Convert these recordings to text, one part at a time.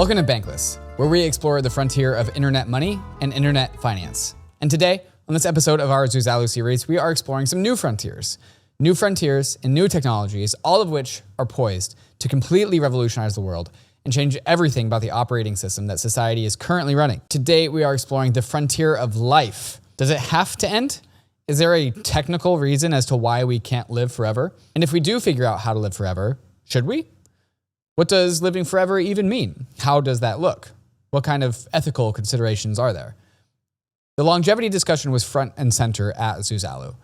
Welcome to Bankless, where we explore the frontier of internet money and internet finance. And today, on this episode of our Zuzalu series, we are exploring some new frontiers and new technologies, all of which are poised to completely revolutionize the world and change everything about the operating system that society is currently running. Today, we are exploring the frontier of life. Does it have to end? Is there a technical reason as to why we can't live forever? And if we do figure out how to live forever, should we? What does living forever even mean? How does that look? What kind of ethical considerations are there? The longevity discussion was front and center at Zuzalu.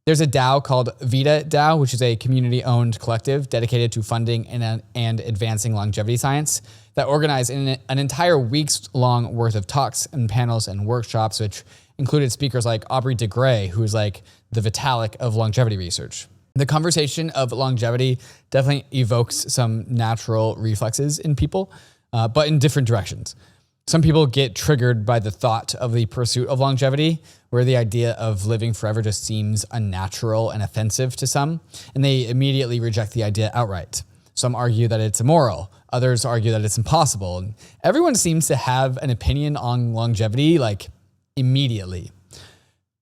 There's a DAO called Vita DAO, which is a community-owned collective dedicated to funding and advancing longevity science that organized an entire weeks-long worth of talks and panels and workshops, which included speakers like Aubrey de Grey, who's like the Vitalik of longevity research. The conversation of longevity definitely evokes some natural reflexes in people, but in different directions. Some people get triggered by the thought of the pursuit of longevity, where the idea of living forever just seems unnatural and offensive to some, and they immediately reject the idea outright. Some argue that it's immoral, others argue that it's impossible, and everyone seems to have an opinion on longevity like immediately.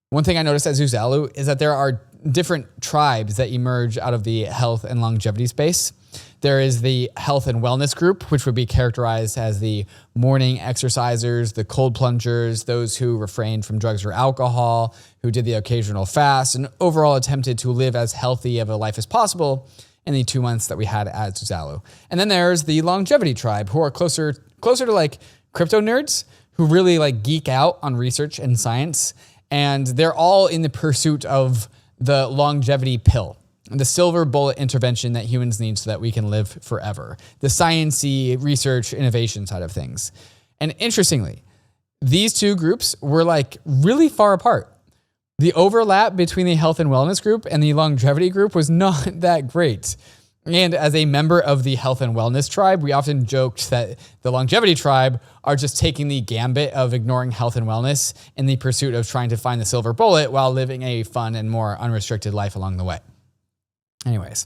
One thing I noticed at Zuzalu is that there are different tribes that emerge out of the health and longevity space. There is the health and wellness group, which would be characterized as the morning exercisers, the cold plungers, those who refrained from drugs or alcohol, who did the occasional fast, and overall attempted to live as healthy of a life as possible in the 2 months that we had at Zuzalu. And then there's the longevity tribe, who are closer to like crypto nerds, who really like geek out on research and science. And they're all in the pursuit of the longevity pill, the silver bullet intervention that humans need so that we can live forever, the science-y research innovation side of things. And interestingly, these two groups were like really far apart. The overlap between the health and wellness group and the longevity group was not that great. And as a member of the health and wellness tribe, we often joked that the longevity tribe are just taking the gambit of ignoring health and wellness in the pursuit of trying to find the silver bullet while living a fun and more unrestricted life along the way. Anyways,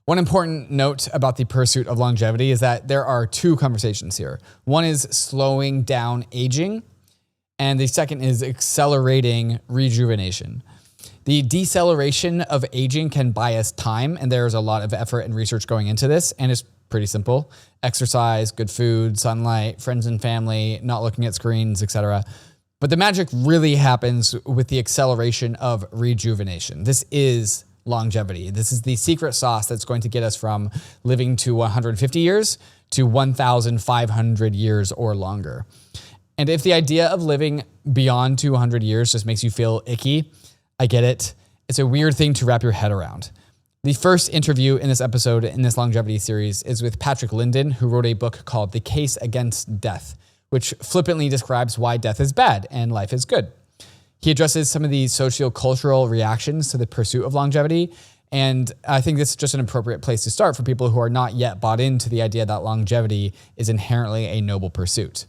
one important note about the pursuit of longevity is that there are two conversations here. One is slowing down aging, and the second is accelerating rejuvenation. The deceleration of aging can buy us time, and there's a lot of effort and research going into this, and it's pretty simple. Exercise, good food, sunlight, friends and family, not looking at screens, etc. But the magic really happens with the acceleration of rejuvenation. This is longevity. This is the secret sauce that's going to get us from living to 150 years to 1,500 years or longer. And if the idea of living beyond 200 years just makes you feel icky, I get it. It's a weird thing to wrap your head around. The first interview in this episode in this longevity series is with Patrick Linden, who wrote a book called The Case Against Death, which flippantly describes why death is bad and life is good. He addresses some of the socio-cultural reactions to the pursuit of longevity, and I think this is just an appropriate place to start for people who are not yet bought into the idea that longevity is inherently a noble pursuit.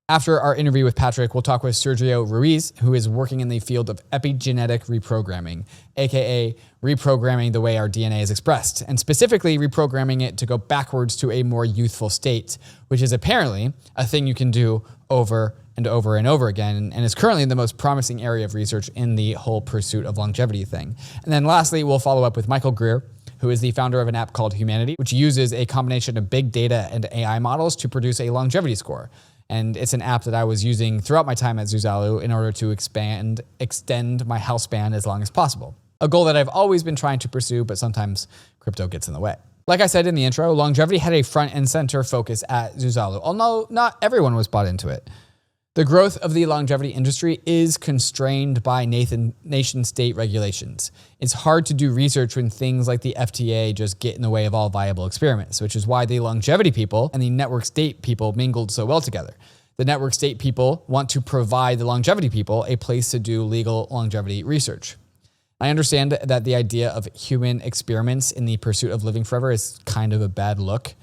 After our interview with Patrick, we'll talk with Sergio Ruiz, who is working in the field of epigenetic reprogramming, aka reprogramming the way our DNA is expressed, and specifically reprogramming it to go backwards to a more youthful state, which is apparently a thing you can do over and over and over again, and is currently the most promising area of research in the whole pursuit of longevity thing. And then lastly, we'll follow up with Michael Greer, who is the founder of an app called Humanity, which uses a combination of big data and AI models to produce a longevity score. And it's an app that I was using throughout my time at Zuzalu in order to extend my Healthspan as long as possible. A goal that I've always been trying to pursue, but sometimes crypto gets in the way. Like I said in the intro, longevity had a front and center focus at Zuzalu, although not everyone was bought into it. The growth of the longevity industry is constrained by nation-state regulations. It's hard to do research when things like the FDA just get in the way of all viable experiments, which is why the longevity people and the network state people mingled so well together. The network state people want to provide the longevity people a place to do legal longevity research. I understand that the idea of human experiments in the pursuit of living forever is kind of a bad look.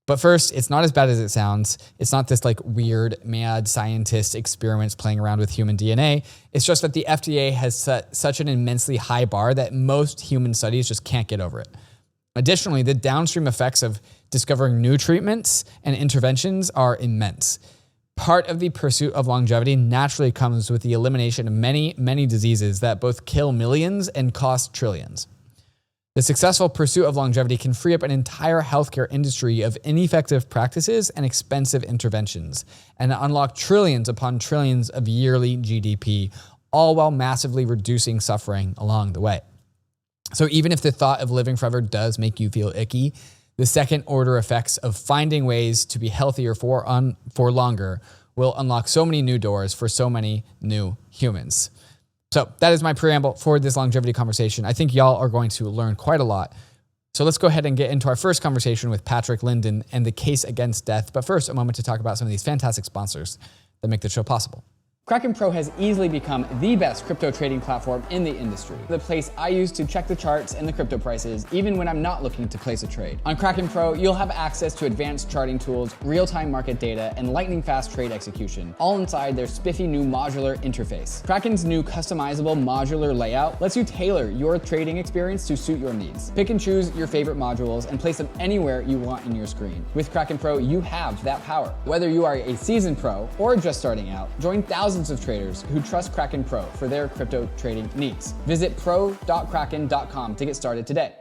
But first, it's not as bad as it sounds. It's not this like weird, mad scientist experiments playing around with human DNA. It's just that the FDA has set such an immensely high bar that most human studies just can't get over it. Additionally, the downstream effects of discovering new treatments and interventions are immense. Part of the pursuit of longevity naturally comes with the elimination of many, many diseases that both kill millions and cost trillions. The successful pursuit of longevity can free up an entire healthcare industry of ineffective practices and expensive interventions, and unlock trillions upon trillions of yearly GDP, all while massively reducing suffering along the way. So even if the thought of living forever does make you feel icky, the second order effects of finding ways to be healthier for longer will unlock so many new doors for so many new humans. So that is my preamble for this longevity conversation. I think y'all are going to learn quite a lot. So let's go ahead and get into our first conversation with Patrick Linden and the case against death. But first, a moment to talk about some of these fantastic sponsors that make the show possible. Kraken Pro has easily become the best crypto trading platform in the industry. The place I use to check the charts and the crypto prices, even when I'm not looking to place a trade. On Kraken Pro, you'll have access to advanced charting tools, real-time market data, and lightning-fast trade execution, all inside their spiffy new modular interface. Kraken's new customizable modular layout lets you tailor your trading experience to suit your needs. Pick and choose your favorite modules and place them anywhere you want in your screen. With Kraken Pro, you have that power. Whether you are a seasoned pro or just starting out, join thousands of traders who trust Kraken Pro for their crypto trading needs. Visit pro.kraken.com to get started today.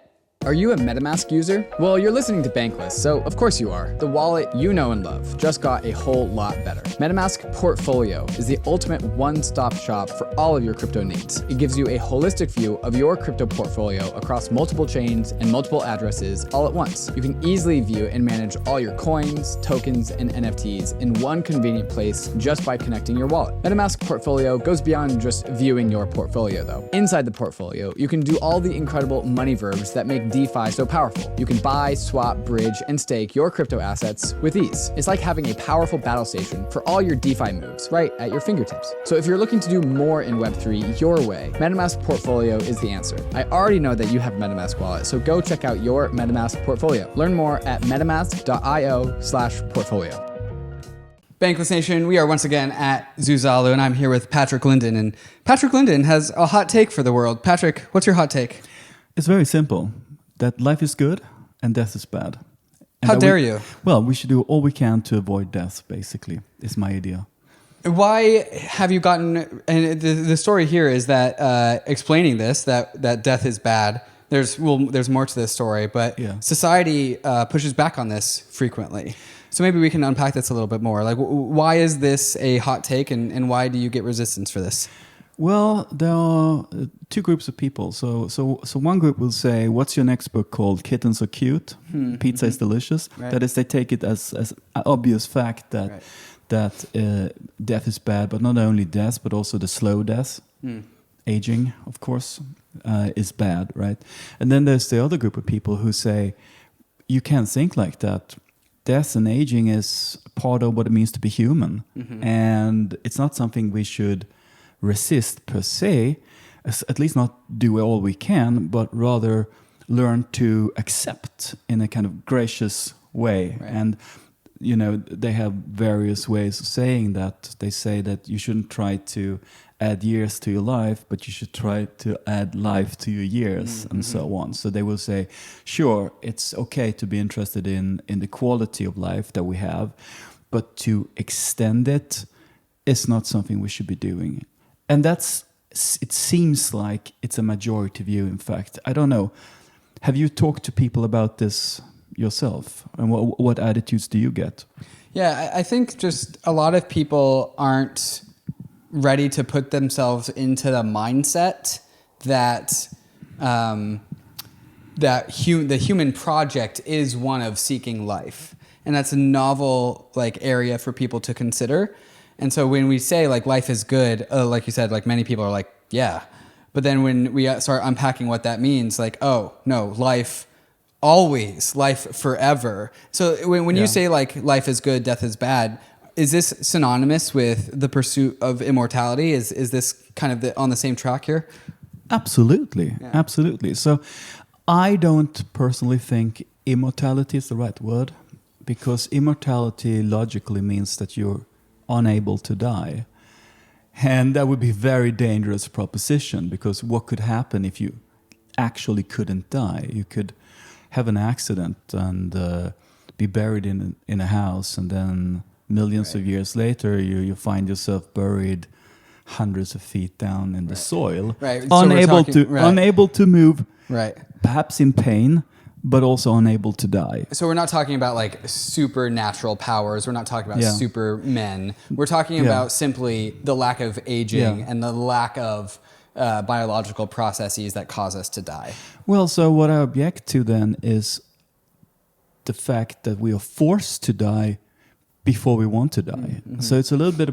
Are you a MetaMask user? Well, you're listening to Bankless, so of course you are. The wallet you know and love just got a whole lot better. MetaMask Portfolio is the ultimate one-stop shop for all of your crypto needs. It gives you a holistic view of your crypto portfolio across multiple chains and multiple addresses all at once. You can easily view and manage all your coins, tokens, and NFTs in one convenient place just by connecting your wallet. MetaMask Portfolio goes beyond just viewing your portfolio though. Inside the portfolio, you can do all the incredible money verbs that make DeFi so powerful. You can buy, swap, bridge, and stake your crypto assets with ease. It's like having a powerful battle station for all your DeFi moves right at your fingertips. So if you're looking to do more in Web3 your way, MetaMask Portfolio is the answer. I already know that you have a MetaMask wallet, so go check out your MetaMask Portfolio. Learn more at metamask.io/portfolio. Bankless Nation, we are once again at Zuzalu, and I'm here with Patrick Linden. And Patrick Linden has a hot take for the world. Patrick, what's your hot take? It's very simple. That life is good and death is bad. And how dare you? Well, we should do all we can to avoid death, basically, is my idea. Why have you gotten, and the story here is that explaining this, that death is bad, there's more to this story, but society pushes back on this frequently. So maybe we can unpack this a little bit more. Like, why is this a hot take, and why do you get resistance for this? Well, there are two groups of people. So one group will say, "What's your next book called? Kittens are cute, pizza is delicious." Right. That is, they take it as an obvious fact that death is bad, but not only death, but also the slow death, aging, of course, is bad, right? And then there's the other group of people who say, "You can't think like that. Death and aging is part of what it means to be human, and it's not something we should resist per se, at least not do all we can, but rather learn to accept in a kind of gracious way." Right. And they have various ways of saying that. They say that you shouldn't try to add years to your life, but you should try to add life to your years, and so on. So they will say, sure, it's okay to be interested in the quality of life that we have, but to extend it is not something we should be doing. And it seems like it's a majority view, in fact. I don't know. Have you talked to people about this yourself? And what attitudes do you get? Yeah, I think just a lot of people aren't ready to put themselves into the mindset that the human project is one of seeking life. And that's a novel area for people to consider. And so when we say life is good, like you said, many people are like, yeah. But then when we start unpacking what that means, oh, no, life always, life forever. So when you say life is good, death is bad, is this synonymous with the pursuit of immortality? Is this kind of on the same track here? Absolutely. Yeah. Absolutely. So I don't personally think immortality is the right word, because immortality logically means that you're unable to die. And that would be a very dangerous proposition, because what could happen if you actually couldn't die? You could have an accident and be buried in a house, and then millions of years later, you find yourself buried hundreds of feet down in the soil, unable to move, perhaps in pain, but also unable to die. So we're not talking about like supernatural powers. We're not talking about supermen. We're talking about simply the lack of aging and the lack of biological processes that cause us to die. Well, so what I object to then is the fact that we are forced to die before we want to die. Mm-hmm. So it's a little bit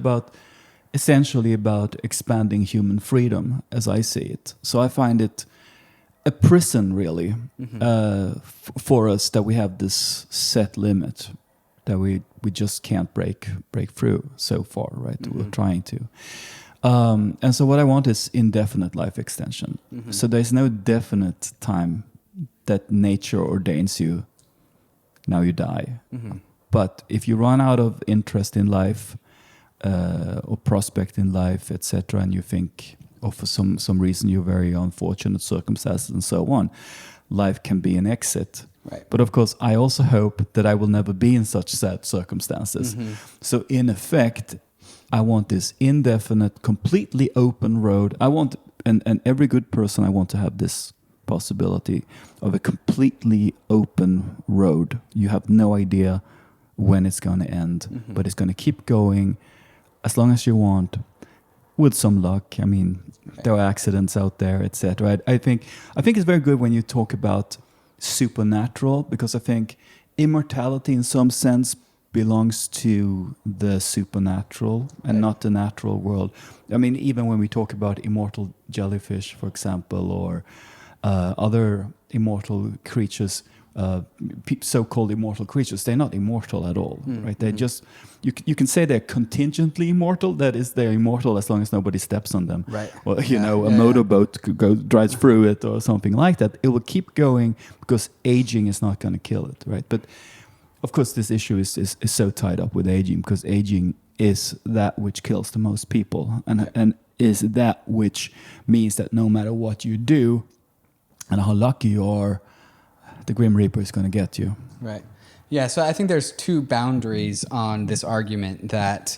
essentially about expanding human freedom, as I see it. So I find it a prison, really, for us, that we have this set limit that we just can't break through so far, right? Mm-hmm. We're trying to. And so what I want is indefinite life extension. Mm-hmm. So there's no definite time that nature ordains you, now you die. Mm-hmm. But if you run out of interest in life or prospect in life, etc., and you think, or for some reason you're very unfortunate circumstances and so on, life can be an exit. Right. But of course, I also hope that I will never be in such sad circumstances. Mm-hmm. So in effect, I want this indefinite, completely open road. I want, and every good person, I want to have this possibility of a completely open road. You have no idea when it's going to end, but it's going to keep going as long as you want, with some luck. I mean, there are accidents out there, etc. I think it's very good when you talk about supernatural, because I think immortality in some sense belongs to the supernatural and not the natural world. I mean, even when we talk about immortal jellyfish, for example, or other immortal creatures, so-called immortal creatures, they're not immortal at all, right? They're just, you can say they're contingently immortal. That is, they're immortal as long as nobody steps on them. Right. Or, a motorboat drives through it or something like that. It will keep going because aging is not going to kill it, right? But of course, this issue is so tied up with aging, because aging is that which kills the most people, and is that which means that no matter what you do and how lucky you are, the Grim Reaper is going to get you. Right. Yeah, so I think there's two boundaries on this argument that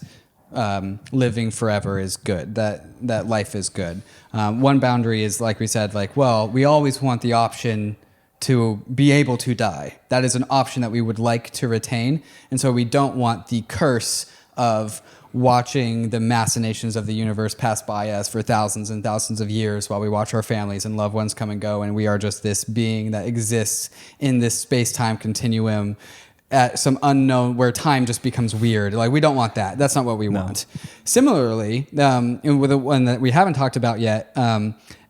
living forever is good, that life is good. One boundary is, like we said, like, well, we always want the option to be able to die. That is an option that we would like to retain. And so we don't want the curse of watching the machinations of the universe pass by us for thousands and thousands of years while we watch our families and loved ones come and go, and we are just this being that exists in this space-time continuum at some unknown, where time just becomes weird. Like, we don't want that. That's not what we want. Similarly, with the one that we haven't talked about yet,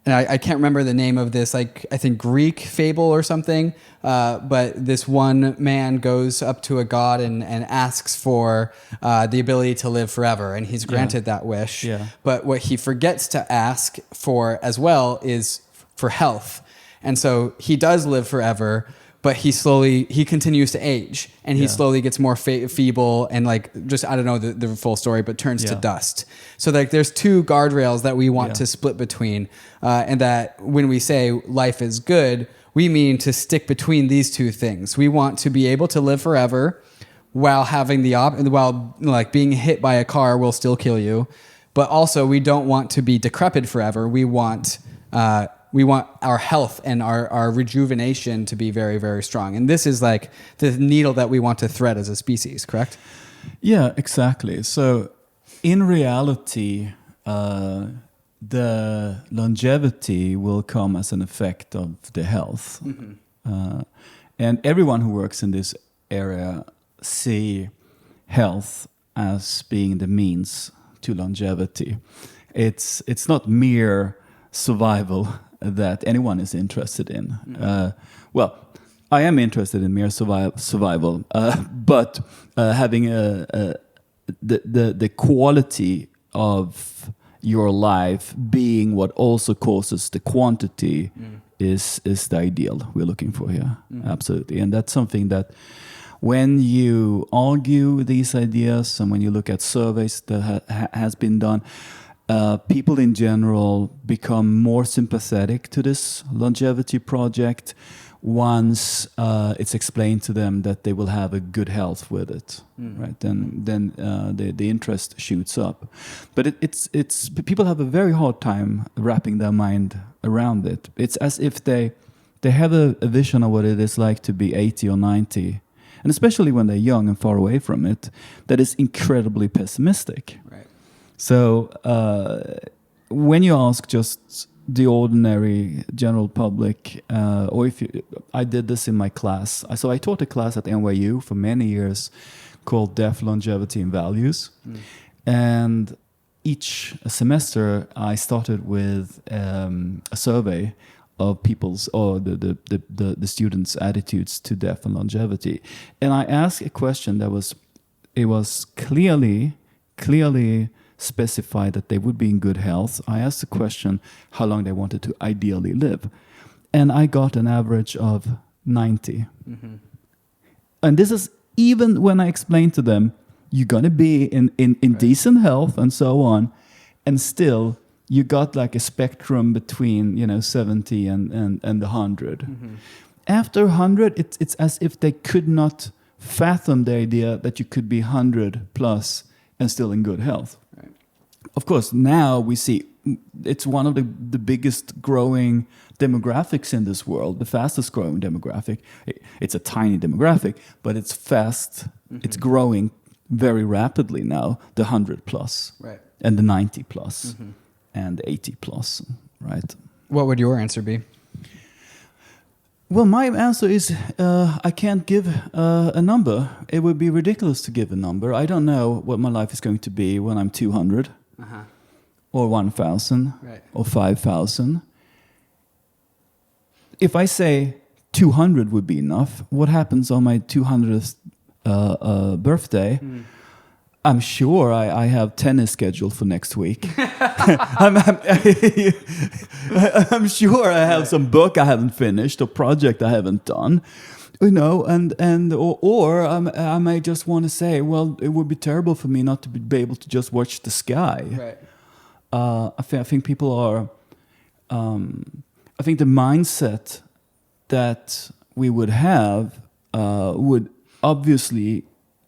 and I can't remember the name of this, like, I think Greek fable or something, but this one man goes up to a god and asks for the ability to live forever, and he's granted that wish. Yeah. But what he forgets to ask for as well is for health. And so he does live forever, but he continues to age, and he slowly gets more feeble, and like, just, I don't know the full story, but turns to dust. So like, there's two guardrails that we want to split between, and that when we say life is good, we mean to stick between these two things. We want to be able to live forever while having while like being hit by a car will still kill you, but also we don't want to be decrepit forever. We want our health and our rejuvenation to be very, very strong. And this is like the needle that we want to thread as a species, correct? Yeah, exactly. So in reality, the longevity will come as an effect of the health. Mm-hmm. And everyone who works in this area see health as being the means to longevity. It's not mere survival that anyone is interested in. Well, I am interested in mere survival, but having the quality of your life being what also causes the quantity is the ideal we're looking for here. Absolutely. And that's something that when you argue these ideas and when you look at surveys that has been done, people in general become more sympathetic to this longevity project, once it's explained to them that they will have a good health with it, right? Then the interest shoots up. But it's people have a very hard time wrapping their mind around it. It's as if they have a vision of what it is like to be 80 or 90, and especially when they're young and far away from it, that is incredibly pessimistic. Right. So when you ask just the ordinary general public, or I did this in my class. So I taught a class at NYU for many years called Death, Longevity, and Values. And each semester I started with a survey of people's or the students' attitudes to death and longevity. And I asked a question that was clearly specified that they would be in good health. I asked the question how long they wanted to ideally live. And I got an average of 90. And this is even when I explained to them, you're going to be in decent health and so on. And still, you got like a spectrum between 70 and 100. After 100, it's as if they could not fathom the idea that you could be 100 plus and still in good health. Right. Of course, now we see it's one of the biggest growing demographics in this world, the fastest growing demographic. It's a tiny demographic, but it's fast. It's growing very rapidly now, the 100 plus, right, and the 90 plus, and the 80 plus, right? What would your answer be? Well, my answer is I can't give a number. It would be ridiculous to give a number. I don't know what my life is going to be when I'm 200 or 1,000 or 5,000. If I say 200 would be enough, what happens on my 200th birthday? I'm sure I have tennis scheduled for next week. I'm sure I have some book I haven't finished or project I haven't done, or I may just want to say, well, it would be terrible for me not to be able to just watch the sky. Right. I think people are. I think the mindset that we would have would obviously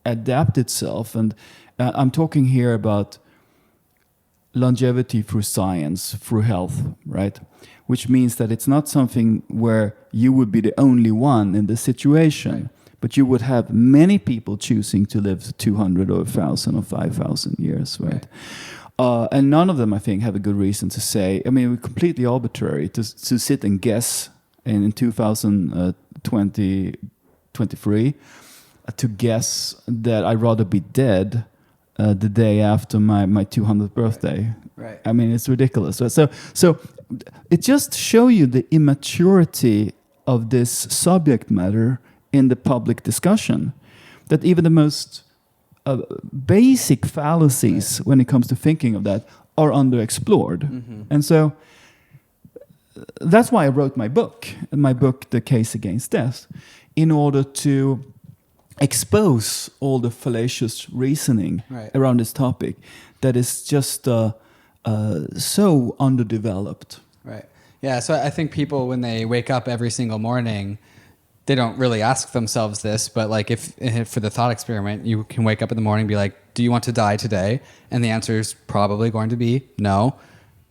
adapt itself, and I'm talking here about longevity through science, through health, right? Which means that it's not something where you would be the only one in this situation, right, but you would have many people choosing to live 200 or 1,000 or 5,000 years, right? And none of them, I think, have a good reason to say, we're completely arbitrary to sit and guess in 2023, to guess that I'd rather be dead the day after my 200th birthday. Right. It's ridiculous. So it just shows you the immaturity of this subject matter in the public discussion, that even the most basic fallacies when it comes to thinking of that are underexplored. And so that's why I wrote my book, The Case Against Death, in order to expose all the fallacious reasoning around this topic that is just so underdeveloped. Right. Yeah, so I think people, when they wake up every single morning, they don't really ask themselves this, but like if for the thought experiment, you can wake up in the morning and be like, do you want to die today? And the answer is probably going to be no.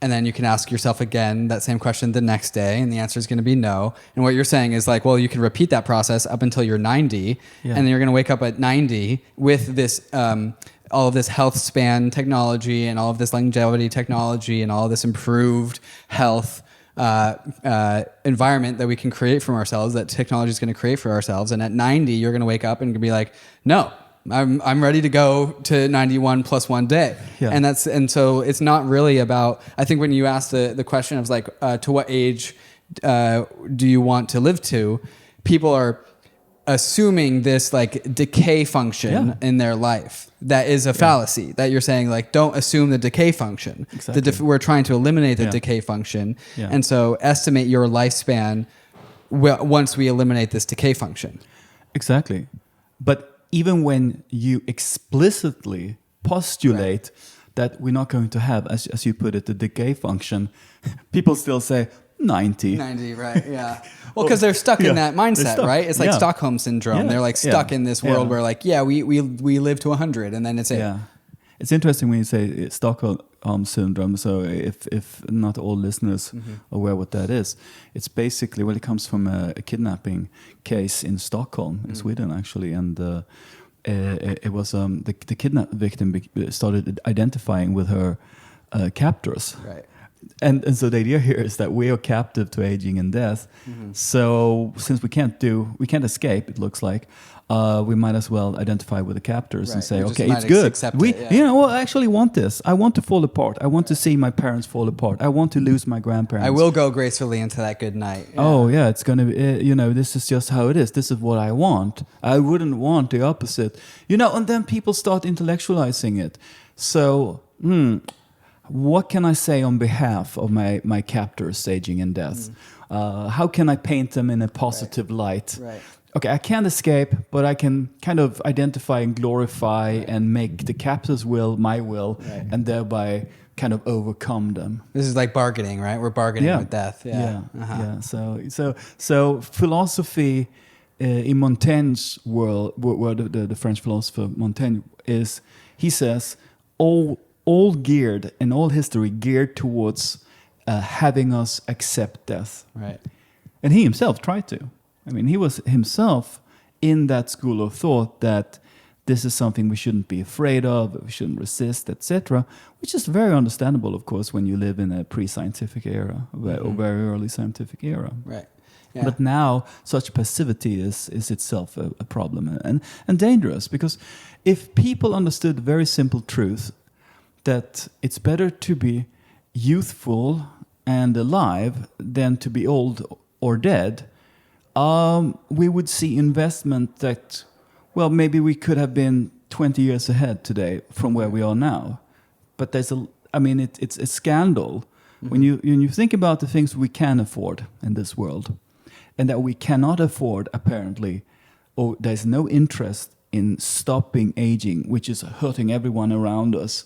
And then you can ask yourself again that same question the next day, and the answer is going to be no. And what you're saying is like, well, you can repeat that process up until you're 90, and then you're going to wake up at 90 with this all of this health span technology and all of this longevity technology and all of this improved health environment that we can create from ourselves, that technology is going to create for ourselves. And at 90, you're going to wake up and be like, no, I'm ready to go to 91 plus 1 day. Yeah. And so it's not really about, I think when you ask the question of like, to what age do you want to live to, people are assuming this like decay function in their life. That is a fallacy, that you're saying like, don't assume the decay function. Exactly. We're trying to eliminate the decay function. Yeah. And so estimate your lifespan once we eliminate this decay function. Exactly. But even when you explicitly postulate that we're not going to have, as you put it, the decay function, people still say, 90. 90, right? Yeah. Well, because they're stuck in that mindset, right? It's like Stockholm syndrome. They're like stuck in this world where like, we live to 100, and then it's it. Yeah. It's interesting when you say Stockholm syndrome. So if not all listeners are aware what that is, it's basically, well, it comes from a kidnapping case in Stockholm, in Sweden, actually. And it was the kidnap victim started identifying with her captors. Right. And so the idea here is that we are captive to aging and death. So since we can't escape, it looks like, we might as well identify with the captors and say, okay, it's good. I actually want this. I want to fall apart. I want to see my parents fall apart. I want to lose my grandparents. I will go gracefully into that good night. Yeah. Oh yeah, it's going to be, this is just how it is. This is what I want. I wouldn't want the opposite. And then people start intellectualizing it. So, what can I say on behalf of my captors aging in death? How can I paint them in a positive light? Right. Okay, I can't escape, but I can kind of identify and glorify and make the captors' will my will, and thereby kind of overcome them. This is like bargaining, right? We're bargaining with death. Yeah. So philosophy in Montaigne's world, the French philosopher Montaigne is, he says, all geared, in all history, geared towards having us accept death. Right. And he himself tried to. I mean, he was himself in that school of thought that this is something we shouldn't be afraid of, we shouldn't resist, etc., which is very understandable, of course, when you live in a pre-scientific era, or very early scientific era. Right. Yeah. But now, such passivity is itself a problem and dangerous, because if people understood the very simple truth that it's better to be youthful and alive than to be old or dead, we would see investment that, well, maybe we could have been 20 years ahead today from where we are now. But it's a scandal when you think about the things we can afford in this world, and that we cannot afford, apparently, or there's no interest in stopping aging, which is hurting everyone around us.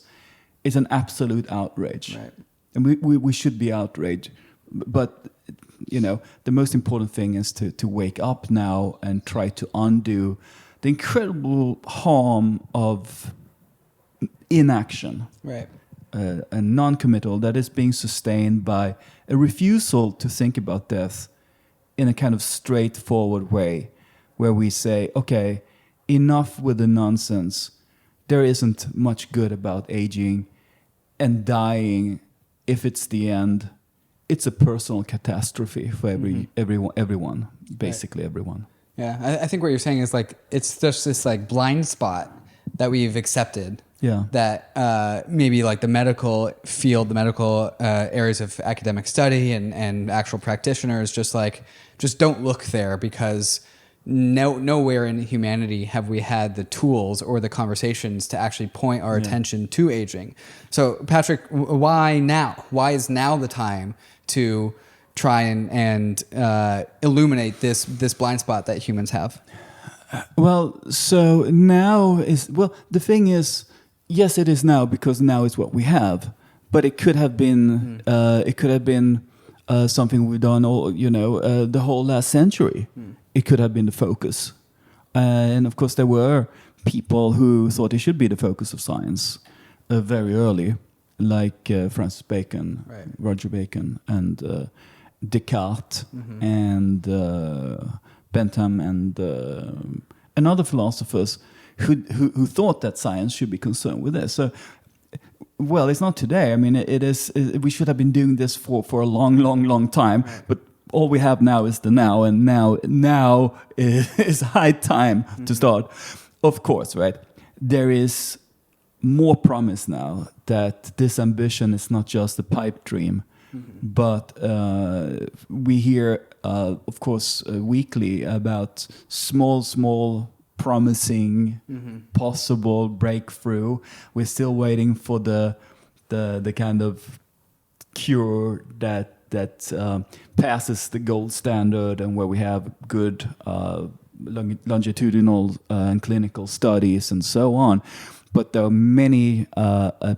It's an absolute outrage. Right. And we should be outraged. But, the most important thing is to wake up now and try to undo the incredible harm of inaction. Right. A non-committal that is being sustained by a refusal to think about death in a kind of straightforward way, where we say, okay, enough with the nonsense. There isn't much good about aging and dying. If it's the end, it's a personal catastrophe for everyone, basically right. everyone. Yeah, I think what you're saying is like it's just this like blind spot that we've accepted. Yeah. That maybe like the medical field, the medical areas of academic study and actual practitioners just don't look there, because nowhere in humanity have we had the tools or the conversations to actually point our attention to aging. So Patrick, why now? Why is now the time to try and illuminate this blind spot that humans have? Well, so now the thing is, yes, it is now, because now is what we have. But it could have been something we've done the whole last century. It could have been the focus, and of course there were people who thought it should be the focus of science very early, like Francis Bacon, right. Roger Bacon, and Descartes, and Bentham, and other philosophers who thought that science should be concerned with this. So, well, it's not today. I mean, it is. We should have been doing this for a long time. Right. But all we have now is the now, and now is high time to start. Of course, right? There is more promise now that this ambition is not just a pipe dream, but we hear, of course, weekly about small promising possible breakthrough. We're still waiting for the kind of cure that passes the gold standard, and where we have good longitudinal and clinical studies and so on. but there are many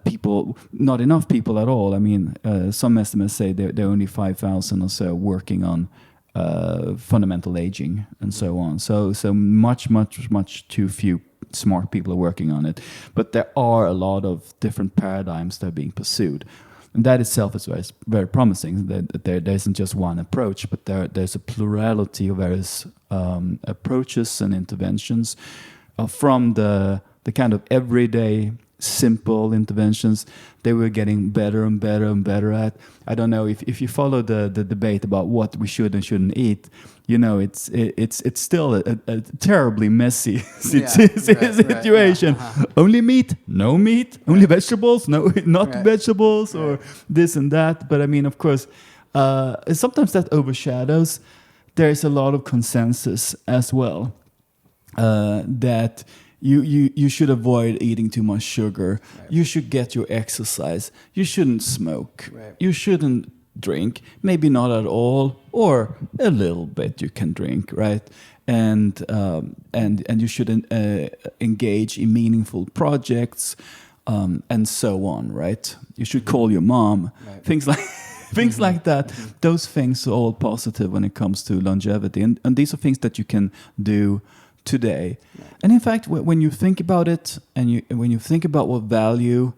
people, not enough people at all. I mean, some estimates say there are only 5,000 or so working on fundamental aging and so on. So much too few smart people are working on it. But there are a lot of different paradigms that are being pursued. And that itself is very, very promising. That there isn't just one approach, but there's a plurality of various approaches and interventions from the kind of everyday simple interventions they were getting better and better and better at. I don't know if you follow the debate about what we should and shouldn't eat. You know, it's still a terribly messy situation. Yeah. Uh-huh. Only meat, no meat. Only vegetables, no, not vegetables, Right. or this and that. But I mean, of course, sometimes that overshadows. There is a lot of consensus as well that you should avoid eating too much sugar. Right. You should get your exercise. You shouldn't smoke. Right. You shouldn't drink. Maybe not at all, or a little bit you can drink, right? And you should engage in meaningful projects, and so on, right? You should call your mom. Right. Things like that. Mm-hmm. Those things are all positive when it comes to longevity, and these are things that you can do today. Right. And in fact, when you think about it, and when you think about what value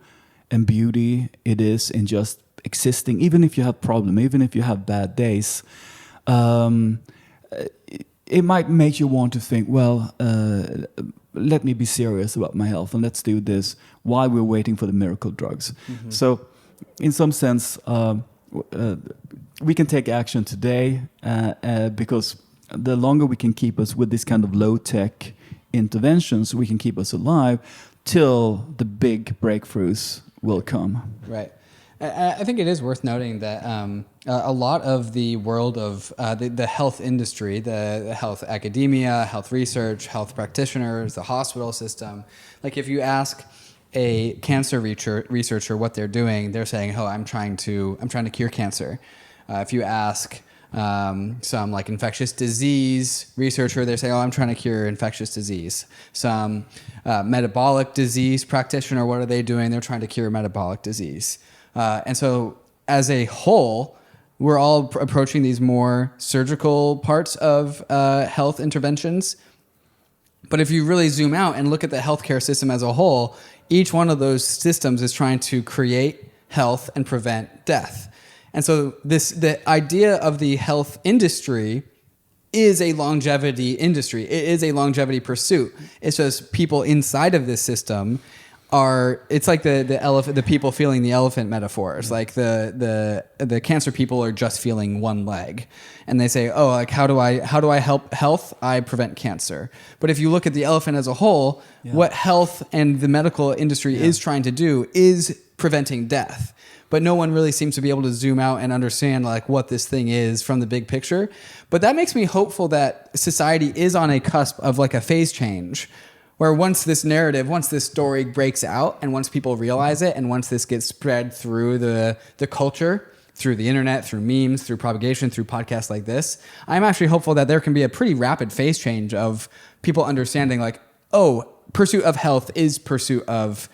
and beauty it is in just existing, even if you have problems, even if you have bad days, it might make you want to think, well, let me be serious about my health, and let's do this while we're waiting for the miracle drugs. Mm-hmm. So in some sense, we can take action today because the longer we can keep us with this kind of low-tech interventions, we can keep us alive till the big breakthroughs will come. Right. I think it is worth noting that a lot of the world of the health industry, the health academia, health research, health practitioners, the hospital system, like if you ask a cancer researcher what they're doing, they're saying, "Oh, I'm trying to cure cancer." If you ask some like infectious disease researcher, they say, "Oh, I'm trying to cure infectious disease." Some metabolic disease practitioner, what are they doing? They're trying to cure metabolic disease. And so as a whole, we're all approaching these more surgical parts of health interventions. But if you really zoom out and look at the healthcare system as a whole, each one of those systems is trying to create health and prevent death. And so the idea of the health industry is a longevity industry. It is a longevity pursuit. It's just people inside of this system it's like the elephant, the people feeling the elephant metaphor. It's like the cancer people are just feeling one leg, and they say, "Oh, like how do I help health? I prevent cancer." But if you look at the elephant as a whole, what health and the medical industry is trying to do is preventing death. But no one really seems to be able to zoom out and understand like what this thing is from the big picture. But that makes me hopeful that society is on a cusp of like a phase change, where once this narrative, once this story breaks out, and once people realize it, and once this gets spread through the culture, through the internet, through memes, through propagation, through podcasts like this, I'm actually hopeful that there can be a pretty rapid phase change of people understanding like, oh, pursuit of health is pursuit of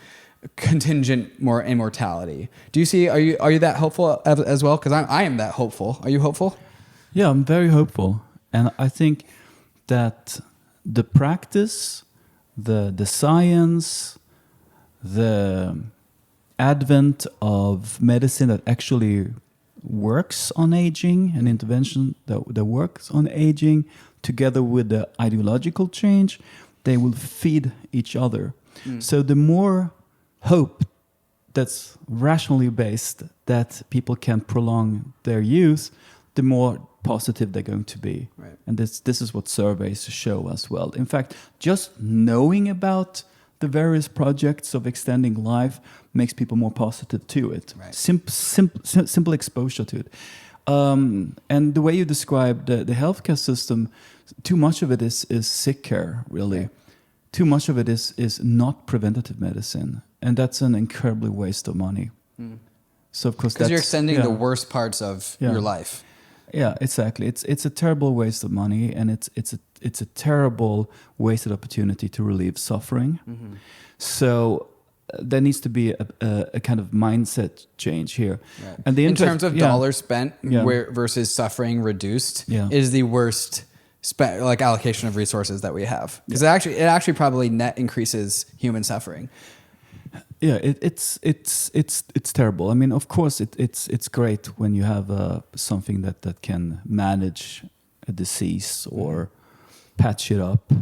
contingent immortality. Do you see, are you that hopeful as well? Because I am that hopeful. Are you hopeful? Yeah, I'm very hopeful. And I think that the practice, the science, the advent of medicine that actually works on aging, an intervention that works on aging, together with the ideological change, they will feed each other. So the more hope that's rationally based that people can prolong their youth, the more positive they're going to be. Right. And this is what surveys show as well. In fact, just knowing about the various projects of extending life makes people more positive to it. Right. Simple exposure to it. And the way you describe the healthcare system, too much of it is sick care, really. Right. Too much of it is not preventative medicine. And that's an incredibly waste of money. So of course, because you're extending the worst parts of your life. Yeah, exactly. It's a terrible waste of money, and it's a terrible wasted opportunity to relieve suffering. So there needs to be a kind of mindset change here. Right. And the in terms of dollars spent Yeah. versus suffering reduced Yeah. is the worst allocation of resources that we have, because it actually probably net increases human suffering. Yeah, it's terrible. I mean, of course, it's great when you have something that can manage a disease or patch it up,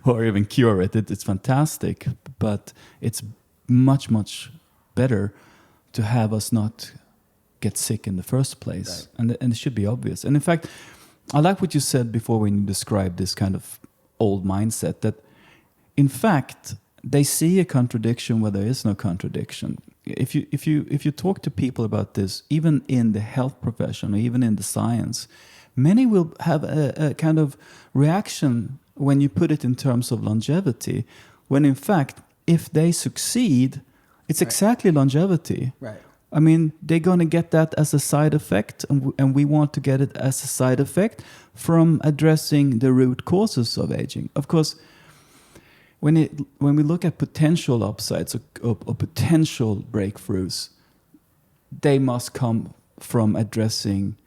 or even cure it. It's fantastic, but it's much better to have us not get sick in the first place, right. and it should be obvious. And in fact, I like what you said before when you described this kind of old mindset, that in fact they see a contradiction where there is no contradiction. If you talk to people about this, even in the health profession or even in the science, many will have a kind of reaction when you put it in terms of longevity, when in fact, if they succeed, it's right. exactly longevity. Right. I mean, they're going to get that as a side effect, and we want to get it as a side effect from addressing the root causes of aging. Of course, when we look at potential upsides or potential breakthroughs, they must come from addressing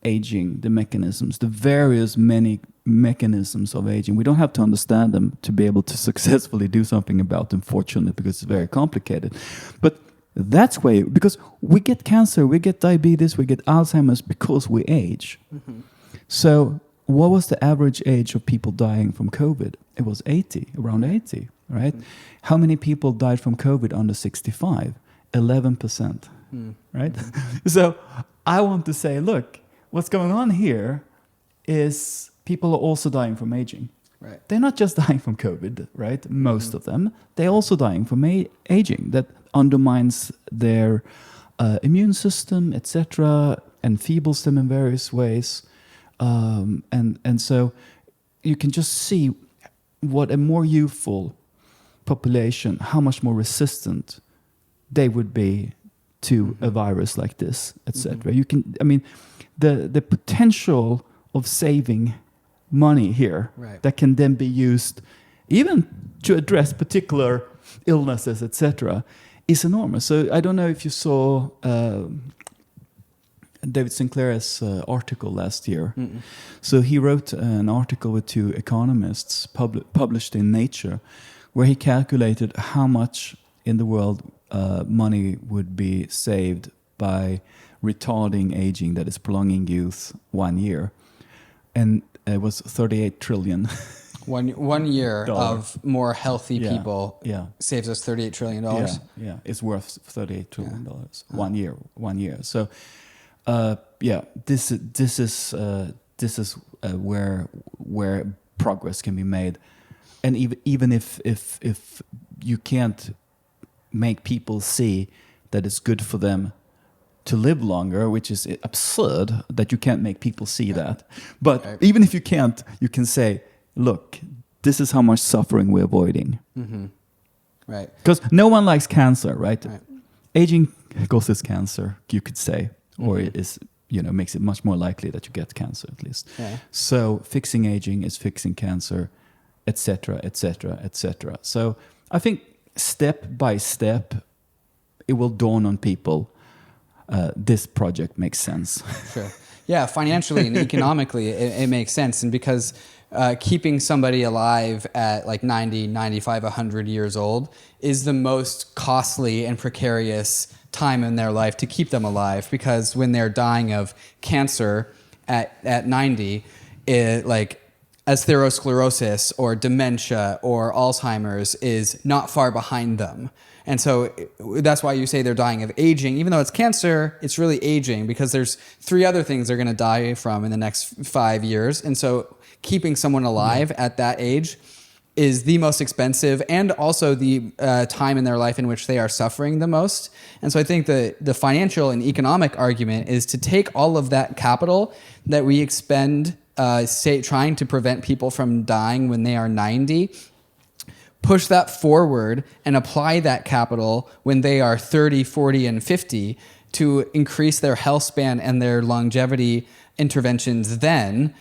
aging, the mechanisms, the various many mechanisms of aging. We don't have to understand them to be able to successfully do something about them, fortunately, because it's very complicated. But that's why, because we get cancer, we get diabetes, we get Alzheimer's because we age. Mm-hmm. So what was the average age of people dying from COVID? It was 80, around 80, right? Mm-hmm. How many people died from COVID under 65? 11%, right? Mm-hmm. So I want to say, look, what's going on here is people are also dying from aging. Right. They're not just dying from COVID, right? Most of them. They're also dying from aging. That undermines their immune system, etc., enfeebles them in various ways. And so you can just see what a more youthful population, how much more resistant they would be to a virus like this, etc. You can, I mean, the potential of saving money here that can then be used even to address particular illnesses, etc., is enormous. So I don't know if you saw David Sinclair's article last year. So he wrote an article with two economists published in Nature, where he calculated how much in the world money would be saved by retarding aging, that is prolonging youth 1 year. And it was 38 trillion. One year of more healthy people saves us $38 trillion. Yeah, it's worth $38 trillion. 1 year, 1 year. So, this is where progress can be made, and even if you can't make people see that it's good for them to live longer, which is absurd that you can't make people see that. But even if you can't, you can say, look, this is how much suffering we're avoiding. Mm-hmm. Right. Because no one likes cancer, right? Aging causes cancer, you could say, or it is, makes it much more likely that you get cancer, at least. Yeah. So fixing aging is fixing cancer, etc., etc., etc. So I think step by step, it will dawn on people, this project makes sense. Sure. Yeah, financially and economically, it makes sense. And because keeping somebody alive at like 90, 95, 100 years old is the most costly and precarious time in their life to keep them alive, because when they're dying of cancer at 90, atherosclerosis or dementia or Alzheimer's is not far behind them. And so that's why you say they're dying of aging. Even though it's cancer, it's really aging, because there's 3 other things they're going to die from in the next 5 years. And so keeping someone alive at that age is the most expensive, and also the time in their life in which they are suffering the most. And so I think the financial and economic argument is to take all of that capital that we expend trying to prevent people from dying when they are 90, push that forward and apply that capital when they are 30, 40, and 50 to increase their health span and their longevity interventions then.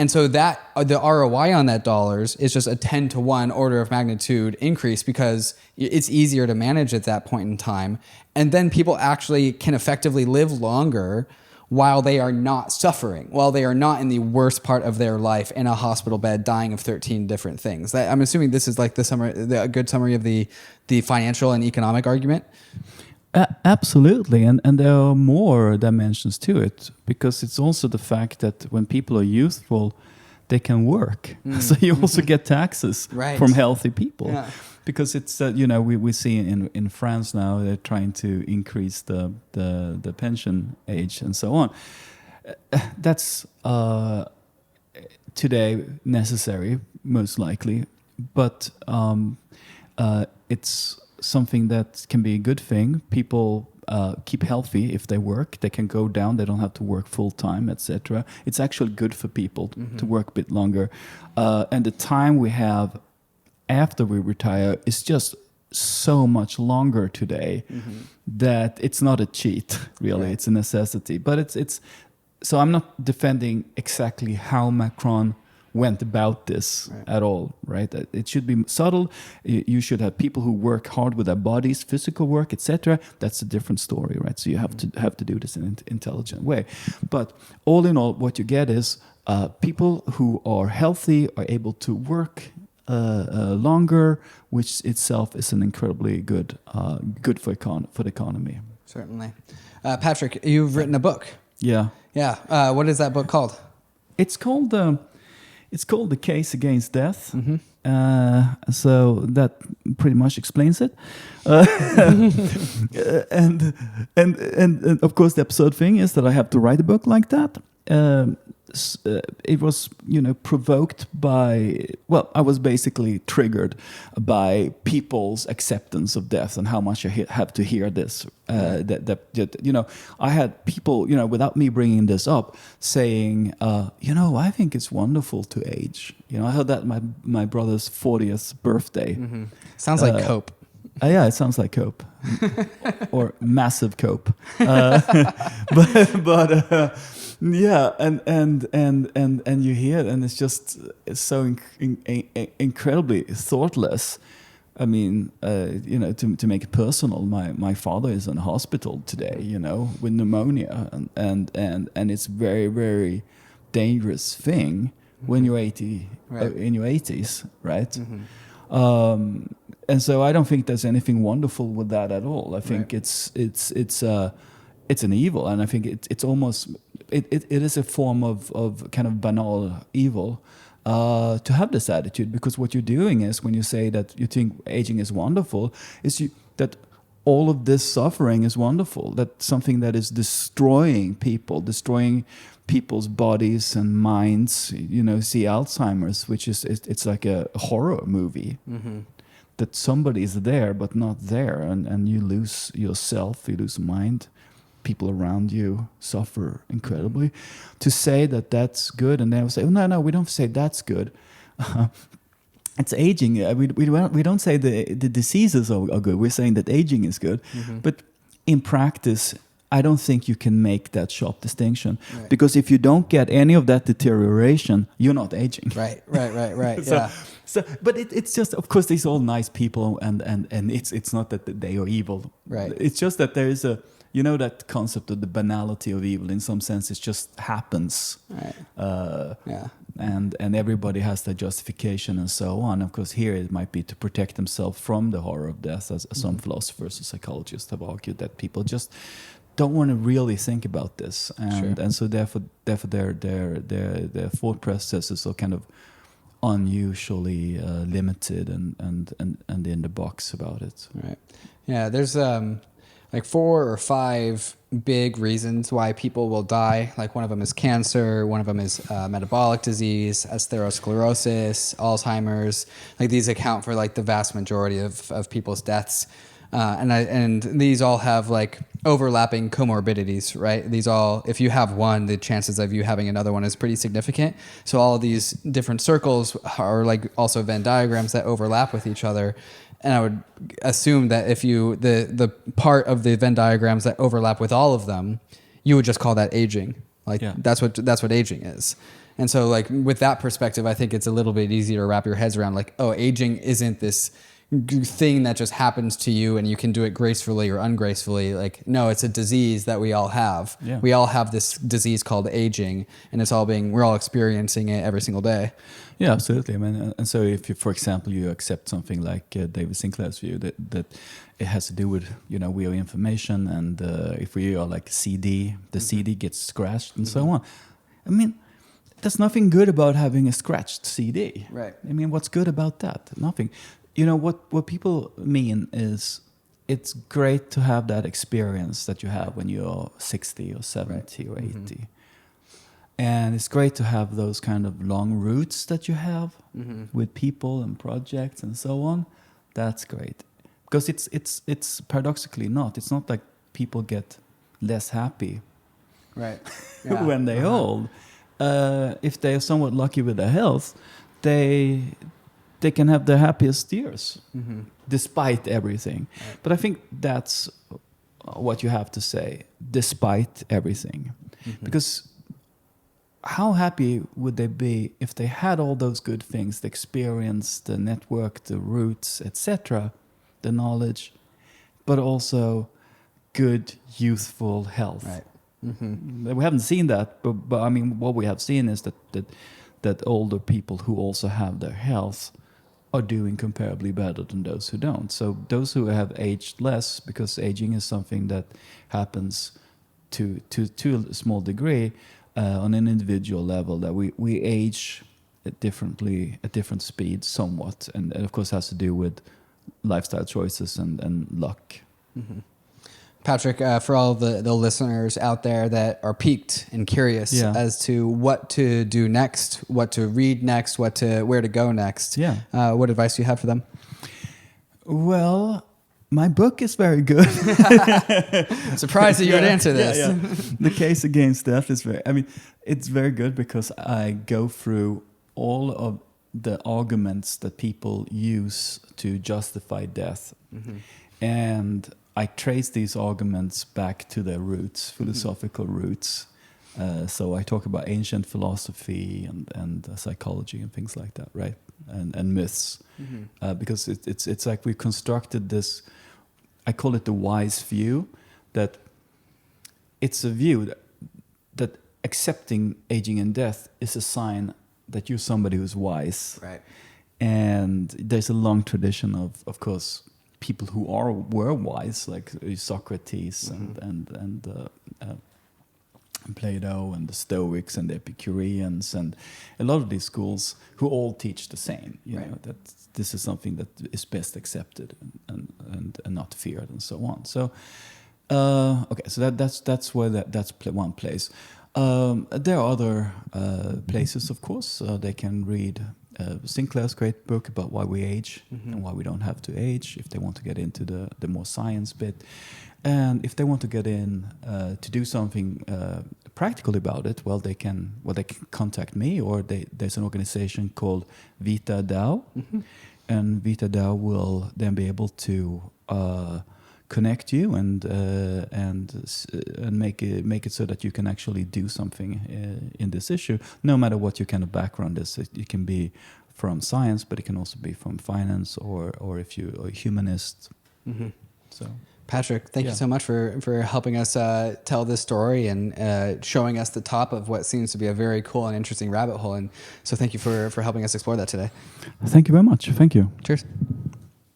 And so that the ROI on that dollars is just a 10 to 1 order of magnitude increase because it's easier to manage at that point in time. And then people actually can effectively live longer while they are not suffering, while they are not in the worst part of their life in a hospital bed dying of 13 different things. I'm assuming this is like a good summary of the financial and economic argument. Absolutely, and there are more dimensions to it, because it's also the fact that when people are youthful, they can work. So you also get taxes from healthy people. Yeah. Because it's we see in France now they're trying to increase the pension age and so on. That's today necessary, most likely, but it's something that can be a good thing. People keep healthy if they work. They can go down. They don't have to work full time, etc. It's actually good for people to work a bit longer. And the time we have after we retire is just so much longer today that it's not a cheat, really. Right. It's a necessity. But it's so I'm not defending exactly how Macron went about this at all, right? It should be subtle. You should have people who work hard with their bodies, physical work, etc. That's a different story, right? So you have to do this in an intelligent way. But all in all, what you get is people who are healthy are able to work longer, which itself is an incredibly good for the economy. Certainly. Patrick, you've written a book. Yeah. Yeah. What is that book called? It's called The Case Against Death. So that pretty much explains it. And of course the absurd thing is that I have to write a book like that. It was, provoked by, I was basically triggered by people's acceptance of death and how much I have to hear this. I had people, without me bringing this up, saying, I think it's wonderful to age. I heard that my brother's 40th birthday. Sounds like cope. Yeah, it sounds like cope, or massive cope. Yeah, and you hear it, and it's so incredibly thoughtless. I mean, to make it personal, my father is in hospital today, with pneumonia, and it's very, very dangerous thing when you're 80, in your 80s, right? And so I don't think there's anything wonderful with that at all. I think it's an evil, and I think it's almost it is a form of kind of banal evil to have this attitude, because what you're doing is, when you say that you think aging is wonderful, is that all of this suffering is wonderful, that something that is destroying people's bodies and minds, see Alzheimer's, which is it's like a horror movie. That somebody is there but not there, and you lose yourself, you lose mind, people around you suffer incredibly. To say that that's good, and they will say, no, we don't say that's good. It's aging. We don't say the diseases are good. We're saying that aging is good. But in practice, I don't think you can make that sharp distinction, because if you don't get any of that deterioration, you're not aging. Right. But it's just, of course, these are all nice people, and it's not that they are evil. Right. It's just that there is that concept of the banality of evil. In some sense, it just happens. Right. And everybody has their justification and so on. Of course, here it might be to protect themselves from the horror of death, as some philosophers or psychologists have argued, that people just don't want to really think about this, and so therefore their thought processes are kind of unusually limited and in the box about it. Right. Yeah. There's like 4 or 5 big reasons why people will die. Like one of them is cancer, one of them is metabolic disease, atherosclerosis, Alzheimer's. Like these account for like the vast majority of people's deaths. And these all have like overlapping comorbidities, right? These all, if you have one, the chances of you having another one is pretty significant. So all of these different circles are like also Venn diagrams that overlap with each other. And I would assume that if the part of the Venn diagrams that overlap with all of them, you would just call that aging. Like that's what aging is. And so like with that perspective, I think it's a little bit easier to wrap your heads around like, oh, aging isn't this thing that just happens to you and you can do it gracefully or ungracefully. Like, no, it's a disease that we all have. Yeah. We all have this disease called aging, and we're all experiencing it every single day. Yeah, absolutely. I mean, and so if you, for example, you accept something like David Sinclair's view that it has to do with, we are information, and if we are like CD, the CD gets scratched and so on. I mean, there's nothing good about having a scratched CD. Right. I mean, what's good about that? Nothing. What people mean is it's great to have that experience that you have when you're 60 or 70 or 80. And it's great to have those kind of long routes that you have with people and projects and so on. That's great. Because it's paradoxically not. It's not like people get less happy when they're old. If they are somewhat lucky with their health, they can have their happiest years despite everything. Right. But I think that's what you have to say, despite everything. Because how happy would they be if they had all those good things, the experience, the network, the roots, etc., the knowledge, but also good, youthful health? Right. We haven't seen that, but I mean, what we have seen is that older people who also have their health are doing comparably better than those who don't. So those who have aged less, because aging is something that happens to a small degree on an individual level, that we age differently at different speeds somewhat, and of course has to do with lifestyle choices and luck. Patrick, for all the listeners out there that are piqued and curious as to what to do next, what to read next, where to go next, what advice do you have for them? Well, my book is very good. I'm surprised that you would answer this. The Case Against Death is it's very good because I go through all of the arguments that people use to justify death. And I trace these arguments back to their roots, philosophical roots. So I talk about ancient philosophy and psychology and things like that, right? And myths, because it's like we constructed this. I call it the wise view, that it's a view that accepting aging and death is a sign that you're somebody who's wise, right? And there's a long tradition of course, people who were wise, like Socrates and Plato and the Stoics and the Epicureans and a lot of these schools who all teach the same. You know, that this is something that is best accepted and not feared and so on. So okay, so that's where that's one place. There are other places, of course. They can read Sinclair's great book about why we age and why we don't have to age, if they want to get into the more science bit. And if they want to get in to do something practical about it, well, they can contact me, or there's an organization called Vita DAO, and Vita DAO will then be able to connect you and make it so that you can actually do something in this issue, no matter what your kind of background is. It can be from science, but it can also be from finance, or if you're a humanist. So, Patrick, thank you so much for helping us tell this story and showing us the top of what seems to be a very cool and interesting rabbit hole. And so thank you for helping us explore that today. Thank you very much. Thank you. Cheers.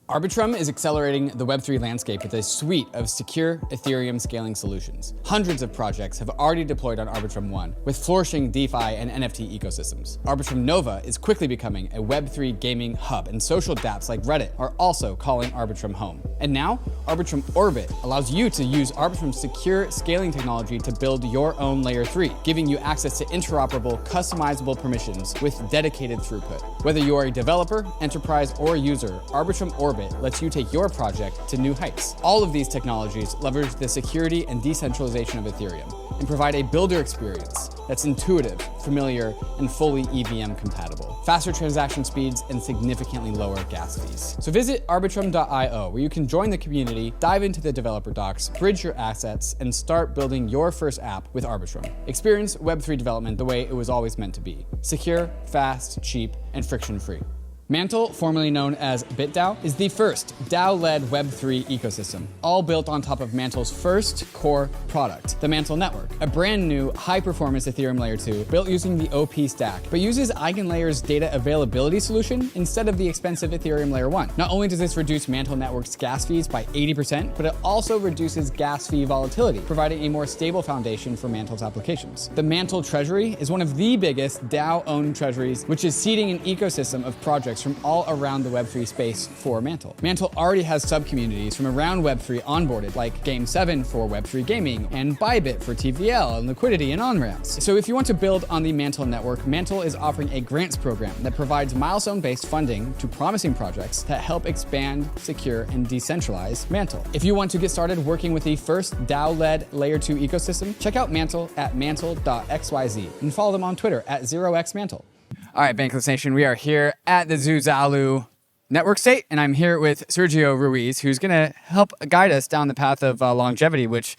Arbitrum is accelerating the Web3 landscape with a suite of secure Ethereum scaling solutions. Hundreds of projects have already deployed on Arbitrum One, with flourishing DeFi and NFT ecosystems. Arbitrum Nova is quickly becoming a Web3 gaming hub, and social dApps like Reddit are also calling Arbitrum home. And now, Arbitrum Orbit allows you to use Arbitrum's secure scaling technology to build your own Layer 3, giving you access to interoperable, customizable permissions with dedicated throughput. Whether you are a developer, enterprise, or user, Arbitrum Orbit lets you take your project to new heights. All of these technologies leverage the security and decentralization of Ethereum and provide a builder experience that's intuitive, familiar, and fully EVM compatible. Faster transaction speeds and significantly lower gas fees. So visit Arbitrum.io, where you can join the community, dive into the developer docs, bridge your assets, and start building your first app with Arbitrum. Experience Web3 development the way it was always meant to be: secure, fast, cheap, and friction-free. Mantle, formerly known as BitDAO, is the first DAO-led Web3 ecosystem, all built on top of Mantle's first core product, the Mantle Network, a brand new high-performance Ethereum Layer 2 built using the OP stack, but uses EigenLayer's data availability solution instead of the expensive Ethereum Layer 1. Not only does this reduce Mantle Network's gas fees by 80%, but it also reduces gas fee volatility, providing a more stable foundation for Mantle's applications. The Mantle Treasury is one of the biggest DAO-owned treasuries, which is seeding an ecosystem of projects from all around the Web3 space for Mantle. Mantle already has sub-communities from around Web3 onboarded, like Game7 for Web3 gaming, and Bybit for TVL and liquidity and on-ramps. So if you want to build on the Mantle network, Mantle is offering a grants program that provides milestone-based funding to promising projects that help expand, secure, and decentralize Mantle. If you want to get started working with the first DAO-led Layer 2 ecosystem, check out Mantle at mantle.xyz and follow them on Twitter at 0xmantle. All right, Bankless Nation, we are here at the Zuzalu network state, and I'm here with Sergio Ruiz, who's going to help guide us down the path of longevity, which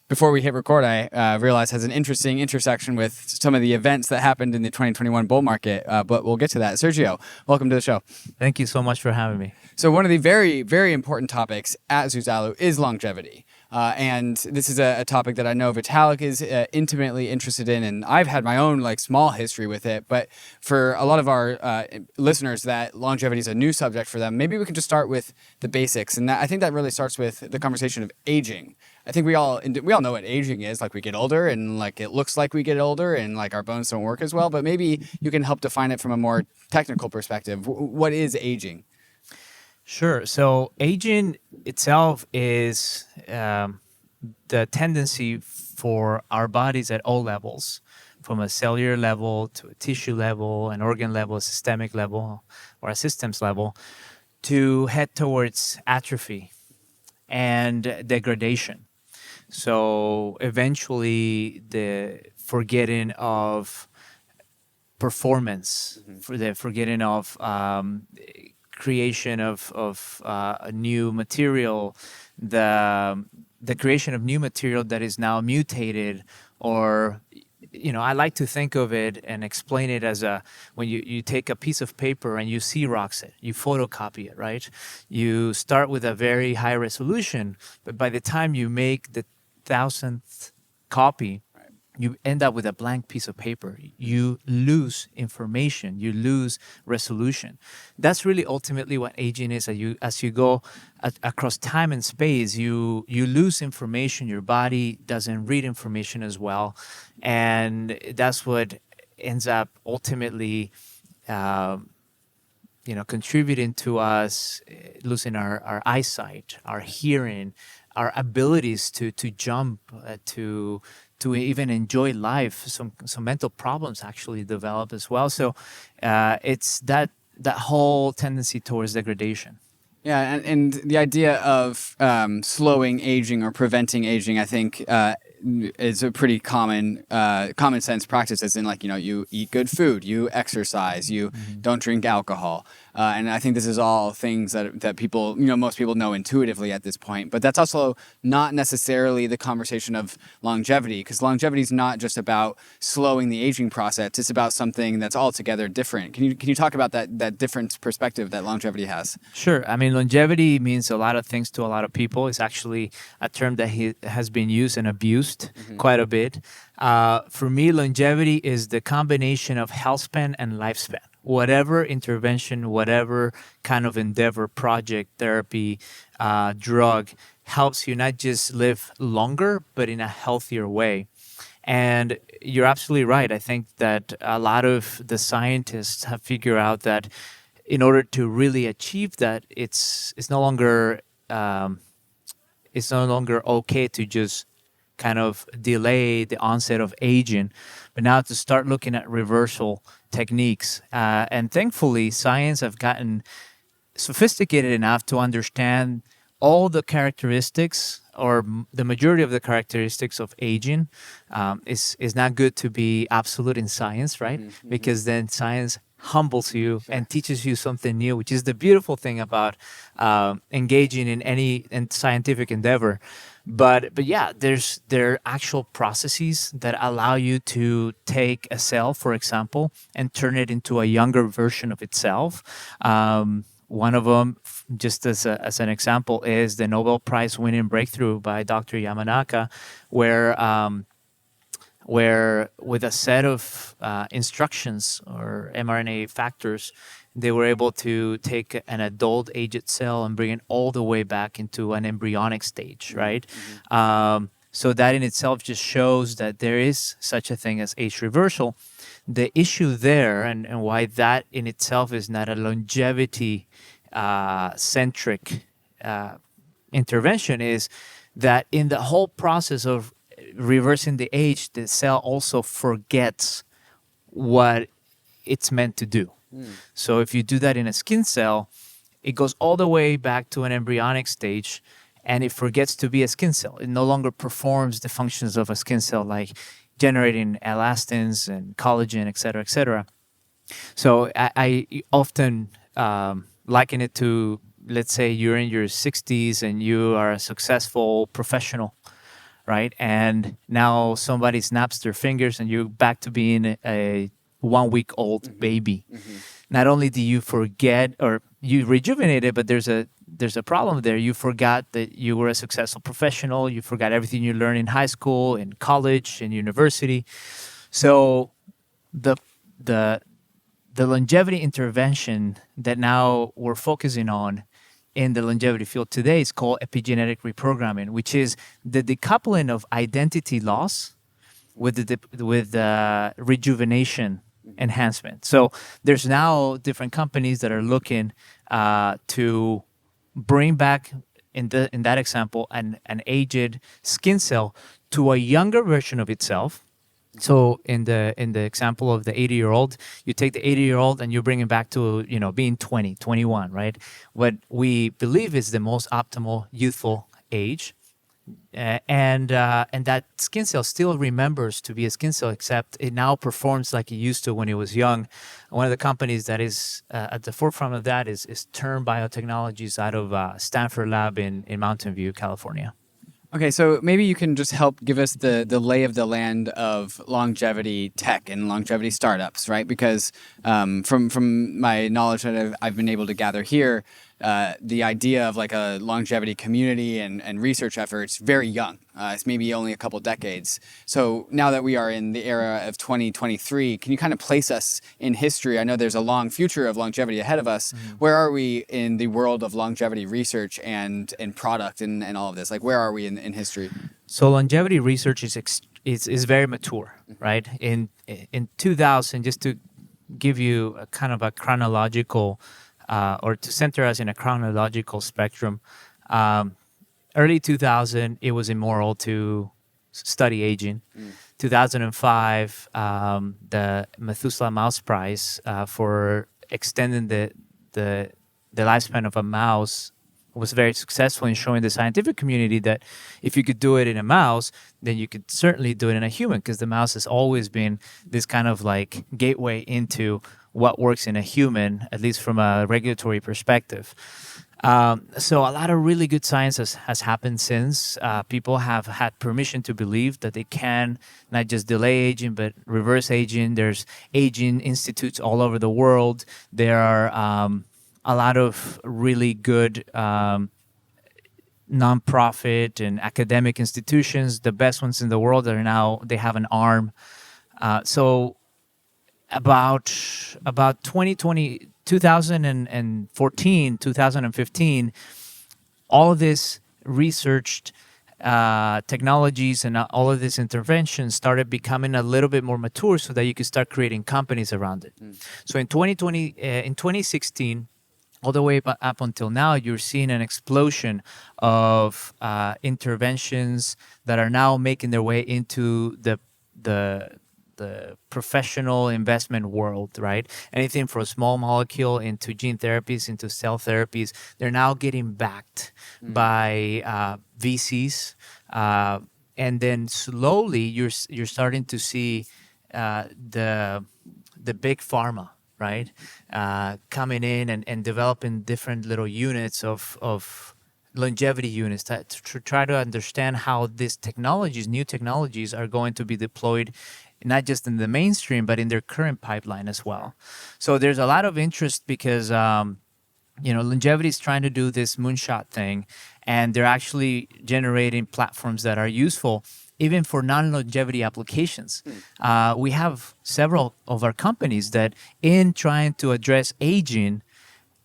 before we hit record, I realized has an interesting intersection with some of the events that happened in the 2021 bull market, but we'll get to that. Sergio, welcome to the show. Thank you so much for having me. So one of the very, very important topics at Zuzalu is longevity. And this is a topic that I know Vitalik is intimately interested in, and I've had my own small history with it. But for a lot of our listeners, that longevity is a new subject for them. Maybe we can just start with the basics, and I think that really starts with the conversation of aging. I think we all know what aging is. We get older, and it looks like we get older, and our bones don't work as well. But maybe you can help define it from a more technical perspective. What is aging? Sure. So aging itself is the tendency for our bodies at all levels, from a cellular level to a tissue level, an organ level, a systemic level, or a systems level, to head towards atrophy and degradation. So eventually the forgetting of performance, for the forgetting of creation of a new material, the creation of new material that is now mutated, or I like to think of it and explain it as when you take a piece of paper and you Xerox it, you photocopy it, right? You start with a very high resolution, but by the time you make the 1,000th copy, you end up with a blank piece of paper. You lose information. You lose resolution. That's really ultimately what aging is. As you go across time and space, you lose information. Your body doesn't read information as well, and that's what ends up ultimately, contributing to us losing our eyesight, our hearing, our abilities to jump, to even enjoy life. Some mental problems actually develop as well. So it's that whole tendency towards degradation. Yeah, and the idea of slowing aging or preventing aging, I think, is a pretty common sense practice. As in, you eat good food, you exercise, you don't drink alcohol. And I think this is all things that people, most people know intuitively at this point. But that's also not necessarily the conversation of longevity, because longevity is not just about slowing the aging process. It's about something that's altogether different. Can you talk about that different perspective that longevity has? Sure. I mean, longevity means a lot of things to a lot of people. It's actually a term that has been used and abused quite a bit. For me, longevity is the combination of healthspan and lifespan. Whatever intervention, whatever kind of endeavor, project, therapy, drug helps you not just live longer, but in a healthier way. And you're absolutely right. I think that a lot of the scientists have figured out that in order to really achieve that, it's no longer okay to just kind of delay the onset of aging, but now to start looking at reversal techniques. And thankfully, science have gotten sophisticated enough to understand all the characteristics the majority of the characteristics of aging is not good to be absolute in science, right? Because then science humbles you and teaches you something new, which is the beautiful thing about engaging in any scientific endeavor. But yeah, there are actual processes that allow you to take a cell, for example, and turn it into a younger version of itself. One of them, just as an example, is the Nobel Prize winning breakthrough by Dr. Yamanaka, where with a set of instructions or mRNA factors, they were able to take an adult aged cell and bring it all the way back into an embryonic stage, right? So that in itself just shows that there is such a thing as age reversal. The issue there, and why that in itself is not a longevity centric intervention, is that in the whole process of reversing the age, the cell also forgets what it's meant to do. So if you do that in a skin cell, it goes all the way back to an embryonic stage and it forgets to be a skin cell. It no longer performs the functions of a skin cell, like generating elastins and collagen, et cetera, et cetera. So I often liken it to, let's say you're in your 60s and you are a successful professional, right? And now somebody snaps their fingers and you're back to being a 1 week old baby. Not only do you forget, or you rejuvenated, but there's a problem there. You forgot that you were a successful professional. You forgot everything you learned in high school, in college, in university. So the longevity intervention that now we're focusing on in the longevity field today is called epigenetic reprogramming, which is the decoupling of identity loss with rejuvenation enhancement. So there's now different companies that are looking to bring back, in that example, an aged skin cell to a younger version of itself. So in the example of the 80-year-old, you take the 80-year-old and you bring him back to being 20, 21, right? What we believe is the most optimal youthful age. And that skin cell still remembers to be a skin cell, except it now performs like it used to when it was young. One of the companies that is at the forefront of that is Term Biotechnologies out of Stanford Lab in Mountain View, California. Okay, so maybe you can just help give us the lay of the land of longevity tech and longevity startups, right? Because from my knowledge that I've been able to gather here, the idea of like a longevity community and research efforts very young. It's maybe only a couple decades. So now that we are in the era of 2023, can you kind of place us in history? I know there's a long future of longevity ahead of us. Where are we in the world of longevity research and product and all of this? Like, where are we in history? So longevity research is very mature, right? In 2000, just to give you a kind of a chronological or to center us in a chronological spectrum, early 2000, it was immoral to study aging. 2005, the Methuselah Mouse Prize for extending the lifespan of a mouse was very successful in showing the scientific community that if you could do it in a mouse, then you could certainly do it in a human, because the mouse has always been this kind of like gateway into what works in a human, at least from a regulatory perspective. So a lot of really good science has happened since. People have had permission to believe that they can not just delay aging, but reverse aging. There's aging institutes all over the world. There are a lot of really good nonprofit and academic institutions, the best ones in the world, that are now, they have an arm. So about 2014, 2015, all of this researched technologies and all of these interventions started becoming a little bit more mature, so that you could start creating companies around it. So in 2016, all the way up until now, you're seeing an explosion of interventions that are now making their way into the the professional investment world, right? Anything from small molecule into gene therapies, into cell therapies, they're now getting backed by VCs, and then slowly you're starting to see the big pharma, right, coming in and developing different little units of longevity units to try to understand how these technologies, new technologies, are going to be deployed not just in the mainstream, but in their current pipeline as well. So there's a lot of interest because, longevity is trying to do this moonshot thing, and they're actually generating platforms that are useful even for non-longevity applications. We have several of our companies that in trying to address aging,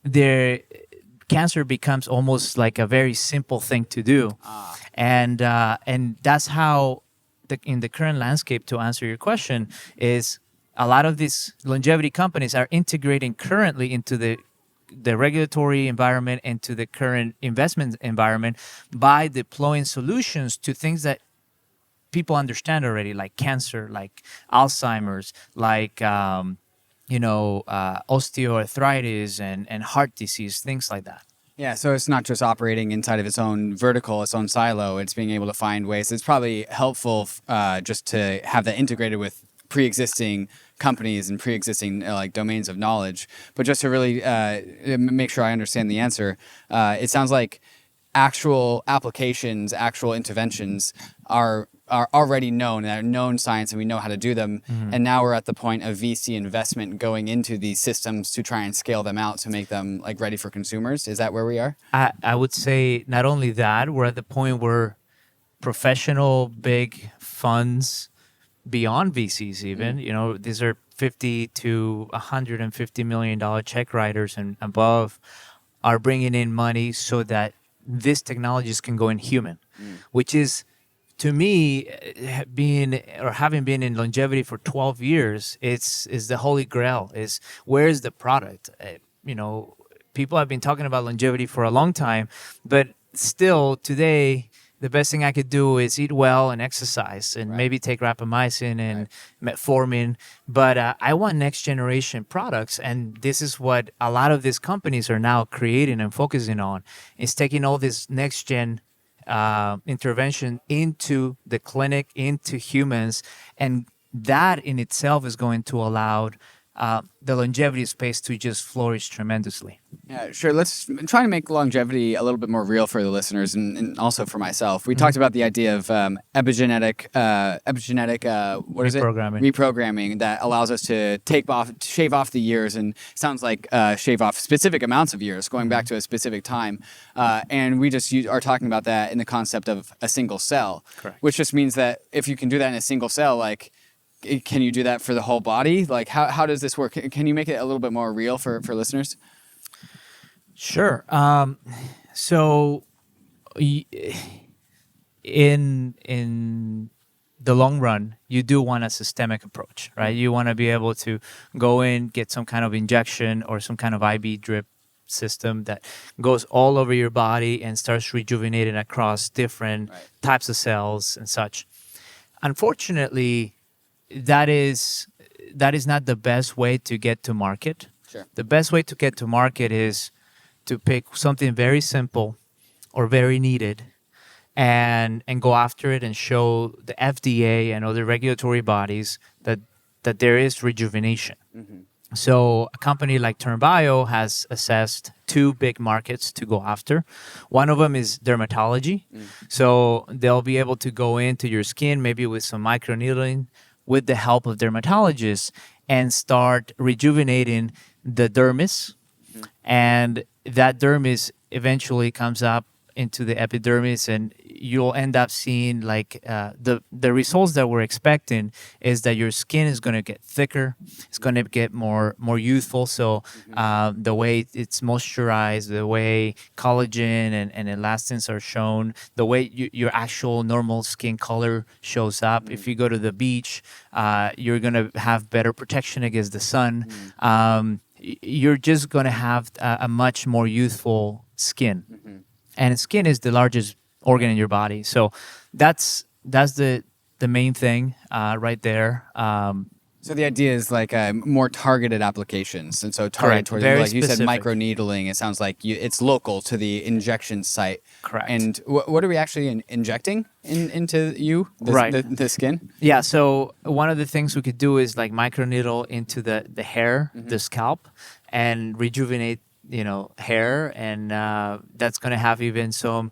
their cancer becomes almost like a very simple thing to do. And that's how, in the current landscape, to answer your question, is a lot of these longevity companies are integrating currently into the regulatory environment and to the current investment environment by deploying solutions to things that people understand already, like cancer, like Alzheimer's, like osteoarthritis and heart disease, things like that. Yeah, so it's not just operating inside of its own vertical, its own silo. It's being able to find ways. It's probably helpful just to have that integrated with pre-existing companies and pre-existing domains of knowledge. But just to really make sure I understand the answer, it sounds like actual applications, actual interventions are already known, and are known science, and we know how to do them. And now we're at the point of VC investment going into these systems to try and scale them out to make them ready for consumers. Is that where we are? I would say not only that, we're at the point where professional big funds beyond VCs even, these are $50 to $150 million check writers and above, are bringing in money so that these technologies can go in human, which is, to me, having been in longevity for 12 years, is the holy grail. Is where's the product? People have been talking about longevity for a long time, but still today, the best thing I could do is eat well and exercise, and maybe take rapamycin and metformin. But I want next generation products, and this is what a lot of these companies are now creating and focusing on, is taking all this next gen intervention into the clinic, into humans, and that in itself is going to allow the longevity space to just flourish tremendously. Yeah, sure. Let's try to make longevity a little bit more real for the listeners and also for myself. We talked about the idea of epigenetic reprogramming that allows us to shave off the years, and sounds like shave off specific amounts of years going back to a specific time. And we just are talking about that in the concept of a single cell. Correct. Which just means that if you can do that in a single cell, can you do that for the whole body? How does this work? Can you make it a little bit more real for listeners? Sure. So in the long run, you do want a systemic approach, right? You want to be able to go in, get some kind of injection or some kind of IV drip system that goes all over your body and starts rejuvenating across different types of cells and such. Unfortunately, that is not the best way to get to market. Sure. The best way to get to market is to pick something very simple or very needed and go after it and show the FDA and other regulatory bodies that there is rejuvenation. So a company like TurnBio has assessed two big markets to go after. One of them is dermatology. So they'll be able to go into your skin, maybe with some microneedling, with the help of dermatologists, and start rejuvenating the dermis. And that dermis eventually comes up into the epidermis, and you'll end up seeing the results that we're expecting is that your skin is going to get thicker, it's going to get more youthful. So the way it's moisturized, the way collagen and elastins are shown, the way your actual normal skin color shows up. If you go to the beach, you're going to have better protection against the sun. You're just going to have a much more youthful skin. And skin is the largest organ in your body. So that's the the main thing right there. So the idea is like more targeted applications, and so targeted Correct. towards, Very like you said, specific. microneedling. It sounds like it's local to the injection site. Correct. And what are we actually injecting into you, Right. the skin? Yeah, so one of the things we could do is like microneedle into the hair, the scalp, and rejuvenate, hair, and that's going to have even some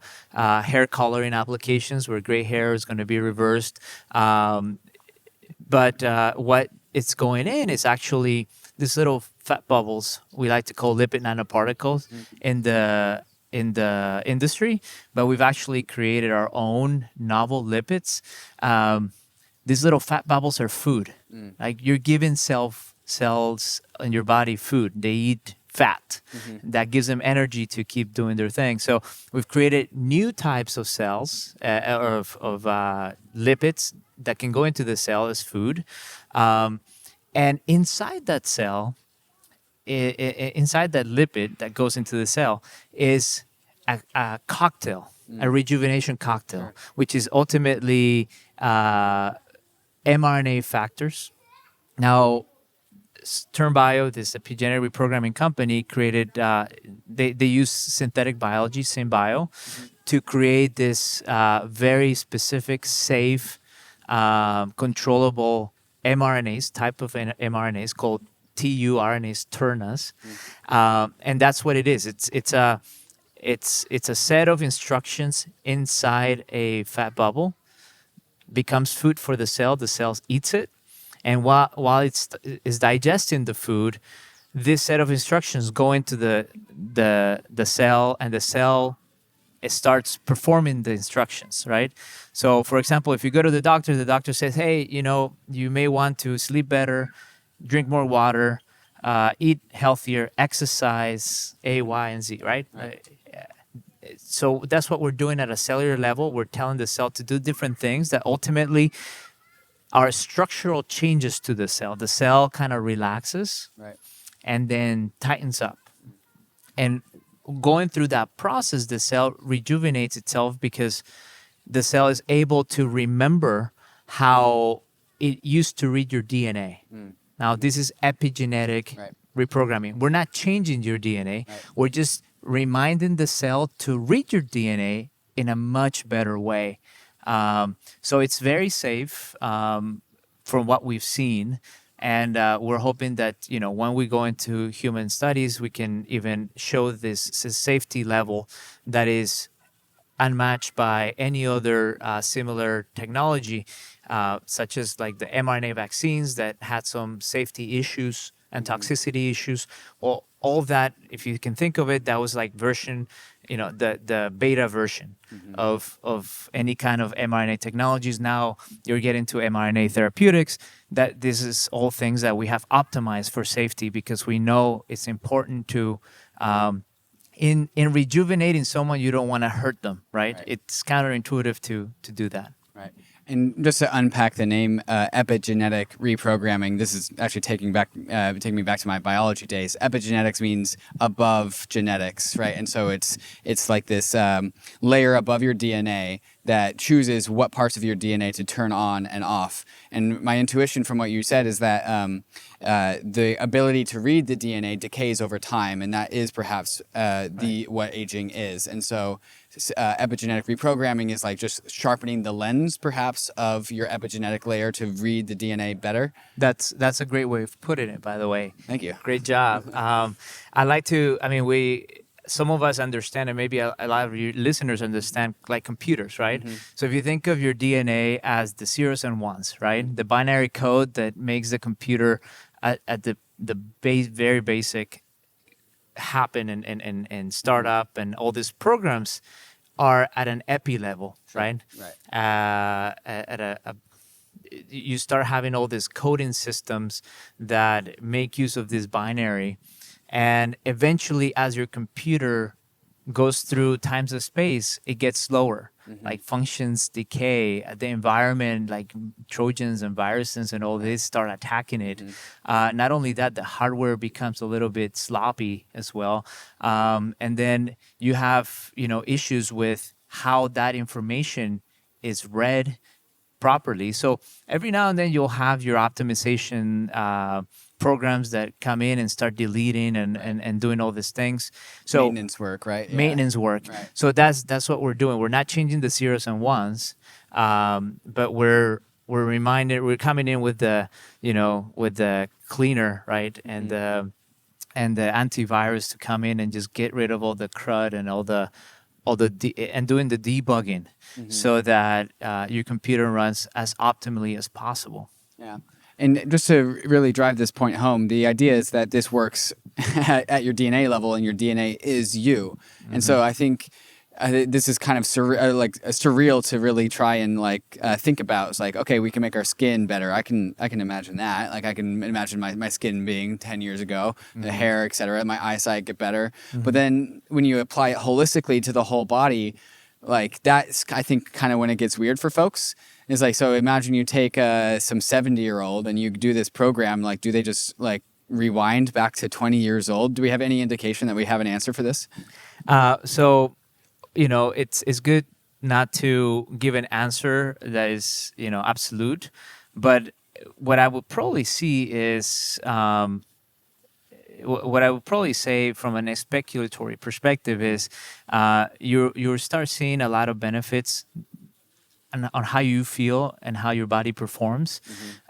hair coloring applications where gray hair is going to be reversed. But what it's going in is actually these little fat bubbles we like to call lipid nanoparticles in the industry, but we've actually created our own novel lipids. These little fat bubbles are food. Like you're giving cells in your body food. They eat fat. That gives them energy to keep doing their thing. So we've created new types of cells of lipids that can go into the cell as food. And inside that cell, inside that lipid that goes into the cell is a cocktail, a rejuvenation cocktail, which is ultimately mRNA factors. Now, TurnBio, this epigenetic reprogramming company, created, they use synthetic biology, SynBio, to create this very specific, safe, controllable mRNAs, type of mRNAs called tRNAs, TRNAs, and that's what it is. It's a set of instructions inside a fat bubble, becomes food for the cell. The cell eats it, and while it's digesting the food, this set of instructions go into the cell, and the cell it starts performing the instructions, right? So, for example, if you go to the doctor says, hey, you may want to sleep better, drink more water, eat healthier, exercise, A, Y, and Z, right? So that's what we're doing at a cellular level. We're telling the cell to do different things that ultimately are structural changes to the cell. The cell kind of relaxes and then tightens up. And going through that process, the cell rejuvenates itself because the cell is able to remember how it used to read your DNA. Now, this is epigenetic reprogramming. We're not changing your DNA. We're just reminding the cell to read your DNA in a much better way. So it's very safe from what we've seen. And we're hoping that, when we go into human studies, we can even show this safety level that is unmatched by any other similar technology, such as like the mRNA vaccines that had some safety issues and toxicity issues. Well, all of that, if you can think of it, that was like version, the beta version of any kind of mRNA technologies. Now you're getting to mRNA therapeutics, that this is all things that we have optimized for safety because we know it's important to, in rejuvenating someone, you don't want to hurt them, right? It's counterintuitive to do that. Right. And just to unpack the name epigenetic reprogramming, this is actually taking me back to my biology days. Epigenetics means above genetics, right? And so it's like this layer above your DNA that chooses what parts of your DNA to turn on and off. And my intuition from what you said is that the ability to read the DNA decays over time, and that is perhaps what aging is. And so epigenetic reprogramming is like just sharpening the lens, perhaps, of your epigenetic layer to read the DNA better. That's a great way of putting it, by the way. Thank you. Great job. Some of us understand, and maybe a lot of your listeners understand, like computers, right? So if you think of your DNA as the zeros and ones, right? The binary code that makes the computer at the very basic happen and start up, and all these programs are at an epi level, right? You start having all these coding systems that make use of this binary. And eventually, as your computer goes through times of space, it gets slower. Like functions decay, the environment, like Trojans and viruses and all this start attacking it. Not only that, the hardware becomes a little bit sloppy as well. And then you have, issues with how that information is read, properly. So every now and then you'll have your optimization programs that come in and start deleting and doing all these things. So Maintenance work, right? Yeah. maintenance work. Right. So that's what we're doing. We're not changing the zeros and ones, but we're coming in with the with the cleaner, right, and the antivirus to come in and just get rid of all the crud and and doing the debugging so that your computer runs as optimally as possible. Yeah. And just to really drive this point home, the idea is that this works at your DNA level, and your DNA is you. And so I think this is kind of surreal to really try and think about. It's like, okay, we can make our skin better. I can imagine that. Like, I can imagine my skin being 10 years ago, the hair, et cetera, my eyesight get better. But then when you apply it holistically to the whole body, like, that's, I think, kind of when it gets weird for folks. It's like, so imagine you take some 70-year-old and you do this program, like, do they just rewind back to 20 years old? Do we have any indication that we have an answer for this? So, it's good not to give an answer that is, absolute, but what I would probably see is, what I would probably say from an speculatory perspective is, you start seeing a lot of benefits on how you feel and how your body performs.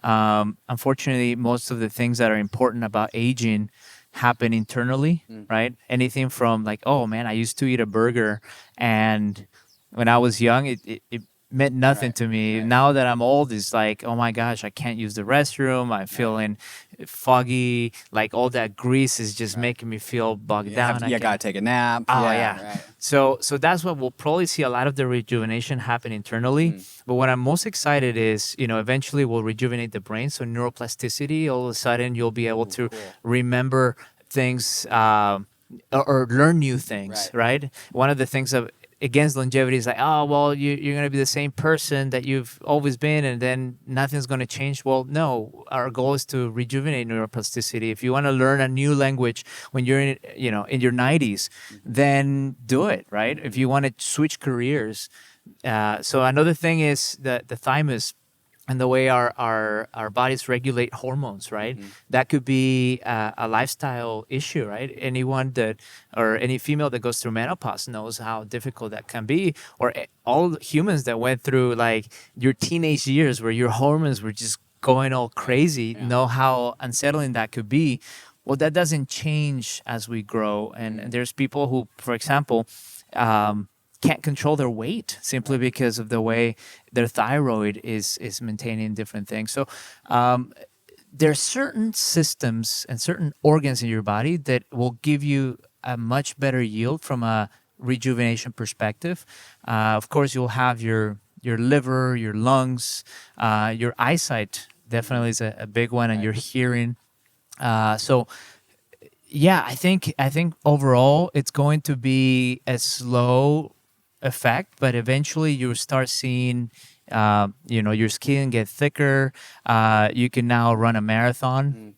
Unfortunately, most of the things that are important about aging happen internally, right? Anything from like, oh man, I used to eat a burger, and when I was young, it meant nothing to me. Right. Now that I'm old, it's like, oh my gosh, I can't use the restroom. I'm feeling foggy. Like, all that grease is just making me feel bogged down. You gotta take a nap. Oh yeah. Right. So that's what we'll probably see a lot of the rejuvenation happen internally. But what I'm most excited is, eventually we'll rejuvenate the brain. So neuroplasticity, all of a sudden you'll be able to remember things or learn new things, right? One of the things against longevity is like, oh, well, you're going to be the same person that you've always been, and then nothing's going to change. Well, no, our goal is to rejuvenate neuroplasticity. If you want to learn a new language when you're in your 90s, then do it, right? If you want to switch careers. So another thing is the thymus and the way our bodies regulate hormones, right? That could be a lifestyle issue, right? Any female that goes through menopause knows how difficult that can be, or all humans that went through like your teenage years where your hormones were just going all crazy, know how unsettling that could be. Well, that doesn't change as we grow. And there's people who, for example, can't control their weight simply because of the way their thyroid is maintaining different things. So there are certain systems and certain organs in your body that will give you a much better yield from a rejuvenation perspective. Of course, you'll have your liver, your lungs, your eyesight definitely is a big one, and your hearing. Yeah, I think overall it's going to be a slow effect, but eventually you'll start seeing your skin get thicker. You can now run a marathon.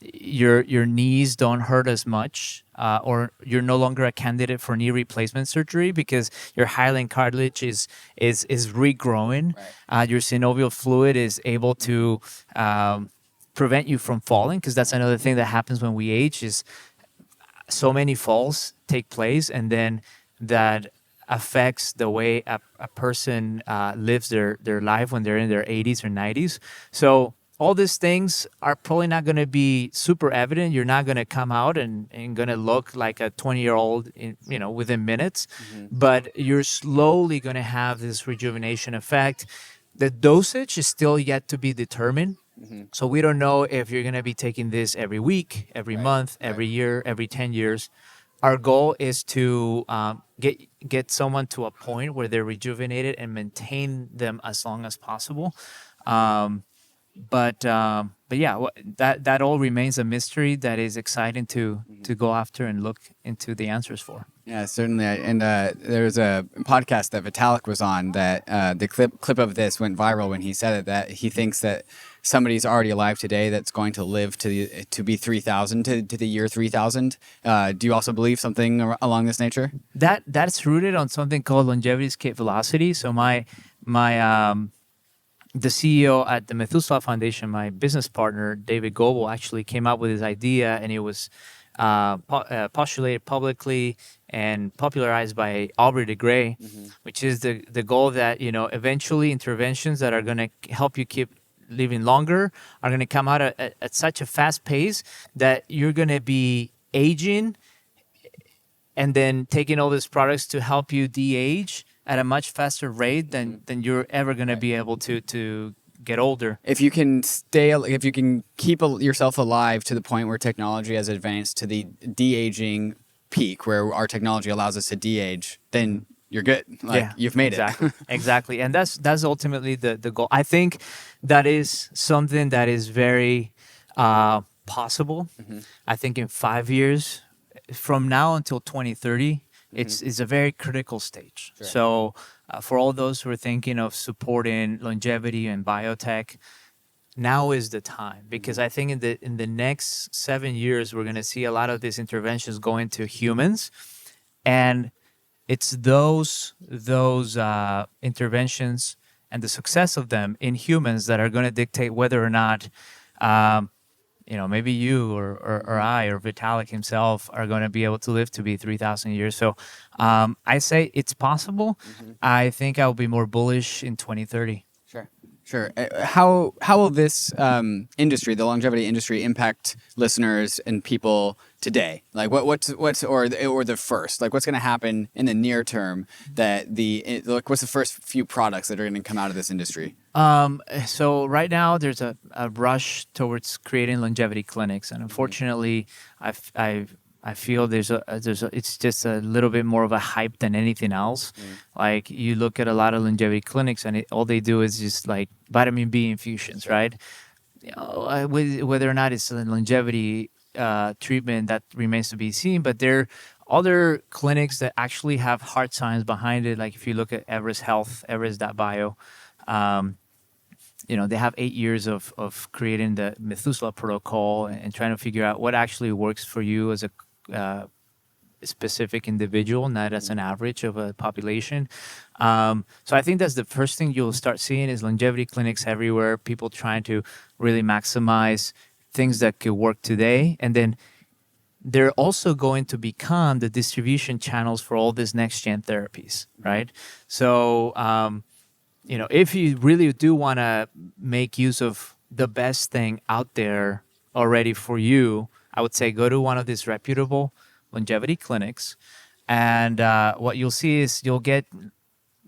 Your knees don't hurt as much, or you're no longer a candidate for knee replacement surgery because your hyaline cartilage is regrowing. Your synovial fluid is able to prevent you from falling, because that's another thing that happens when we age, is so many falls take place, and then that affects the way a person lives their life when they're in their 80s or 90s. So all these things are probably not going to be super evident. You're not going to come out and going to look like a 20-year-old within minutes, but you're slowly going to have this rejuvenation effect. The dosage is still yet to be determined. So we don't know if you're going to be taking this every week, every month, every year, every 10 years. Our goal is to get someone to a point where they're rejuvenated and maintain them as long as possible. But yeah, that all remains a mystery that is exciting to go after and look into the answers for. Yeah, certainly. And there was a podcast that Vitalik was on that the clip of this went viral when he said it, that he thinks that somebody's already alive today that's going to live to be 3,000, to the year 3,000. Do you also believe something along this nature? That's rooted on something called longevity escape velocity. So my the CEO at the Methuselah Foundation, my business partner, David Goebel, actually came up with this idea, and it was postulated publicly and popularized by Aubrey de Grey, which is the goal that, eventually interventions that are going to help you keep living longer are going to come out at such a fast pace that you're going to be aging and then taking all these products to help you de-age at a much faster rate than you're ever going to be able to get older. If you can keep yourself alive to the point where technology has advanced to the de-aging peak, where our technology allows us to de-age, then you're good. You've made it. Exactly. Exactly. And that's ultimately the goal. I think that is something that is very possible. I think in 5 years, from now until 2030, it's a very critical stage. Sure. So for all those who are thinking of supporting longevity and biotech, now is the time, because I think in the next 7 years, we're going to see a lot of these interventions go into humans, and it's those interventions and the success of them in humans that are going to dictate whether or not maybe you or I or Vitalik himself are going to be able to live to be 3,000 years. So I say it's possible. I think I'll be more bullish in 2030. Sure. How will this industry, the longevity industry, impact listeners and people today? Like what's the first? Like what's going to happen in the near term what's the first few products that are going to come out of this industry? So right now there's a rush towards creating longevity clinics, and unfortunately, I feel it's just a little bit more of a hype than anything else. Like you look at a lot of longevity clinics, and all they do is just like vitamin B infusions, right? Whether or not it's a longevity treatment, that remains to be seen. But there are other clinics that actually have hard science behind it. Like if you look at Everest Health, Everest.bio, they have 8 years of creating the Methuselah protocol and trying to figure out what actually works for you as a specific individual, not as an average of a population. So I think that's the first thing you'll start seeing is longevity clinics everywhere, people trying to really maximize things that could work today. And then they're also going to become the distribution channels for all these next-gen therapies, right? So, if you really do want to make use of the best thing out there already for you, I would say go to one of these reputable longevity clinics, and what you'll see is you'll get,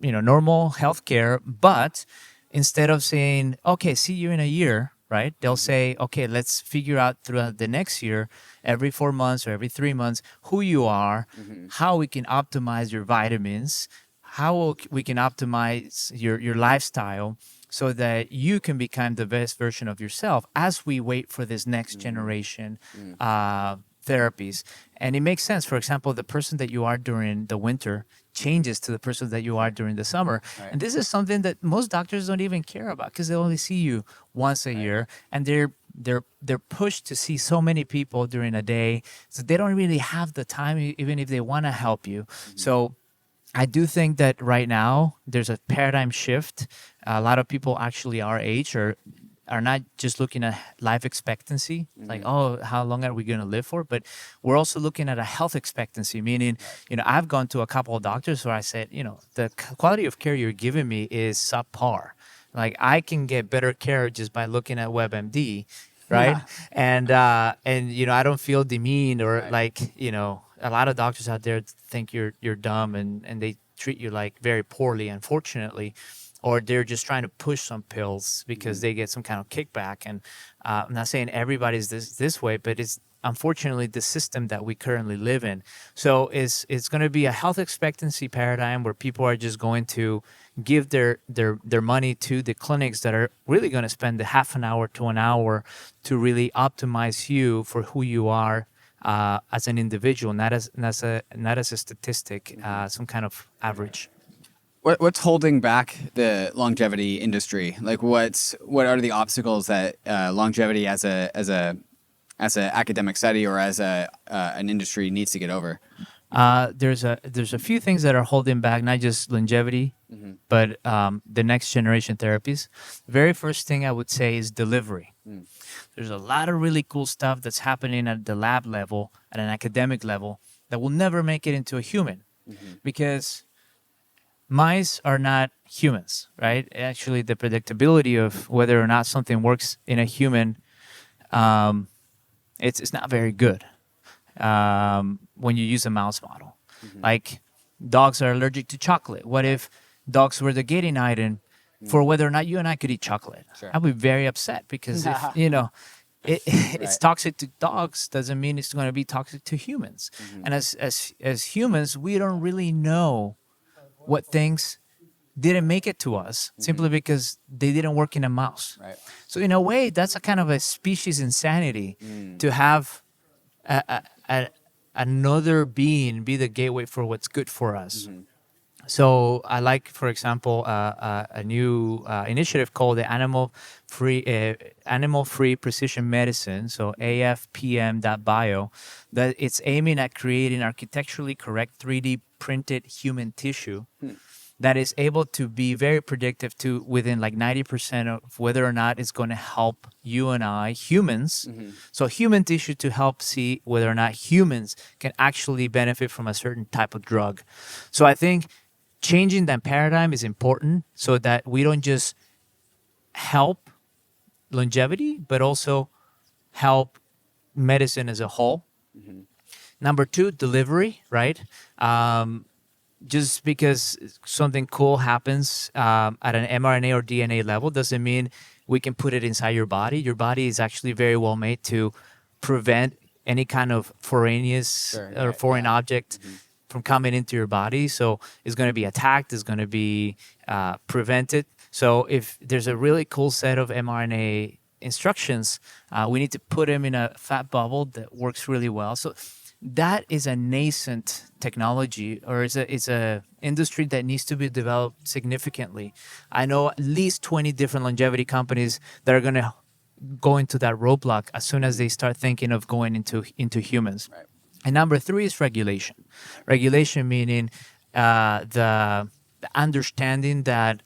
normal healthcare, but instead of saying, okay, see you in a year, right? They'll say, okay, let's figure out throughout the next year, every 4 months or every 3 months, who you are, how we can optimize your vitamins, how we can optimize your lifestyle so that you can become the best version of yourself as we wait for this next generation therapies. And it makes sense. For example, the person that you are during the winter changes to the person that you are during the summer. Right. And this is something that most doctors don't even care about because they only see you once a year, and they're pushed to see so many people during a day, so they don't really have the time even if they want to help you. So I do think that right now there's a paradigm shift. A lot of people actually our age are not just looking at life expectancy, like, oh, how long are we going to live for? But we're also looking at a health expectancy, meaning, I've gone to a couple of doctors where I said, the quality of care you're giving me is subpar. Like, I can get better care just by looking at WebMD, right? Yeah. And I don't feel demeaned or a lot of doctors out there think you're dumb and they treat you like very poorly, unfortunately, or they're just trying to push some pills because they get some kind of kickback. And I'm not saying everybody's this way, but it's unfortunately the system that we currently live in. So it's going to be a health expectancy paradigm where people are just going to give their money to the clinics that are really going to spend a half an hour to an hour to really optimize you for who you are as an individual, not as a statistic, some kind of average. What's holding back the longevity industry? Like, what are the obstacles that longevity as an academic study or as an industry needs to get over? There's a few things that are holding back not just longevity but the next generation therapies. Very first thing I would say is delivery. There's a lot of really cool stuff that's happening at the lab level, at an academic level, that will never make it into a human, because mice are not humans, right? Actually, the predictability of whether or not something works in a human, it's not very good when you use a mouse model. Like, dogs are allergic to chocolate. What if dogs were the gating item for whether or not you and I could eat chocolate? Sure. I'd be very upset, because if, it's toxic to dogs doesn't mean it's going to be toxic to humans. And as humans, we don't really know what things didn't make it to us simply because they didn't work in a mouse. Right. So in a way, that's a kind of a species insanity to have another being be the gateway for what's good for us. So I like, for example, a new initiative called the Animal Free Precision Medicine, so AFPM.bio, that it's aiming at creating architecturally correct 3D printed human tissue that is able to be very predictive to within like 90% of whether or not it's going to help you and I, humans. So human tissue to help see whether or not humans can actually benefit from a certain type of drug. So I think changing that paradigm is important so that we don't just help longevity, but also help medicine as a whole. Number two, delivery, right? Just because something cool happens at an mRNA or DNA level doesn't mean we can put it inside your body. Your body is actually very well made to prevent any kind of foreign object from coming into your body. So it's going to be attacked, it's going to be prevented. So if there's a really cool set of mRNA instructions, we need to put them in a fat bubble that works really well. So that is a nascent technology, or it's a industry that needs to be developed significantly. I know at least 20 different longevity companies that are going to go into that roadblock as soon as they start thinking of going into humans. Right. And number three is regulation. Regulation meaning the understanding that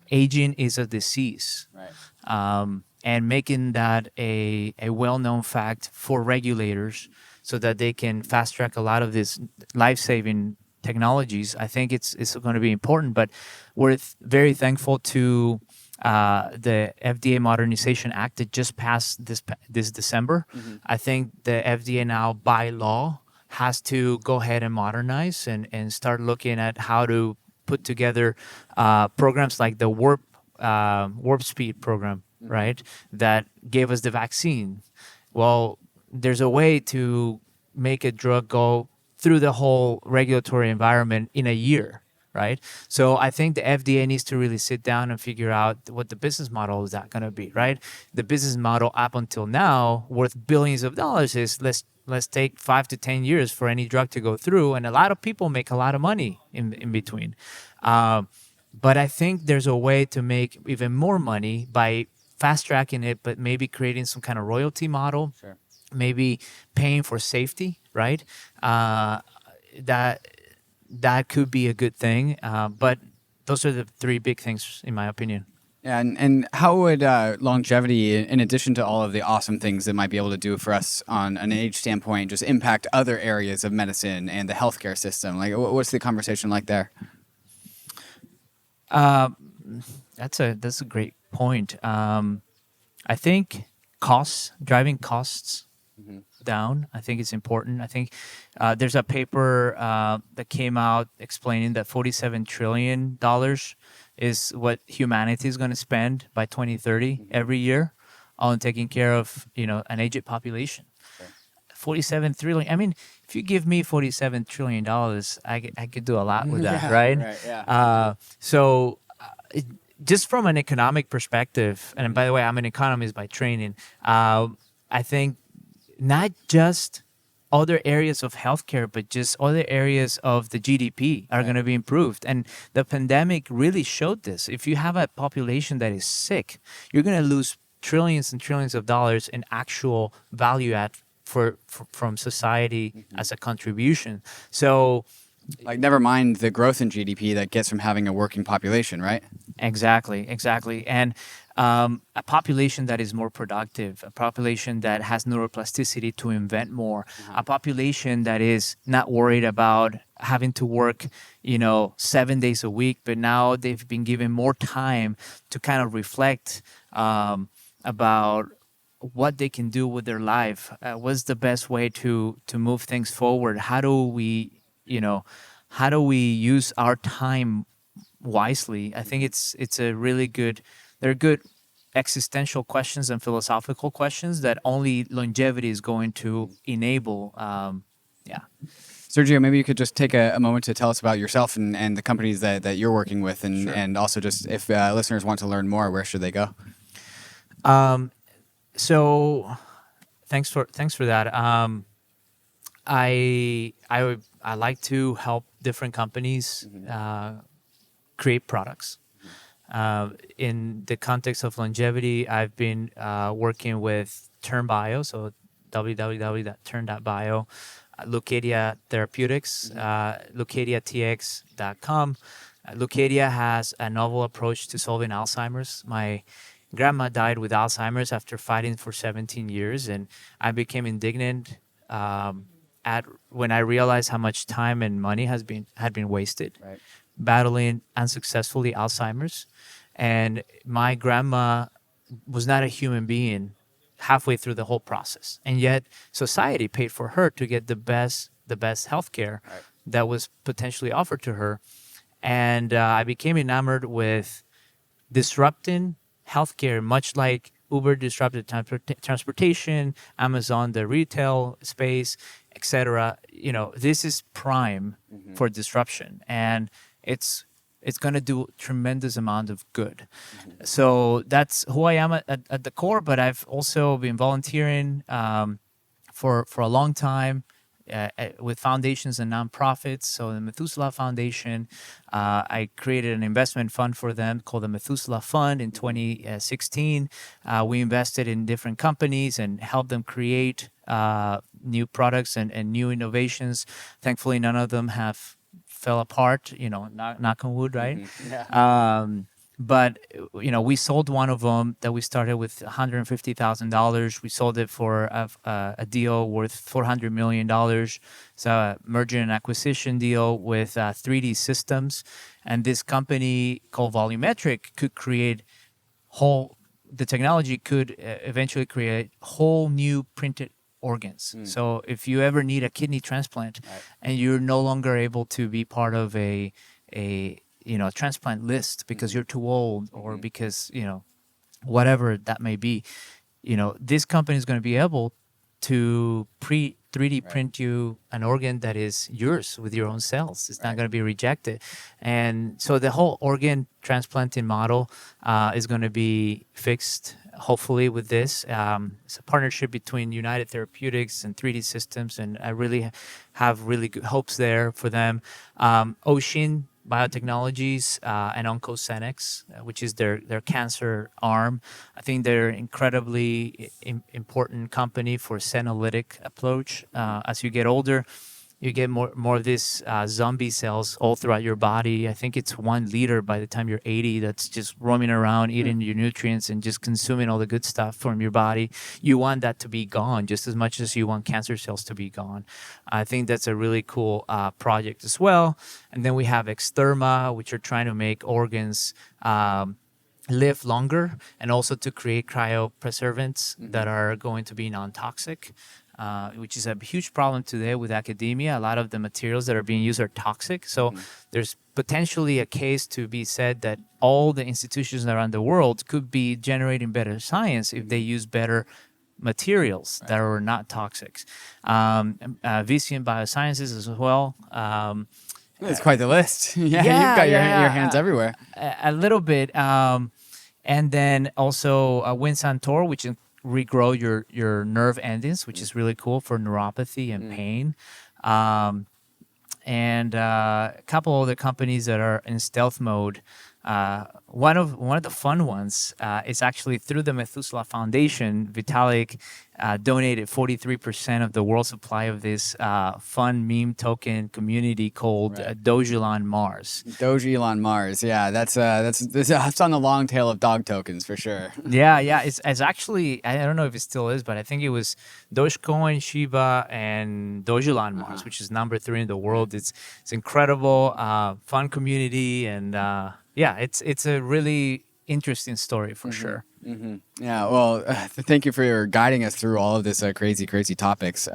aging is a disease. Right. And making that a well-known fact for regulators so that they can fast-track a lot of these life-saving technologies. I think it's going to be important, but we're very thankful to the FDA Modernization Act that just passed this December. I think the FDA now, by law, has to go ahead and modernize and start looking at how to put together programs like the Warp Speed program, right? That gave us the vaccine. Well, there's a way to make a drug go through the whole regulatory environment in a year, right? So I think the FDA needs to really sit down and figure out what the business model is that going to be, right? The business model up until now, worth billions of dollars, is let's take 5 to 10 years for any drug to go through, and a lot of people make a lot of money in between. But I think there's a way to make even more money by fast-tracking it, but maybe creating some kind of royalty model, Sure. maybe paying for safety, right? That could be a good thing. But those are the three big things, in my opinion. Yeah, and how would longevity, in addition to all of the awesome things that might be able to do for us on an age standpoint, just impact other areas of medicine and the healthcare system? Like, what's the conversation like there? That's a great point. I think driving costs down, I think it's important. I think there's a paper that came out explaining that $47 trillion is what humanity is going to spend by 2030 every year on taking care of an aged population. Sure. 47 trillion. I mean, if you give me $47 trillion, I could do a lot with that, right? Right. Yeah. So just from an economic perspective, and by the way, I'm an economist by training, I think not just other areas of healthcare, but just other areas of the GDP are going to be improved. And the pandemic really showed this. If you have a population that is sick, you're going to lose trillions and trillions of dollars in actual value add from society as a contribution. So Like, never mind the growth in GDP that gets from having a working population, right? Exactly. And a population that is more productive, a population that has neuroplasticity to invent more, a population that is not worried about having to work, 7 days a week, but now they've been given more time to kind of reflect about what they can do with their life. What's the best way to move things forward? How do we use our time wisely? I think it's a really good. They're good existential questions and philosophical questions that only longevity is going to enable. Sergio, maybe you could just take a moment to tell us about yourself and the companies that you're working with, and also just if listeners want to learn more, where should they go? So thanks for that. I like to help different companies create products. In the context of longevity, I've been working with TurnBio, so www.turn.bio, Lucadia Therapeutics, lucadiatx.com. Lucadia has a novel approach to solving Alzheimer's. My grandma died with Alzheimer's after fighting for 17 years, and I became indignant when I realized how much time and money had been wasted battling unsuccessfully Alzheimer's. And my grandma was not a human being halfway through the whole process, and yet society paid for her to get the best healthcare that was potentially offered to her. And I became enamored with disrupting healthcare, much like Uber disrupted transportation, Amazon the retail space, etc. This is prime for disruption, and it's going to do tremendous amount of good. So that's who I am at the core. But I've also been volunteering for a long time with foundations and nonprofits. So the Methuselah Foundation, I created an investment fund for them called the Methuselah Fund in 2016. We invested in different companies and helped them create new products and new innovations. Thankfully, none of them have fell apart, knock on wood, right? But we sold one of them that we started with $150,000. We sold it for a deal worth $400 million. It's a merger and acquisition deal with 3D Systems, and this company called Volumetric could create the technology could eventually create whole new printed organs. So if you ever need a kidney transplant and you're no longer able to be part of a transplant list because you're too old or because, whatever that may be, this company is going to be able to 3D print you an organ that is yours with your own cells. It's not going to be rejected. And so the whole organ transplanting model is going to be fixed, hopefully, with this. It's a partnership between United Therapeutics and 3D Systems, and I really have really good hopes there for them. Ocean Biotechnologies and OncoCenex, which is their cancer arm. I think they're incredibly important company for senolytic approach. As you get older, you get more of these zombie cells all throughout your body. I think it's 1 liter by the time you're 80 that's just roaming around, eating your nutrients and just consuming all the good stuff from your body. You want that to be gone just as much as you want cancer cells to be gone. I think that's a really cool project as well. And then we have Extherma, which are trying to make organs live longer, and also to create cryopreservatives that are going to be non-toxic. Which is a huge problem today with academia. A lot of the materials that are being used are toxic. So there's potentially a case to be said that all the institutions around the world could be generating better science if they use better materials that are not toxic. VCM Biosciences as well. It's quite the list. You've got your hands everywhere. A little bit. And then also Winsantor, which is regrow your nerve endings, which is really cool for neuropathy and pain. And a couple other companies that are in stealth mode One of the fun ones is actually through the Methuselah Foundation. Vitalik donated 43% of the world supply of this fun meme token community called Dogelon Mars. Dogelon Mars, yeah, that's on the long tail of dog tokens for sure. Yeah, it's actually, I don't know if it still is, but I think it was Dogecoin, Shiba, and Dogelon Mars, which is number 3 in the world. It's incredible, fun community, and it's a really interesting story for sure. Mm-hmm. Yeah, well, thank you for guiding us through all of this crazy topics.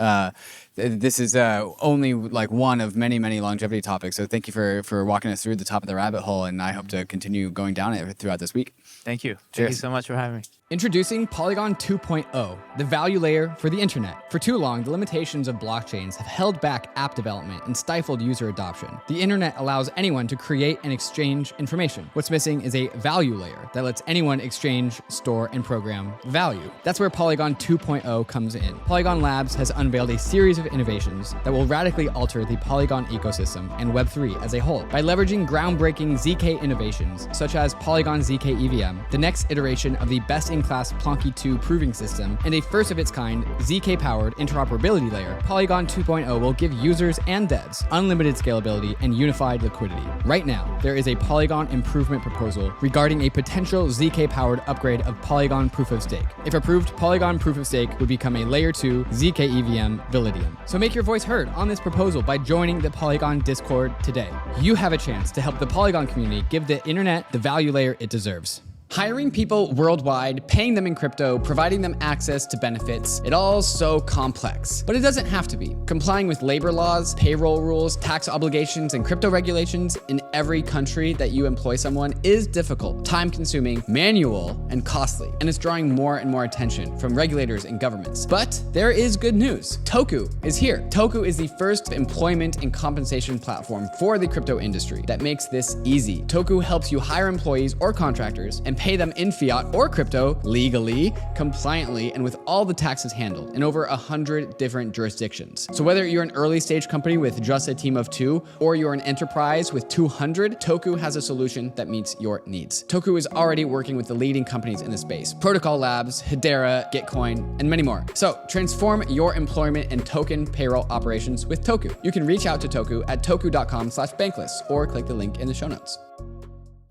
This is only like one of many longevity topics. So thank you for walking us through the top of the rabbit hole, and I hope to continue going down it throughout this week. Thank you. Cheers. Thank you so much for having me. Introducing Polygon 2.0, the value layer for the internet. For too long, the limitations of blockchains have held back app development and stifled user adoption. The internet allows anyone to create and exchange information. What's missing is a value layer that lets anyone exchange, store, and program value. That's where Polygon 2.0 comes in. Polygon Labs has unveiled a series of innovations that will radically alter the Polygon ecosystem and Web3 as a whole. By leveraging groundbreaking ZK innovations, such as Polygon ZK EVM, the next iteration of the best-in-class Plonky 2 proving system, and a first-of-its-kind ZK-powered interoperability layer, Polygon 2.0 will give users and devs unlimited scalability and unified liquidity. Right now, there is a Polygon improvement proposal regarding a potential ZK-powered upgrade of Polygon Proof of Stake. If approved, Polygon Proof of Stake would become a Layer 2 ZK EVM Validium. So make your voice heard on this proposal by joining the Polygon Discord today. You have a chance to help the Polygon community give the internet the value layer it deserves. Hiring people worldwide, paying them in crypto, providing them access to benefits, it all's so complex. But it doesn't have to be. Complying with labor laws, payroll rules, tax obligations, and crypto regulations in every country that you employ someone is difficult, time-consuming, manual, and costly. And it's drawing more and more attention from regulators and governments. But there is good news. Toku is here. Toku is the first employment and compensation platform for the crypto industry that makes this easy. Toku helps you hire employees or contractors and pay them in fiat or crypto legally, compliantly, and with all the taxes handled in over 100 different jurisdictions. So whether you're an early stage company with just a team of 2 or you're an enterprise with 200, Toku has a solution that meets your needs. Toku is already working with the leading companies in the space: Protocol Labs, Hedera, Gitcoin, and many more. So transform your employment and token payroll operations with Toku. You can reach out to Toku at toku.com/bankless or click the link in the show notes.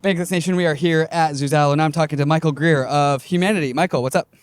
Bankless Nation, we are here at Zuzalu, and I'm talking to Michael Greer of Humanity. Michael, what's up?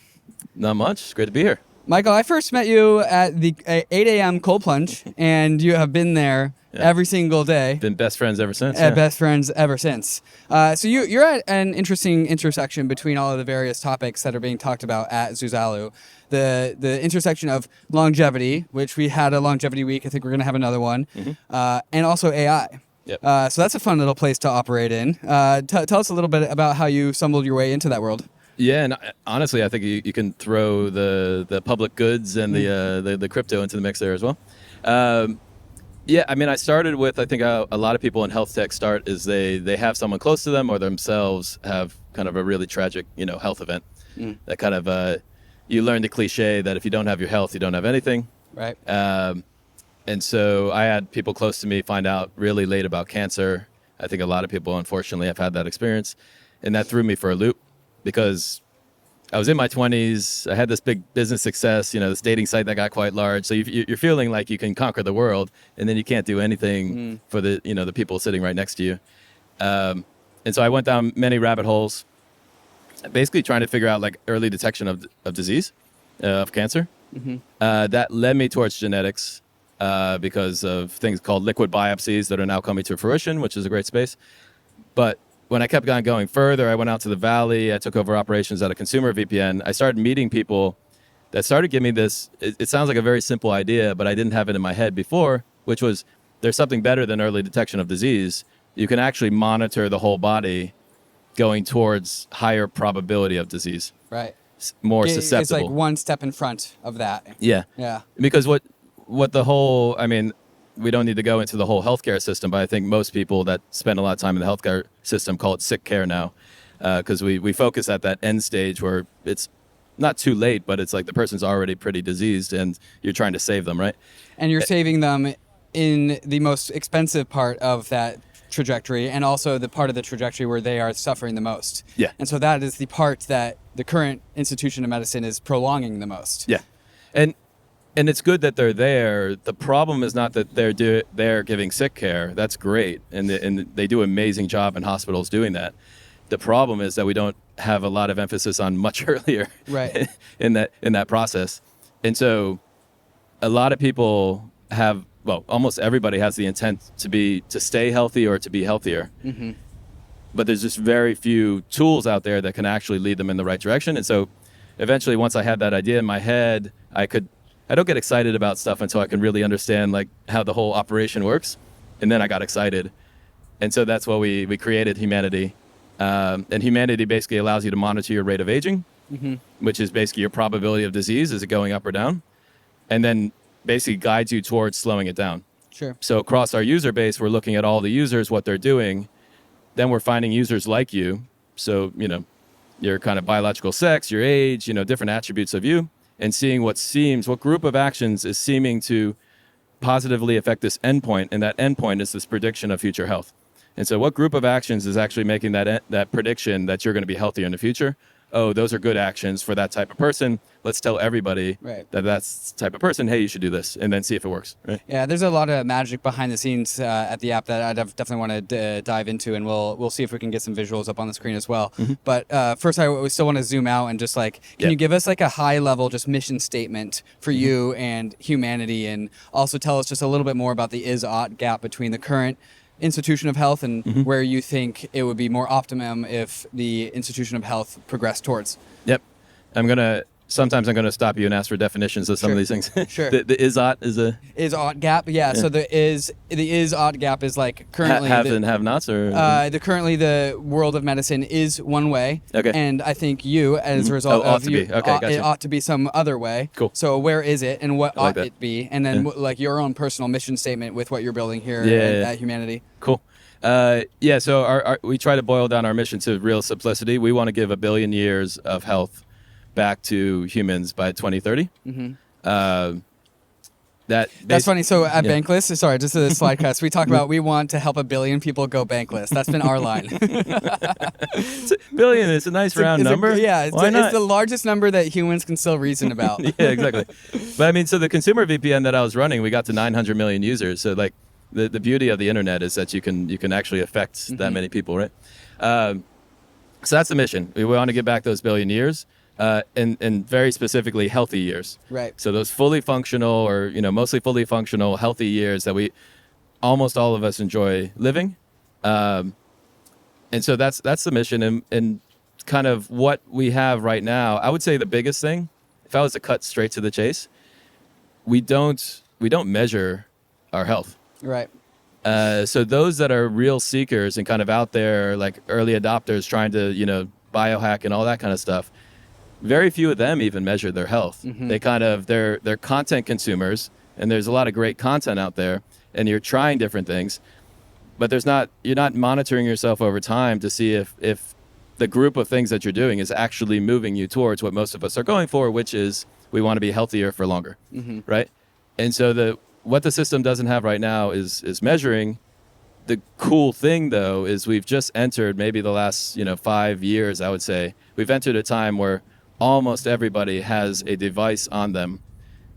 Not much. It's great to be here. Michael, I first met you at the 8 a.m. cold plunge, and you have been there every single day. Been best friends ever since. Best friends ever since. So you're at an interesting intersection between all of the various topics that are being talked about at Zuzalu. The intersection of longevity, which we had a longevity week. I think we're going to have another one. And also AI. Yep. So that's a fun little place to operate in. Tell us a little bit about how you stumbled your way into that world. Yeah, and honestly, I think you can throw the public goods and the crypto into the mix there as well. Yeah, I mean, I started with, I think a lot of people in health tech start is they have someone close to them or themselves have kind of a really tragic, health event. That kind of, you learn the cliche that if you don't have your health, you don't have anything. Right. And so I had people close to me find out really late about cancer. I think a lot of people, unfortunately, have had that experience. And that threw me for a loop because I was in my 20s. I had this big business success, this dating site that got quite large. So you're feeling like you can conquer the world, and then you can't do anything for the people sitting right next to you. And so I went down many rabbit holes, basically trying to figure out like early detection of disease, of cancer. That led me towards genetics. Because of things called liquid biopsies that are now coming to fruition, which is a great space. But when I kept on going further, I went out to the Valley. I took over operations at a consumer VPN. I started meeting people that started giving me this. It sounds like a very simple idea, but I didn't have it in my head before, which was there's something better than early detection of disease. You can actually monitor the whole body going towards higher probability of disease. Right. More susceptible. It's like one step in front of that. Yeah. Yeah. Because what the whole, I mean, we don't need to go into the whole healthcare system, but I think most people that spend a lot of time in the healthcare system call it sick care now, because we focus at that end stage where it's not too late, but it's like the person's already pretty diseased and you're trying to save them, right? And you're saving them in the most expensive part of that trajectory and also the part of the trajectory where they are suffering the most. Yeah. And so that is the part that the current institution of medicine is prolonging the most. Yeah. And it's good that they're there. The problem is not that they're giving sick care. That's great. And they do an amazing job in hospitals doing that. The problem is that we don't have a lot of emphasis on much earlier right. in that process. And so a lot of people have, well, almost everybody has the intent to stay healthy or to be healthier. Mm-hmm. But there's just very few tools out there that can actually lead them in the right direction. And so eventually, once I had that idea in my head, I don't get excited about stuff until I can really understand like how the whole operation works. And then I got excited. And so that's why we created Humanity. And Humanity basically allows you to monitor your rate of aging, mm-hmm. which is basically your probability of disease. Is it going up or down? And then basically guides you towards slowing it down. Sure. So across our user base, we're looking at all the users, what they're doing. Then we're finding users like you. So, your kind of biological sex, your age, different attributes of you, and seeing what group of actions is seeming to positively affect this endpoint. And that endpoint is this prediction of future health. And so what group of actions is actually making that prediction that you're going to be healthier in the future? Oh, those are good actions for that type of person. Let's tell everybody that that's the type of person, hey, you should do this, and then see if it works. Right? Yeah, there's a lot of magic behind the scenes at the app that I definitely want to dive into, and we'll see if we can get some visuals up on the screen as well. Mm-hmm. But first, I still want to zoom out and just can you give us like a high level just mission statement for mm-hmm. you and Humanity, and also tell us just a little bit more about the is-ought gap between the current institution of health and mm-hmm. where you think it would be more optimum if the institution of health progressed towards. Yep. Sometimes I'm going to stop you and ask for definitions of some of these things. Sure. The is-ought is a... Is-ought gap, yeah. So the is-ought gap is like currently... Haves and have-nots, or...? Currently the world of medicine is one way. Okay. And I think you, as a result of you... Gotcha. It ought to be some other way. Cool. So where is it and what ought that. it be? And then your own personal mission statement with what you're building here at Humanity. Cool. So we try to boil down our mission to real simplicity. We want to give 1 billion years of health back to humans by 2030. Mm-hmm. That's funny. So at Bankless, sorry, just a slide cut. We talk about we want to help 1 billion people go bankless. That's been our line. Billion is a nice round number. It's the largest number that humans can still reason about. Yeah, exactly. But so the consumer VPN that I was running, we got to 900 million users. So like the beauty of the internet is that you can actually affect mm-hmm. that many people, right? So that's the mission. We want to give back those 1 billion years. And very specifically healthy years. Right. So those fully functional or, mostly fully functional, healthy years that almost all of us enjoy living. And so that's the mission. And kind of what we have right now, I would say the biggest thing, if I was to cut straight to the chase, we don't measure our health. Right. So those that are real seekers and kind of out there, like early adopters trying to, biohack and all that kind of stuff, very few of them even measure their health. Mm-hmm. They're content consumers, and there's a lot of great content out there, and you're trying different things, but you're not monitoring yourself over time to see if the group of things that you're doing is actually moving you towards what most of us are going for, which is we want to be healthier for longer, mm-hmm. right? And so what the system doesn't have right now is measuring. The cool thing, though, is we've just entered maybe the last 5 years, I would say, we've entered a time where almost everybody has a device on them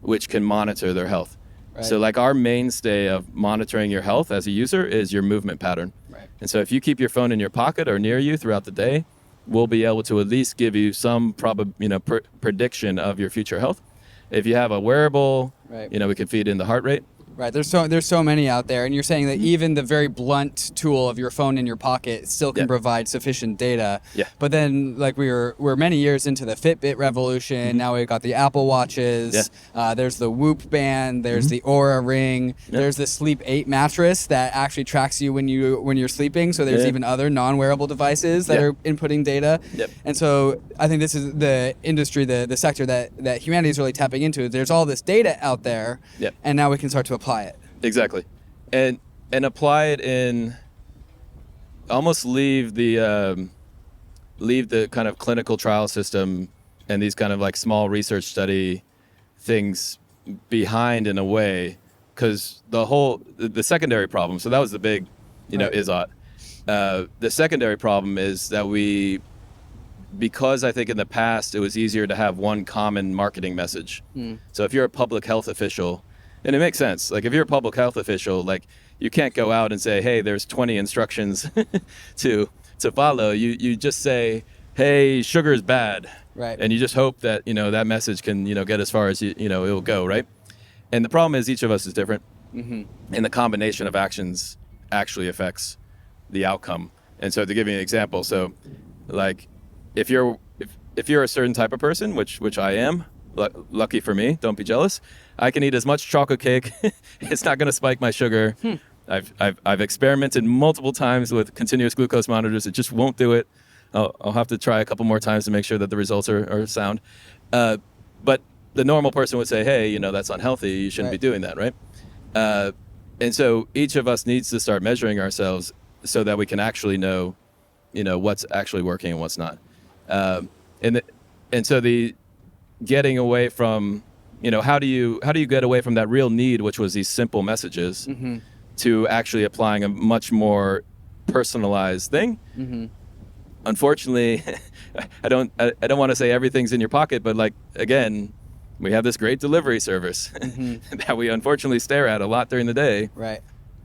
which can monitor their health. Right. So like our mainstay of monitoring your health as a user is your movement pattern. Right. And so if you keep your phone in your pocket or near you throughout the day, we'll be able to at least give you some prediction of your future health. If you have a wearable, right. We can feed in the heart rate. Right, there's so many out there, and you're saying that even the very blunt tool of your phone in your pocket still can provide sufficient data. Yeah. But then, like we're many years into the Fitbit revolution. Mm-hmm. Now we've got the Apple Watches. Yeah. There's the Whoop band. There's mm-hmm. the Oura Ring. Yep. There's the Sleep 8 mattress that actually tracks you when you're sleeping. So there's even other non-wearable devices that are inputting data. Yep. And so I think this is the industry, the sector that humanity is really tapping into. There's all this data out there, and now we can start to apply it. Exactly. And apply it in, almost leave the kind of clinical trial system and these kind of like small research study things behind in a way, because the secondary problem, so that was the is odd. The secondary problem is that because I think in the past it was easier to have one common marketing message. So if you're a public health official, and it makes sense, like if you're a public health official, like you can't go out and say, hey, there's 20 instructions to follow. You just say, hey, sugar is bad. Right. And you just hope that, that message can, get as far as, it'll go, right? And the problem is each of us is different. And the combination of actions actually affects the outcome. And so to give you an example, so like if you're a certain type of person, which I am, lucky for me, don't be jealous, I can eat as much chocolate cake. It's not going to spike my sugar. I've experimented multiple times with continuous glucose monitors. It just won't do it. I'll have to try a couple more times to make sure that the results are sound. But the normal person would say, hey, that's unhealthy. You shouldn't be doing that, right? And so each of us needs to start measuring ourselves so that we can actually know, what's actually working and what's not. And so the getting away from, how do you get away from that real need, which was these simple messages, to actually applying a much more personalized thing? Unfortunately, I don't want to say everything's in your pocket, but like, again, we have this great delivery service that we unfortunately stare at a lot during the day. Right.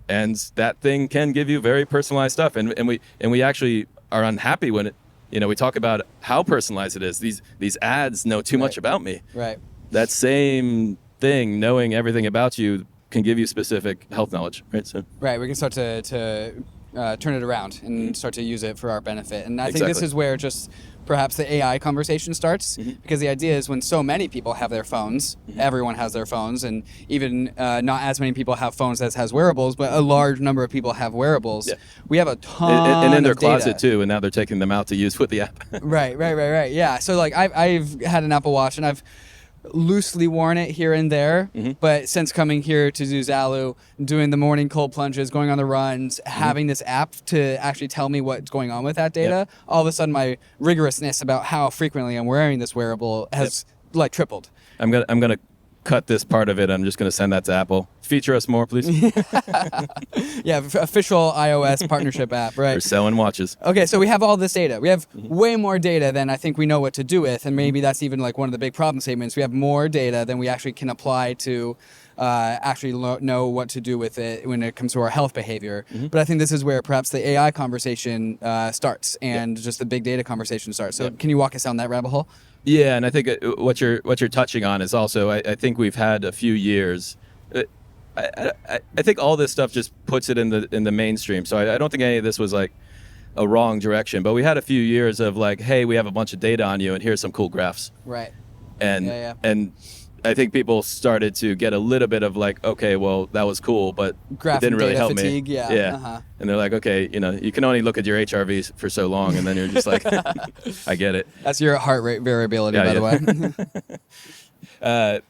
And that thing can give you very personalized stuff. And we actually are unhappy when it, we talk about how personalized it is. These ads know too much about me. Right. That same thing, knowing everything about you, can give you specific health knowledge, right? So. Right. We can start to turn it around and start to use it for our benefit. And I think this Exactly. is where just perhaps the AI conversation starts, because the idea is when so many people have their phones, everyone has their phones, and even not as many people have phones as has wearables, but a large number of people have wearables. Yeah. We have a ton and in their of data. closet too, and now they're taking them out to use with the app. Right. Yeah. So like I've had an Apple Watch and I've loosely worn it here and there, but since coming here to Zuzalu, doing the morning cold plunges, going on the runs, having this app to actually tell me what's going on with that data, all of a sudden my rigorousness about how frequently I'm wearing this wearable has like tripled. I'm gonna cut this part of it. I'm just gonna send that to Apple. Feature us more, please. Yeah, official iOS partnership app, right? We're selling watches. Okay, so we have all this data. We have way more data than I think we know what to do with, and maybe that's even like one of the big problem statements. We have more data than we actually can apply to actually know what to do with it when it comes to our health behavior. But I think this is where perhaps the AI conversation starts and just the big data conversation starts. So can you walk us down that rabbit hole? Yeah, and I think what you're touching on is also I think we've had a few years. I think all this stuff just puts it in the mainstream. So I don't think any of this was like a wrong direction. But we had a few years of like, hey, we have a bunch of data on you, and here's some cool graphs. Right. And and I think people started to get a little bit of like, okay, well, that was cool, but Graph it didn't really help fatigue, me. Yeah. And they're like, okay, you can only look at your HRVs for so long, and then you're just like, I get it. That's your heart rate variability, by the way.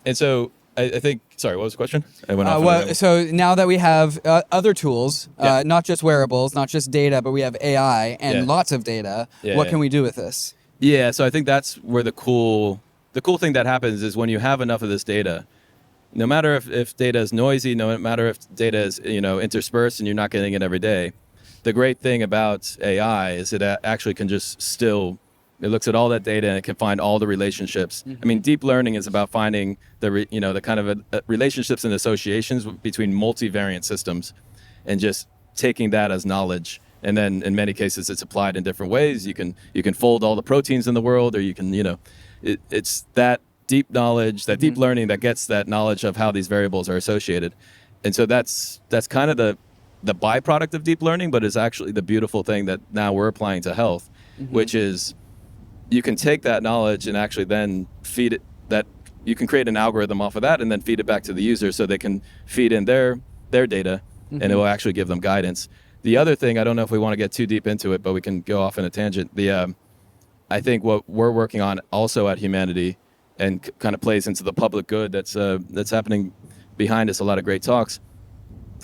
And so I think, sorry, what was the question? I went off. So now that we have other tools, not just wearables, not just data, but we have AI and lots of data, what can we do with this? Yeah, so I think that's where the cool thing that happens is when you have enough of this data, no matter if data is noisy, no matter if data is interspersed and you're not getting it every day, the great thing about AI is it actually can just it looks at all that data and it can find all the relationships. I mean, deep learning is about finding the kind of relationships and associations between multivariate systems, and just taking that as knowledge. And then in many cases, it's applied in different ways. You can fold all the proteins in the world, or you can it's that deep knowledge, that deep learning that gets that knowledge of how these variables are associated. And so that's kind of the byproduct of deep learning, but is actually the beautiful thing that now we're applying to health, which is you can take that knowledge and actually then feed it, that you can create an algorithm off of that and then feed it back to the user so they can feed in their data and it will actually give them guidance. The other thing, I don't know if we want to get too deep into it, but we can go off in a tangent. I think what we're working on also at Humanity and kind of plays into the public good that's happening behind us, a lot of great talks,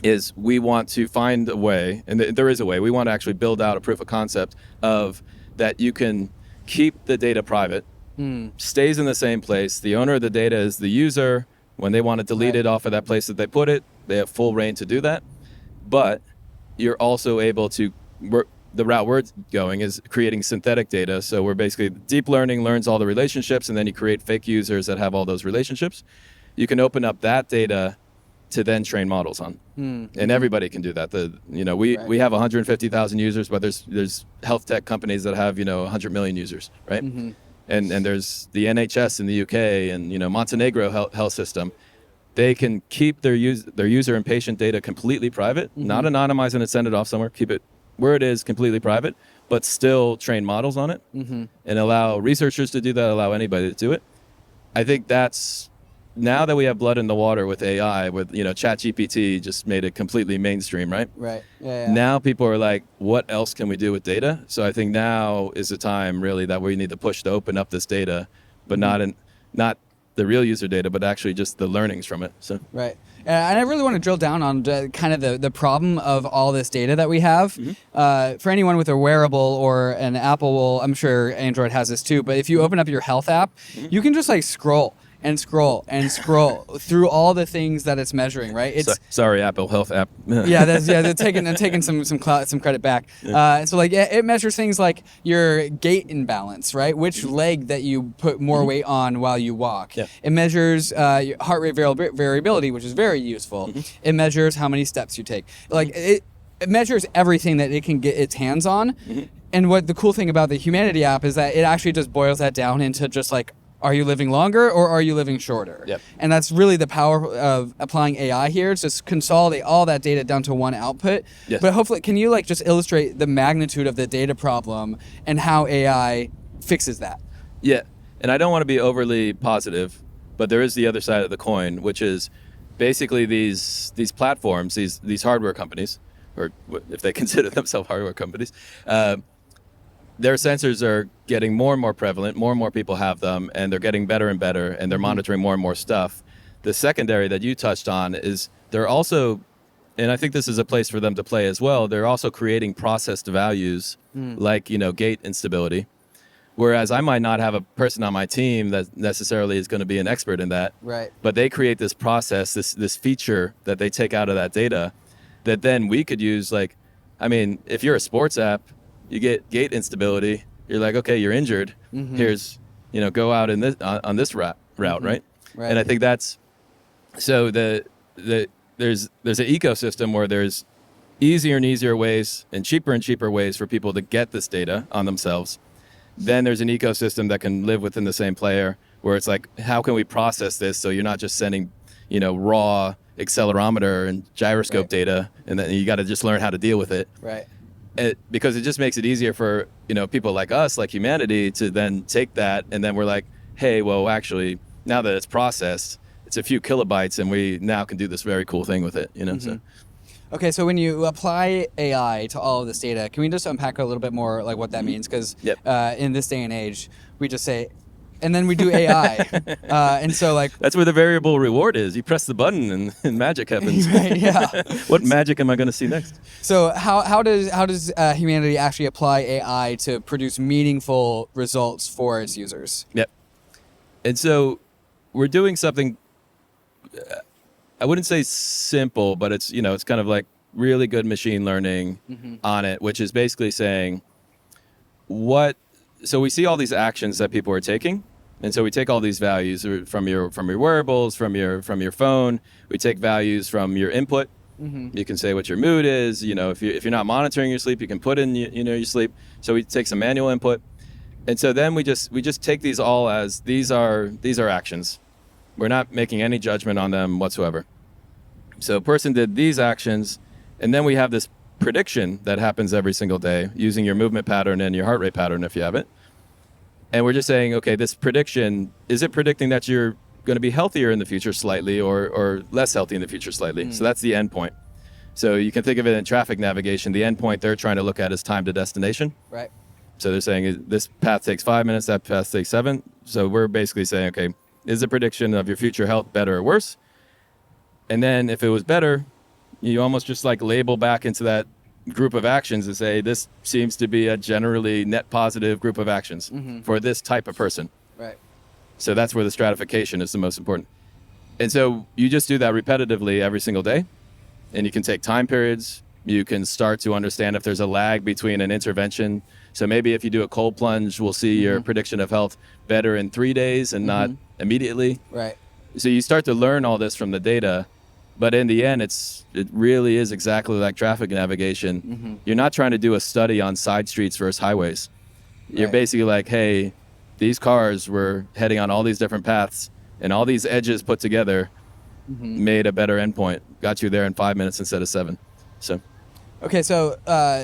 is we want to find a way, and there is a way, we want to actually build out a proof of concept of that you can keep the data private, stays in the same place. The owner of the data is the user. When they want to delete it off of that place that they put it, they have full reign to do that. But you're also able to work. The route we're going is creating synthetic data. So we're basically, deep learning learns all the relationships, and then you create fake users that have all those relationships. You can open up that data to then train models on. And everybody can do that. We have 150,000 users, but there's health tech companies that have 100 million users, right? And there's the NHS in the UK and Montenegro health system. They can keep their user and patient data completely private, not anonymize it and send it off somewhere. Keep it where it is, completely private, but still train models on it and allow researchers to do that, allow anybody to do it. I think that's, now that we have blood in the water with AI, with ChatGPT just made it completely mainstream, right? Right. Yeah. Now people are like, what else can we do with data? So I think now is the time really that we need to push to open up this data, but not the real user data, but actually just the learnings from it. So right. And I really want to drill down on kind of the problem of all this data that we have. For anyone with a wearable or an Apple, I'm sure Android has this too, but if you open up your health app, you can just like scroll and scroll and scroll through all the things that it's measuring, right? It's sorry, Apple Health app. they're taking some credit back. So like it measures things like your gait imbalance, right? Which leg that you put more weight on while you walk. Yeah. It measures your heart rate variability, which is very useful. It measures how many steps you take. Like it measures everything that it can get its hands on. And what the cool thing about the Humanity app is that it actually just boils that down into just like, are you living longer or are you living shorter? Yep. And that's really the power of applying AI here. It's just consolidate all that data down to one output. Yes. But hopefully, can you like just illustrate the magnitude of the data problem and how AI fixes that? Yeah. And I don't want to be overly positive, but there is the other side of the coin, which is basically these platforms, these hardware companies, or if they consider themselves hardware companies, their sensors are getting more and more prevalent, more and more people have them, and they're getting better and better, and they're monitoring more and more stuff. The secondary that you touched on is they're also, and I think this is a place for them to play as well, they're also creating processed values like, gait instability. Whereas I might not have a person on my team that necessarily is going to be an expert in that. Right. But they create this process, this feature that they take out of that data that then we could use. Like, I mean, if you're a sports app, you get gait instability. You're like, okay, you're injured. Here's, go out in this on this route, right? Right. And I think that's so there's an ecosystem where there's easier and easier ways and cheaper ways for people to get this data on themselves. Then there's an ecosystem that can live within the same player where it's like, how can we process this so you're not just sending, raw accelerometer and gyroscope data, and then you got to just learn how to deal with it. Right. Because it just makes it easier for people like us, like humanity, to then take that, and then we're like, hey, well, actually, now that it's processed, it's a few kilobytes, and we now can do this very cool thing with it. So. Okay, so when you apply AI to all of this data, can we just unpack a little bit more like what that means? Because in this day and age, we just say, and then we do AI, and so like that's where the variable reward is. You press the button and magic happens. Right, yeah. What magic am I going to see next? So how does humanity actually apply AI to produce meaningful results for its users? Yep. And so we're doing something. I wouldn't say simple, but it's it's kind of like really good machine learning on it, which is basically saying so we see all these actions that people are taking, and so we take all these values from your wearables, from your phone. We take values from your input. You can say what your mood is. If you're not monitoring your sleep, you can put in your sleep. So we take some manual input, and so then we just take these all as these are actions. We're not making any judgment on them whatsoever. So a person did these actions, and then we have this prediction that happens every single day using your movement pattern and your heart rate pattern if you have it. And we're just saying, okay, this prediction, is it predicting that you're going to be healthier in the future slightly or less healthy in the future slightly? So that's the end point. So you can think of it in traffic navigation. The end point they're trying to look at is time to destination. Right. So they're saying this path takes 5 minutes, that path takes 7. So we're basically saying, okay, is the prediction of your future health better or worse? And then if it was better, you almost just like label back into that group of actions and say, this seems to be a generally net positive group of actions for this type of person. Right. So that's where the stratification is the most important. And so you just do that repetitively every single day. And you can take time periods, you can start to understand if there's a lag between an intervention. So maybe if you do a cold plunge, we'll see your prediction of health better in 3 days and not immediately. Right. So you start to learn all this from the data, but in the end, it really is exactly like traffic navigation. You're not trying to do a study on side streets versus highways. You're Right. basically like, hey, these cars were heading on all these different paths, and all these edges put together made a better endpoint, got you there in 5 minutes instead of 7. So, Okay, so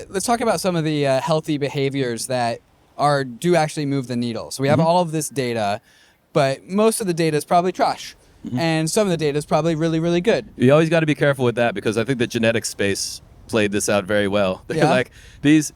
let's talk about some of the healthy behaviors that do actually move the needle. So we have all of this data, but most of the data is probably trash. And some of the data is probably really, really good. you always got to be careful with that, because I think the genetic space played this out very well. They're Yeah? like, these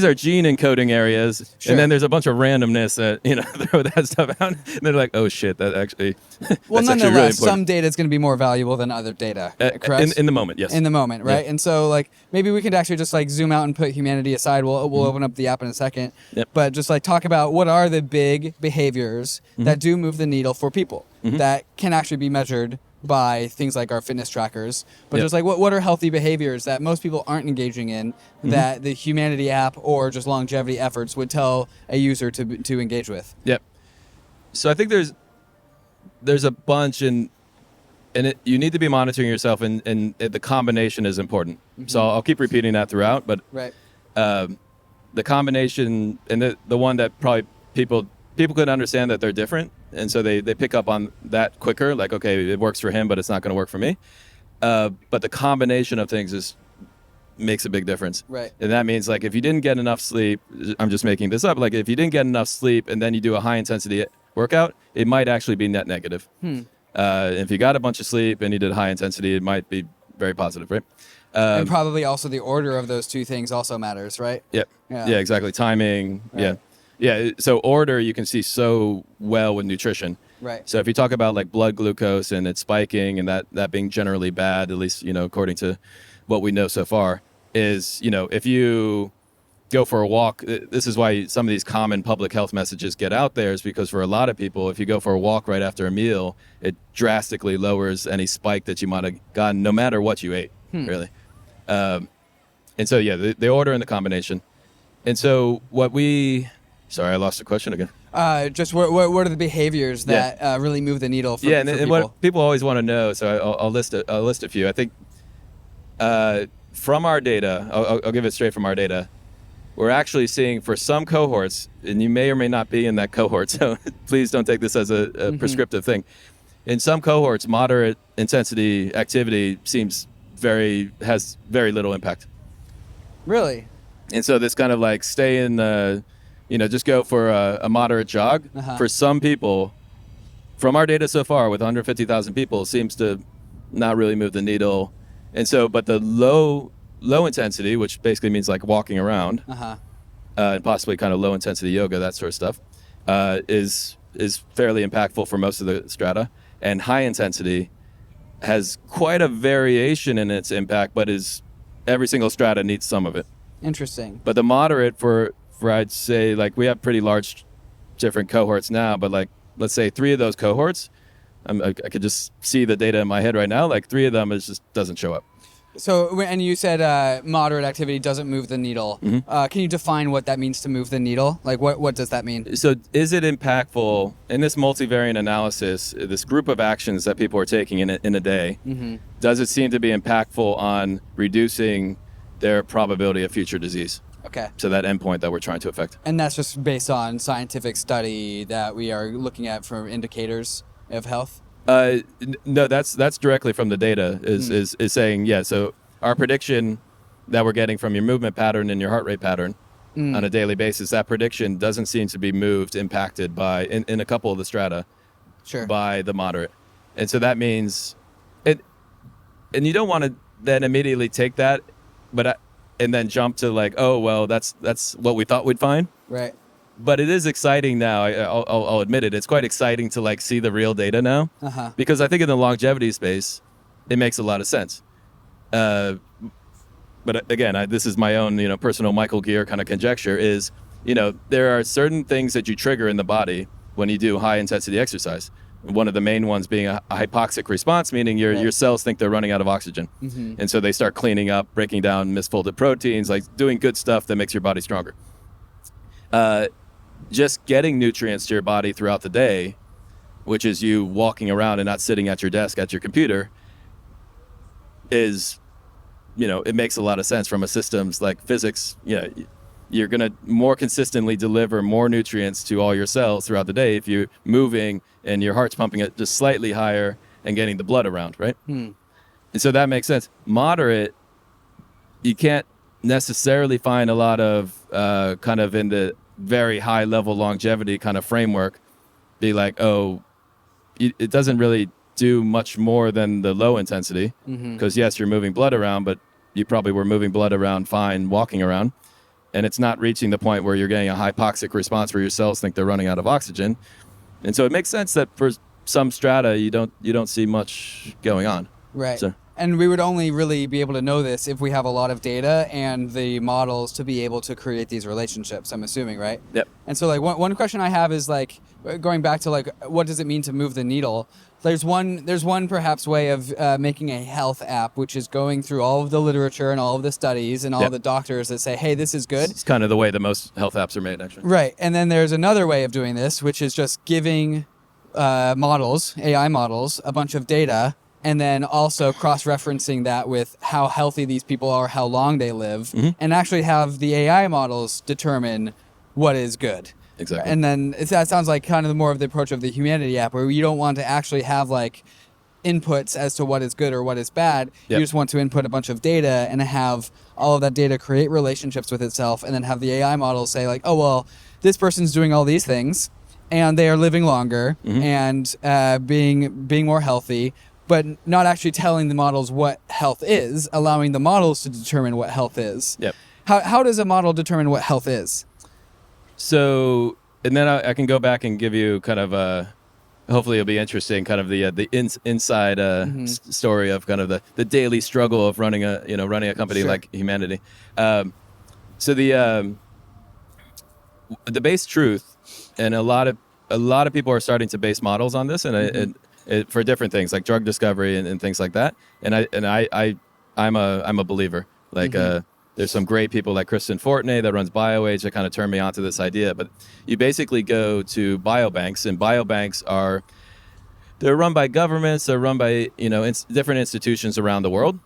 are gene encoding areas, Sure. and then there's a bunch of randomness that, throw that stuff out, and they're like, oh shit, that actually, Well, that's actually really nonetheless, some important. data is going to be more valuable than other data, correct? In the moment, yes. In the moment, right? Yeah. And so, like, maybe we could actually just like zoom out and put humanity aside. We'll open up the app in a second. Yep. But just like talk about what are the big behaviors that do move the needle for people that can actually be measured by things like our fitness trackers. But Yep. just like what are healthy behaviors that most people aren't engaging in that the humanity app or just longevity efforts would tell a user to engage with? Yep. So I think there's a bunch, and you need to be monitoring yourself, and the combination is important. So I'll keep repeating that throughout, but Right. the combination, and the one that probably people could understand that they're different, and so they pick up on that quicker, like, okay, it works for him, but it's not going to work for me. But the combination of things makes a big difference. Right. And that means, like, if you didn't get enough sleep, I'm just making this up, like if you didn't get enough sleep and then you do a high intensity workout, it might actually be net negative. If you got a bunch of sleep and you did high intensity, it might be very positive, right? And probably also the order of those two things also matters, right? Yep. Yeah. Yeah, exactly. Timing. Right. Yeah. So order you can see so well with nutrition. Right. So if you talk about like blood glucose and it's spiking and that being generally bad, at least, according to what we know so far, is, if you go for a walk, this is why some of these common public health messages get out there, is because for a lot of people, if you go for a walk right after a meal, it drastically lowers any spike that you might have gotten no matter what you ate, really. And so, yeah, the order and the combination. And so sorry, I lost the question again. Just what are the behaviors that really move the needle for, Yeah, for and people? what people always want to know, so I'll list a few. I think from our data, I'll give it straight from our data, we're actually seeing for some cohorts, and you may or may not be in that cohort, so please don't take this as a prescriptive thing. In some cohorts, moderate intensity activity has very little impact. Really? And so this kind of like stay in the, just go for a moderate jog. For some people, from our data so far with 150,000 people, seems to not really move the needle. And so, but the low intensity, which basically means like walking around, and possibly kind of low intensity yoga, that sort of stuff, is fairly impactful for most of the strata. And high intensity has quite a variation in its impact, but every single strata needs some of it. Interesting. But the moderate for I'd say, like, we have pretty large different cohorts now, but like, let's say 3 of those cohorts, I could just see the data in my head right now, like 3 of them just doesn't show up. So, and you said moderate activity doesn't move the needle. Can you define what that means to move the needle? Like, what does that mean? So is it impactful in this multivariate analysis, this group of actions that people are taking in a day, does it seem to be impactful on reducing their probability of future disease? Okay. So that endpoint that we're trying to affect. And that's just based on scientific study that we are looking at for indicators of health? No, that's directly from the data is saying, yeah, so our prediction that we're getting from your movement pattern and your heart rate pattern on a daily basis, that prediction doesn't seem to be impacted by, in a couple of the strata, by the moderate. And so that means, and you don't want to then immediately take that, and then jump to like, oh, well, that's what we thought we'd find. Right. But it is exciting now. I'll admit it. It's quite exciting to like see the real data now, because I think in the longevity space, it makes a lot of sense. But again, this is my own, personal Michael Greer kind of conjecture. Is, there are certain things that you trigger in the body when you do high intensity exercise. One of the main ones being a hypoxic response, meaning your cells think they're running out of oxygen. And so they start cleaning up, breaking down misfolded proteins, like doing good stuff that makes your body stronger. Just getting nutrients to your body throughout the day, which is you walking around and not sitting at your desk at your computer, is, it makes a lot of sense from a systems like physics. You're going to more consistently deliver more nutrients to all your cells throughout the day if you're moving and your heart's pumping it just slightly higher and getting the blood around, right? And so that makes sense. Moderate, you can't necessarily find a lot of kind of in the very high level longevity kind of framework be like, it doesn't really do much more than the low intensity, because yes, you're moving blood around, but you probably were moving blood around fine walking around. And it's not reaching the point where you're getting a hypoxic response where your cells think they're running out of oxygen. And so it makes sense that for some strata, you don't see much going on. Right. So. And we would only really be able to know this if we have a lot of data and the models to be able to create these relationships, I'm assuming, right? Yep. And so like one question I have is like, going back to like, what does it mean to move the needle? There's one perhaps way of making a health app, which is going through all of the literature and all of the studies and all of the doctors that say, hey, this is good. It's kind of the way that most health apps are made, actually. Right. And then there's another way of doing this, which is just giving models, AI models, a bunch of data, and then also cross-referencing that with how healthy these people are, how long they live, and actually have the AI models determine what is good. Exactly. And then that sounds like kind of more of the approach of the Humanity app, where you don't want to actually have like inputs as to what is good or what is bad. Yep. You just want to input a bunch of data and have all of that data create relationships with itself, and then have the AI models say like, oh, well, this person's doing all these things and they are living longer and being more healthy, but not actually telling the models what health is, allowing the models to determine what health is. Yep. How does a model determine what health is? So, and then I can go back and give you kind of hopefully it'll be interesting, kind of the inside story of kind of the daily struggle of running a company like Humanity. So the base truth, and a lot of people are starting to base models on this, and for different things like drug discovery and things like that. And I'm a believer. Like there's some great people like Kristen Fortney that runs BioAge that kind of turned me onto this idea. But you basically go to biobanks, and biobanks they're run by governments, they're run by different institutions around the world.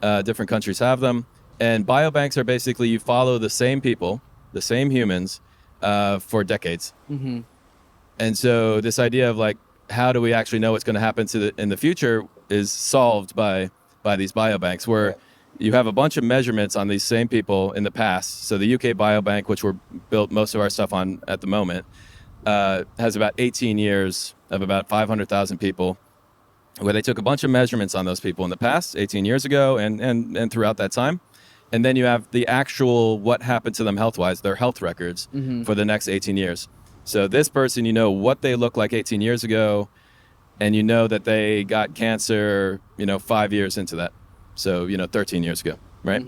Different countries have them, and biobanks are basically you follow the same people, the same humans, for decades. And so this idea of like, how do we actually know what's going to happen in the future is solved by these biobanks, where you have a bunch of measurements on these same people in the past. So the UK Biobank, which we're built most of our stuff on at the moment, has about 18 years of about 500,000 people, where they took a bunch of measurements on those people in the past, 18 years ago, and throughout that time. And then you have the actual what happened to them health-wise, their health records for the next 18 years. So this person, you know what they look like 18 years ago, and you know that they got cancer, 5 years into that. So, 13 years ago, right?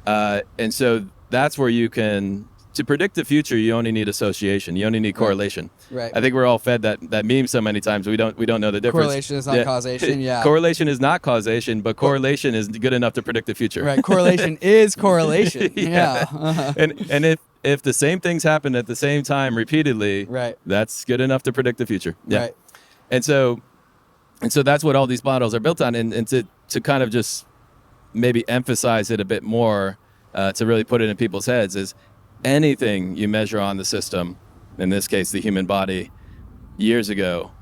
And so that's where you can, to predict the future, you only need association. You only need correlation. Right. I think we're all fed that meme so many times we don't know the difference. Correlation is not causation. Yeah. Correlation is not causation, but correlation is good enough to predict the future. Right. Correlation is correlation. Yeah. And if the same things happen at the same time repeatedly, that's good enough to predict the future. Yeah. Right. And so that's what all these models are built on, and to kind of just maybe emphasize it a bit more, to really put it in people's heads, is anything you measure on the system, in this case the human body, years ago,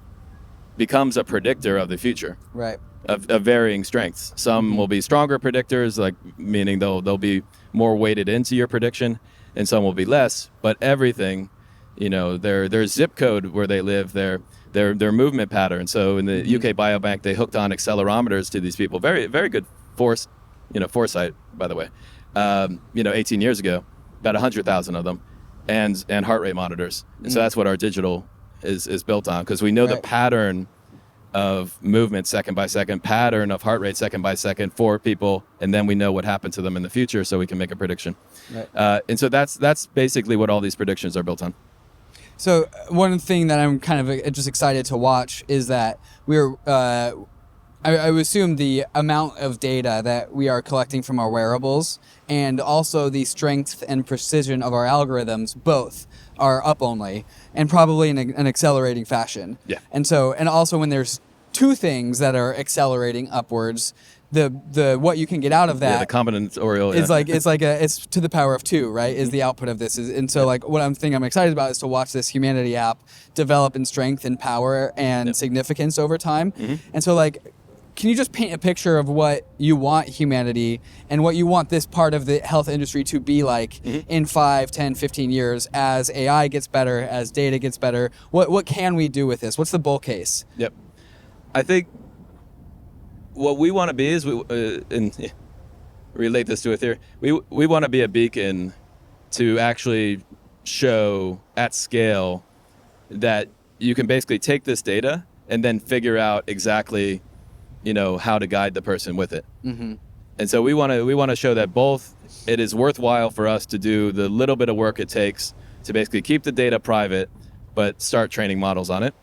becomes a predictor of the future. Right. Of varying strengths. Some will be stronger predictors, like meaning they'll be more weighted into your prediction, and some will be less. But everything, their zip code where they live, their movement pattern. So in the UK Biobank, they hooked on accelerometers to these people. Very, very good foresight, by the way. 18 years ago, about 100,000 of them, and heart rate monitors. And so that's what our digital is built on, because we know the pattern of movement second by second, pattern of heart rate second by second for people, and then we know what happened to them in the future, so we can make a prediction. Right. And so that's basically what all these predictions are built on. So one thing that I'm kind of just excited to watch is that we're, I would assume the amount of data that we are collecting from our wearables and also the strength and precision of our algorithms both are up only, and probably in an accelerating fashion. Yeah. And so, and also when there's two things that are accelerating upwards, the what you can get out of that, the combinatorial is it's to the power of 2, right? Is the output of this. And so like what I'm excited about is to watch this humanity app develop in strength and power and significance over time. And so like, can you just paint a picture of what you want humanity and what you want this part of the health industry to be like in 5, 10, 15 years as AI gets better, as data gets better? What can we do with this? What's the bull case? Yep. I think what we want to be is, and relate this to a theory, we want to be a beacon to actually show at scale that you can basically take this data and then figure out exactly, how to guide the person with it. And so we want to show that both it is worthwhile for us to do the little bit of work it takes to basically keep the data private, but start training models on it,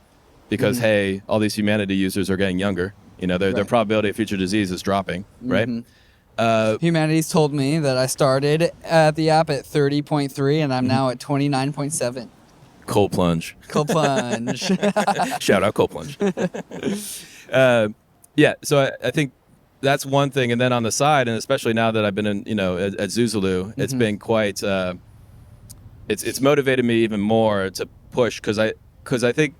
because hey, all these humanity users are getting younger. Their probability of future disease is dropping, right? Humanity's told me that I started at the app at 30.3 and I'm now at 29.7. Cold plunge. Cold plunge. Shout out Cold plunge. Yeah, so I think that's one thing. And then on the side, and especially now that I've been in, at Zuzalu, it's been quite, it's motivated me even more to push, because I think,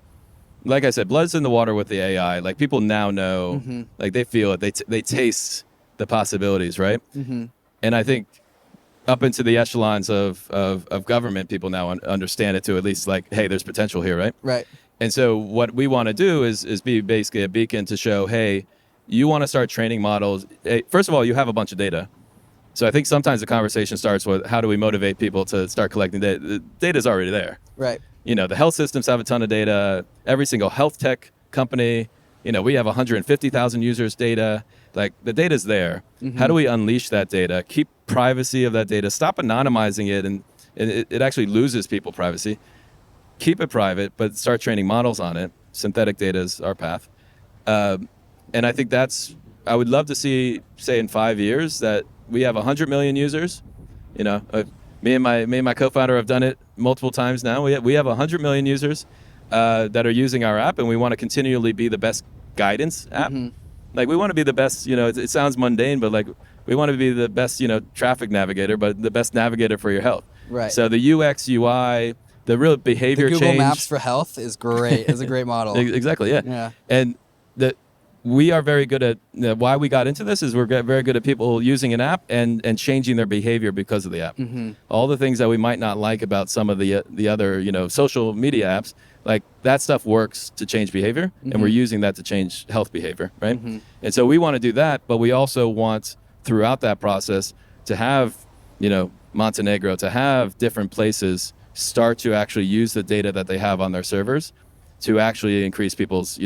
like I said, blood's in the water with the AI. Like, people now know, like, they feel it, they taste the possibilities, right? And I think up into the echelons of government, people now understand it too, at least, like, hey, there's potential here, right? Right. And so what we want to do is be basically a beacon to show, hey, you want to start training models. Hey, first of all, you have a bunch of data. So I think sometimes the conversation starts with, how do we motivate people to start collecting data? The data's already there. Right. The health systems have a ton of data. Every single health tech company, we have 150,000 users' data. Like, the data's there. How do we unleash that data? Keep privacy of that data. Stop anonymizing it, and it actually loses people privacy. Keep it private, but start training models on it. Synthetic data is our path. And I think I would love to see, say in 5 years, that we have 100 million users. Me and my co-founder have done it multiple times now. We have 100 million users that are using our app, and we want to continually be the best guidance app. Like, we want to be the best, it sounds mundane, but like, we want to be the best, traffic navigator, but the best navigator for your health. Right. So the UX, UI, the real behavior Google change. Maps for health is great. It's a great model. Exactly, yeah. Yeah. And we are very good at, why we got into this is we're very good at people using an app and changing their behavior because of the app. All the things that we might not like about some of the other, social media apps, like, that stuff works to change behavior, and we're using that to change health behavior, right? And so we want to do that, but we also want, throughout that process, to have, Montenegro, to have different places start to actually use the data that they have on their servers to actually increase people's,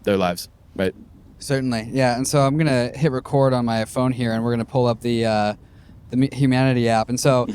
their lives, right? Certainly, yeah. And so I'm going to hit record on my phone here, and we're going to pull up the Humanity app. And so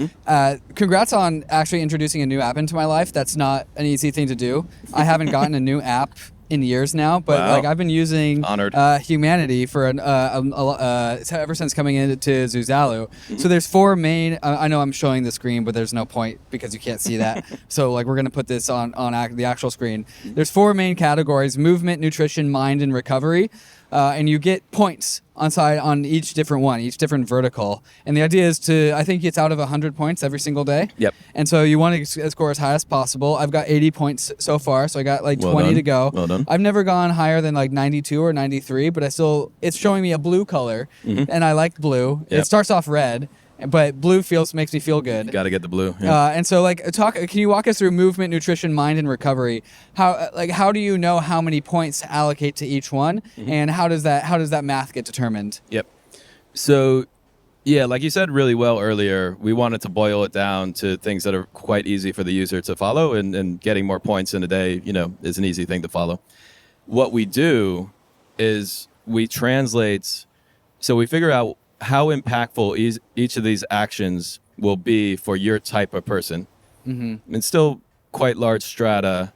congrats on actually introducing a new app into my life. That's not an easy thing to do. I haven't gotten a new app in years now, but like, I've been using Humanity for ever since coming into Zuzalu. So there's 4 main, I know I'm showing the screen, but there's no point because you can't see that. So like, we're going to put this on the actual screen. There's 4 main categories: movement, nutrition, mind, and recovery. And you get points on each different one, each different vertical. And the idea is I think it's out of 100 points every single day. Yep. And so you want to score as high as possible. I've got 80 points so far, so I got like 20 to go. Well done. I've never gone higher than like 92 or 93, but it's showing me a blue color, and I like blue. Yep. It starts off red, but blue makes me feel good. Got to get the blue. Yeah. And so, like, can you walk us through movement, nutrition, mind, and recovery? How do you know how many points to allocate to each one, and how does that math get determined? Yep. So, yeah, like you said really well earlier, we wanted to boil it down to things that are quite easy for the user to follow, and getting more points in a day, is an easy thing to follow. What we do is we translate, so we figure out how impactful each of these actions will be for your type of person. And still quite large strata,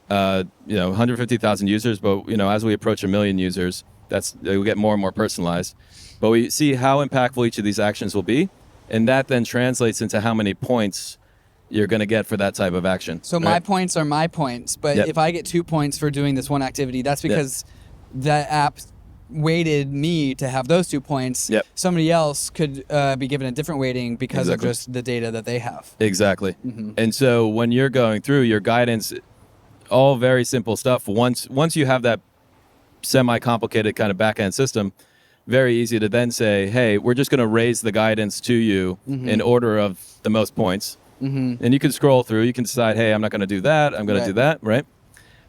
150,000 users, but as we approach 1 million users, they will get more and more personalized. But we see how impactful each of these actions will be, and that then translates into how many points you're going to get for that type of action. So my points are my points, but if I get 2 points for doing this one activity, that's because that app weighted me to have those 2 points. Somebody else could be given a different weighting because of just the data that they have. Exactly. And so when you're going through your guidance, all very simple stuff. Once you have that semi-complicated kind of back-end system, very easy to then say, hey, we're just going to raise the guidance to you in order of the most points. And you can scroll through. You can decide, hey, I'm not going to do that. I'm going to do that, right?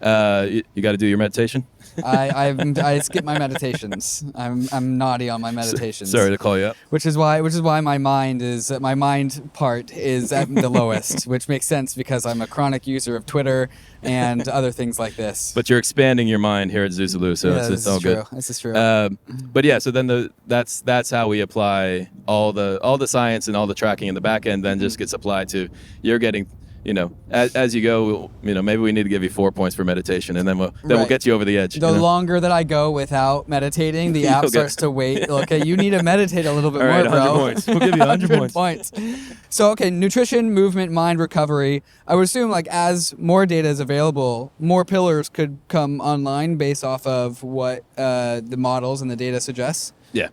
You got to do your meditation. I skip my meditations. I'm naughty on my meditations. Sorry to call you up. Which is why my mind part is at the lowest, which makes sense because I'm a chronic user of Twitter and other things like this. But you're expanding your mind here at Zuzalu, so it's all good. This is true. But yeah, so then that's how we apply all the science and all the tracking in the back end. Then just gets applied to you're getting. As you go, maybe we need to give you 4 points for meditation, and then we'll get you over the edge. The longer that I go without meditating, the app starts to wait. Okay, you need to meditate a little bit more, 100 bro. points. We'll give you 100 points. So, okay, nutrition, movement, mind, recovery. I would assume, as more data is available, more pillars could come online based off of what the models and the data suggests. Yeah,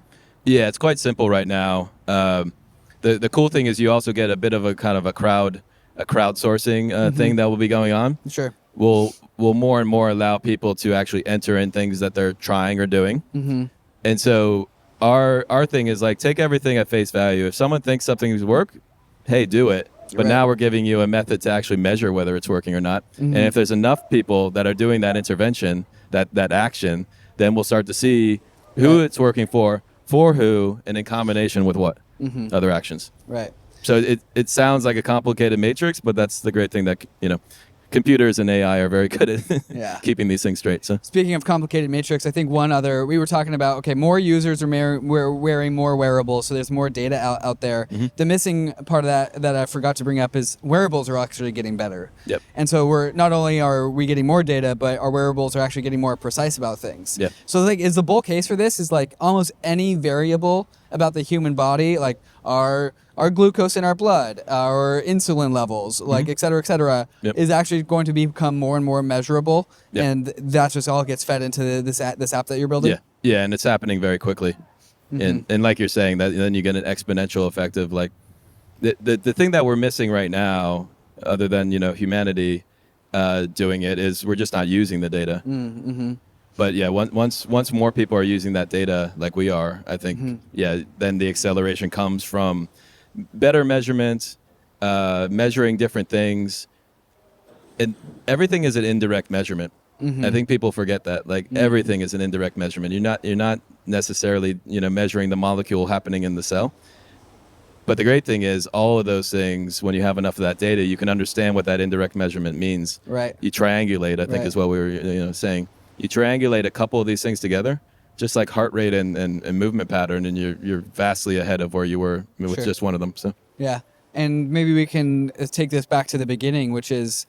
it's quite simple right now. The cool thing is you also get a bit of a kind of a crowdsourcing thing that will be going on. Sure. Will more and more allow people to actually enter in things that they're trying or doing. And so our thing is take everything at face value. If someone thinks something's work, hey, do it. But now we're giving you a method to actually measure whether it's working or not. And if there's enough people that are doing that intervention, that action, then we'll start to see who it's working for who, and in combination with what other actions. Right. So it sounds like a complicated matrix, but that's the great thing that, computers and AI are very good at keeping these things straight. So speaking of complicated matrix, I think we were talking about, more users are wearing more wearables, so there's more data out there. The missing part of that I forgot to bring up is wearables are actually getting better. And so not only are we getting more data, but our wearables are actually getting more precise about things. So is the bull case for this is almost any variable about the human body, our glucose in our blood, our insulin levels, et cetera, is actually going to become more and more measurable. And that just all gets fed into this app that you're building. Yeah, and it's happening very quickly. And like you're saying, that then you get an exponential effect of the thing that we're missing right now, other than humanity doing it, is we're just not using the data. But yeah, once more people are using that data like we are, I think, then the acceleration comes from better measurements, measuring different things, and everything is an indirect measurement. I think people forget that. Everything is an indirect measurement. You're not necessarily measuring the molecule happening in the cell. But the great thing is all of those things, when you have enough of that data, you can understand what that indirect measurement means. Right. You triangulate, I think is what we were saying. You triangulate a couple of these things together, just like heart rate and movement pattern, and you're vastly ahead of where you were with just one of them. So yeah, and maybe we can take this back to the beginning, which is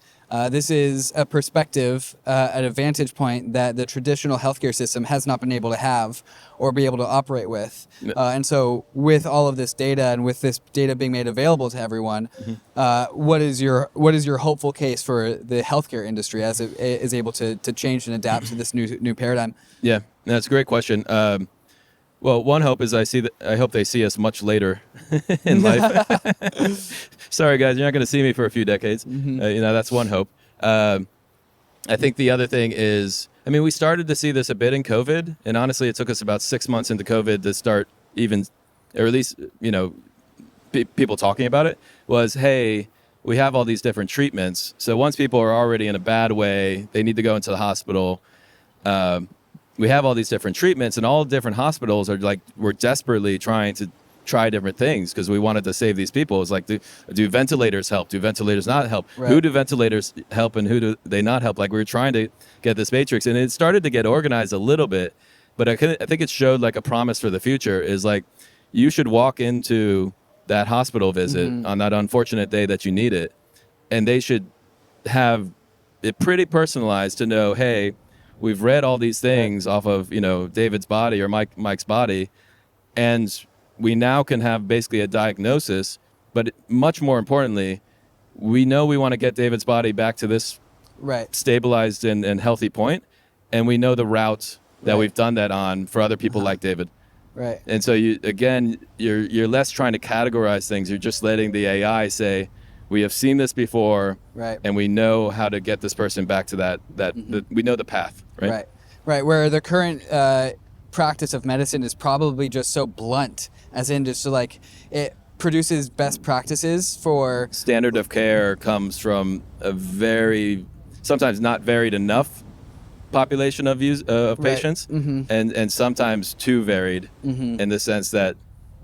this is a perspective, at a vantage point that the traditional healthcare system has not been able to have or be able to operate with. And so with all of this data and with this data being made available to everyone, what is your hopeful case for the healthcare industry as it is able to change and adapt to this new paradigm? Yeah, that's a great question. Well, one hope is I hope they see us much later in life. Sorry, guys, you're not going to see me for a few decades. That's one hope. I think the other thing is, we started to see this a bit in COVID, and honestly, it took us about 6 months into COVID to start or at least, people talking about it, was, hey, we have all these different treatments. So once people are already in a bad way, they need to go into the hospital. We have all these different treatments, and all different hospitals are we're desperately trying to try different things because we wanted to save these people. It's do ventilators help? Do ventilators not help? Right. Who do ventilators help and who do they not help? We were trying to get this matrix, and it started to get organized a little bit, but I think it showed a promise for the future is you should walk into that hospital visit on that unfortunate day that you need it, and they should have it pretty personalized to know, hey, we've read all these things off of, David's body or Mike's body, and we now can have basically a diagnosis. But much more importantly, we know we want to get David's body back to this stabilized and healthy point, and we know the route that we've done that on for other people like David. Right. And so you're less trying to categorize things. You're just letting the AI say, we have seen this before, and we know how to get this person back to that. We know the path, right? Right. Where the current practice of medicine is probably just so blunt, as in just like it produces best practices for standard of care comes from a very sometimes not varied enough population of patients, and sometimes too varied in the sense that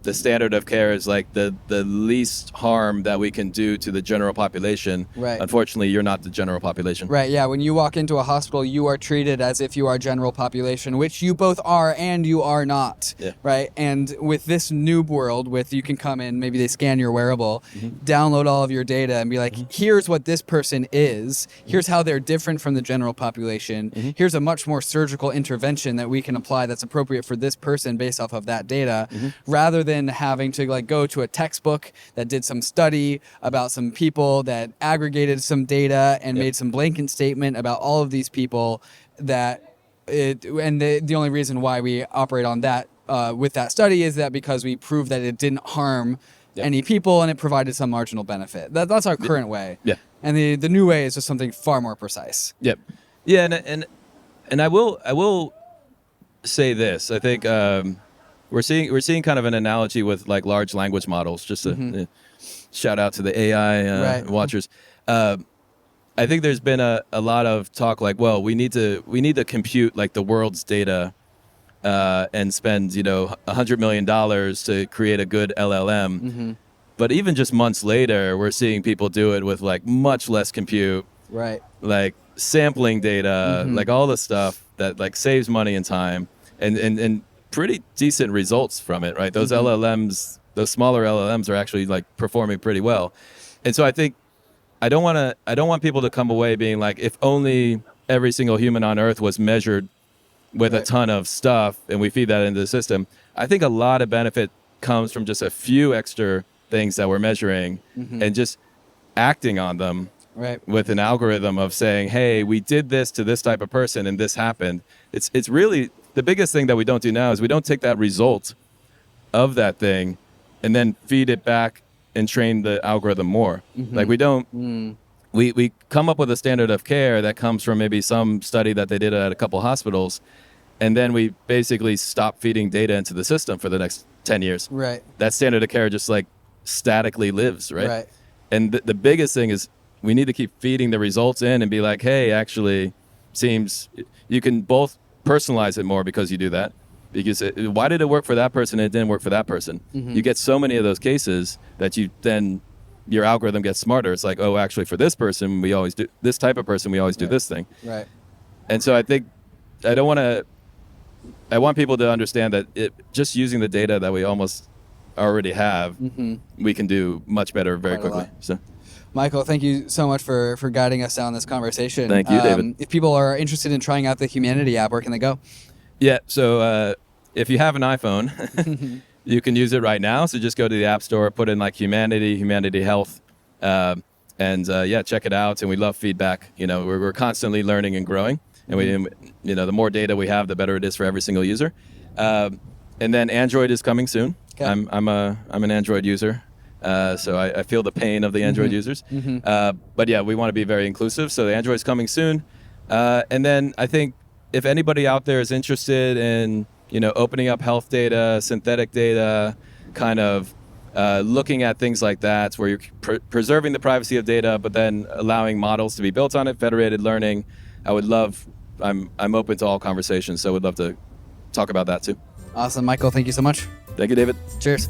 the standard of care is like the least harm that we can do to the general population. Right. Unfortunately, you're not the general population. Right, yeah. When you walk into a hospital, you are treated as if you are general population, which you both are and you are not. Yeah. Right? And with this noob world, you can come in, maybe they scan your wearable, download all of your data and be like, here's what this person is. Here's how they're different from the general population. Here's a much more surgical intervention that we can apply that's appropriate for this person based off of that data, rather than having to like go to a textbook that did some study about some people that aggregated some data and made some blanket statement about all of these people the only reason why we operate on that with that study is that because we proved that it didn't harm any people and it provided some marginal benefit. That's our current way. Yeah. And the new way is just something far more precise. Yep. Yeah, and I will say this. I think we're seeing kind of an analogy with like large language models. Just a shout out to the AI watchers. I think there's been a lot of talk like, well, we need to compute like the world's data and spend $100 million to create a good LLM. But even just months later, we're seeing people do it with like much less compute, like sampling data, like all the stuff that like saves money and time, and pretty decent results from it, right? Those LLMs, those smaller LLMs are actually like performing pretty well. And so I think I don't want people to come away being like, if only every single human on earth was measured with a ton of stuff and we feed that into the system. I think a lot of benefit comes from just a few extra things that we're measuring and just acting on them with an algorithm of saying, hey, we did this to this type of person and this happened. It's really the biggest thing that we don't do now is we don't take that result of that thing and then feed it back and train the algorithm more. Like we don't, we come up with a standard of care that comes from maybe some study that they did at a couple hospitals, and then we basically stop feeding data into the system for the next 10 years. Right. That standard of care just like statically lives, right? And the biggest thing is we need to keep feeding the results in and be like, hey, actually seems you can both personalize it more because you do that. Because why did it work for that person and it didn't work for that person? You get so many of those cases that your algorithm gets smarter. It's like, oh, actually for this person, we always do this type of person, we always do this thing. Right. And so I think I want people to understand that just using the data that we almost already have, we can do much better very quickly. So. Michael, thank you so much for guiding us down this conversation. Thank you, David. If people are interested in trying out the Humanity app, where can they go? Yeah, so if you have an iPhone, you can use it right now. So just go to the App Store, put in like Humanity Health, and check it out. And we love feedback. We're constantly learning and growing. And the more data we have, the better it is for every single user. And then Android is coming soon. Okay. I'm an Android user. So I feel the pain of the Android users. But yeah, we want to be very inclusive. So the Android's coming soon. And then I think if anybody out there is interested in, opening up health data, synthetic data, kind of looking at things like that, where you're preserving the privacy of data, but then allowing models to be built on it, federated learning, I'm open to all conversations. So would love to talk about that too. Awesome. Michael, thank you so much. Thank you, David. Cheers.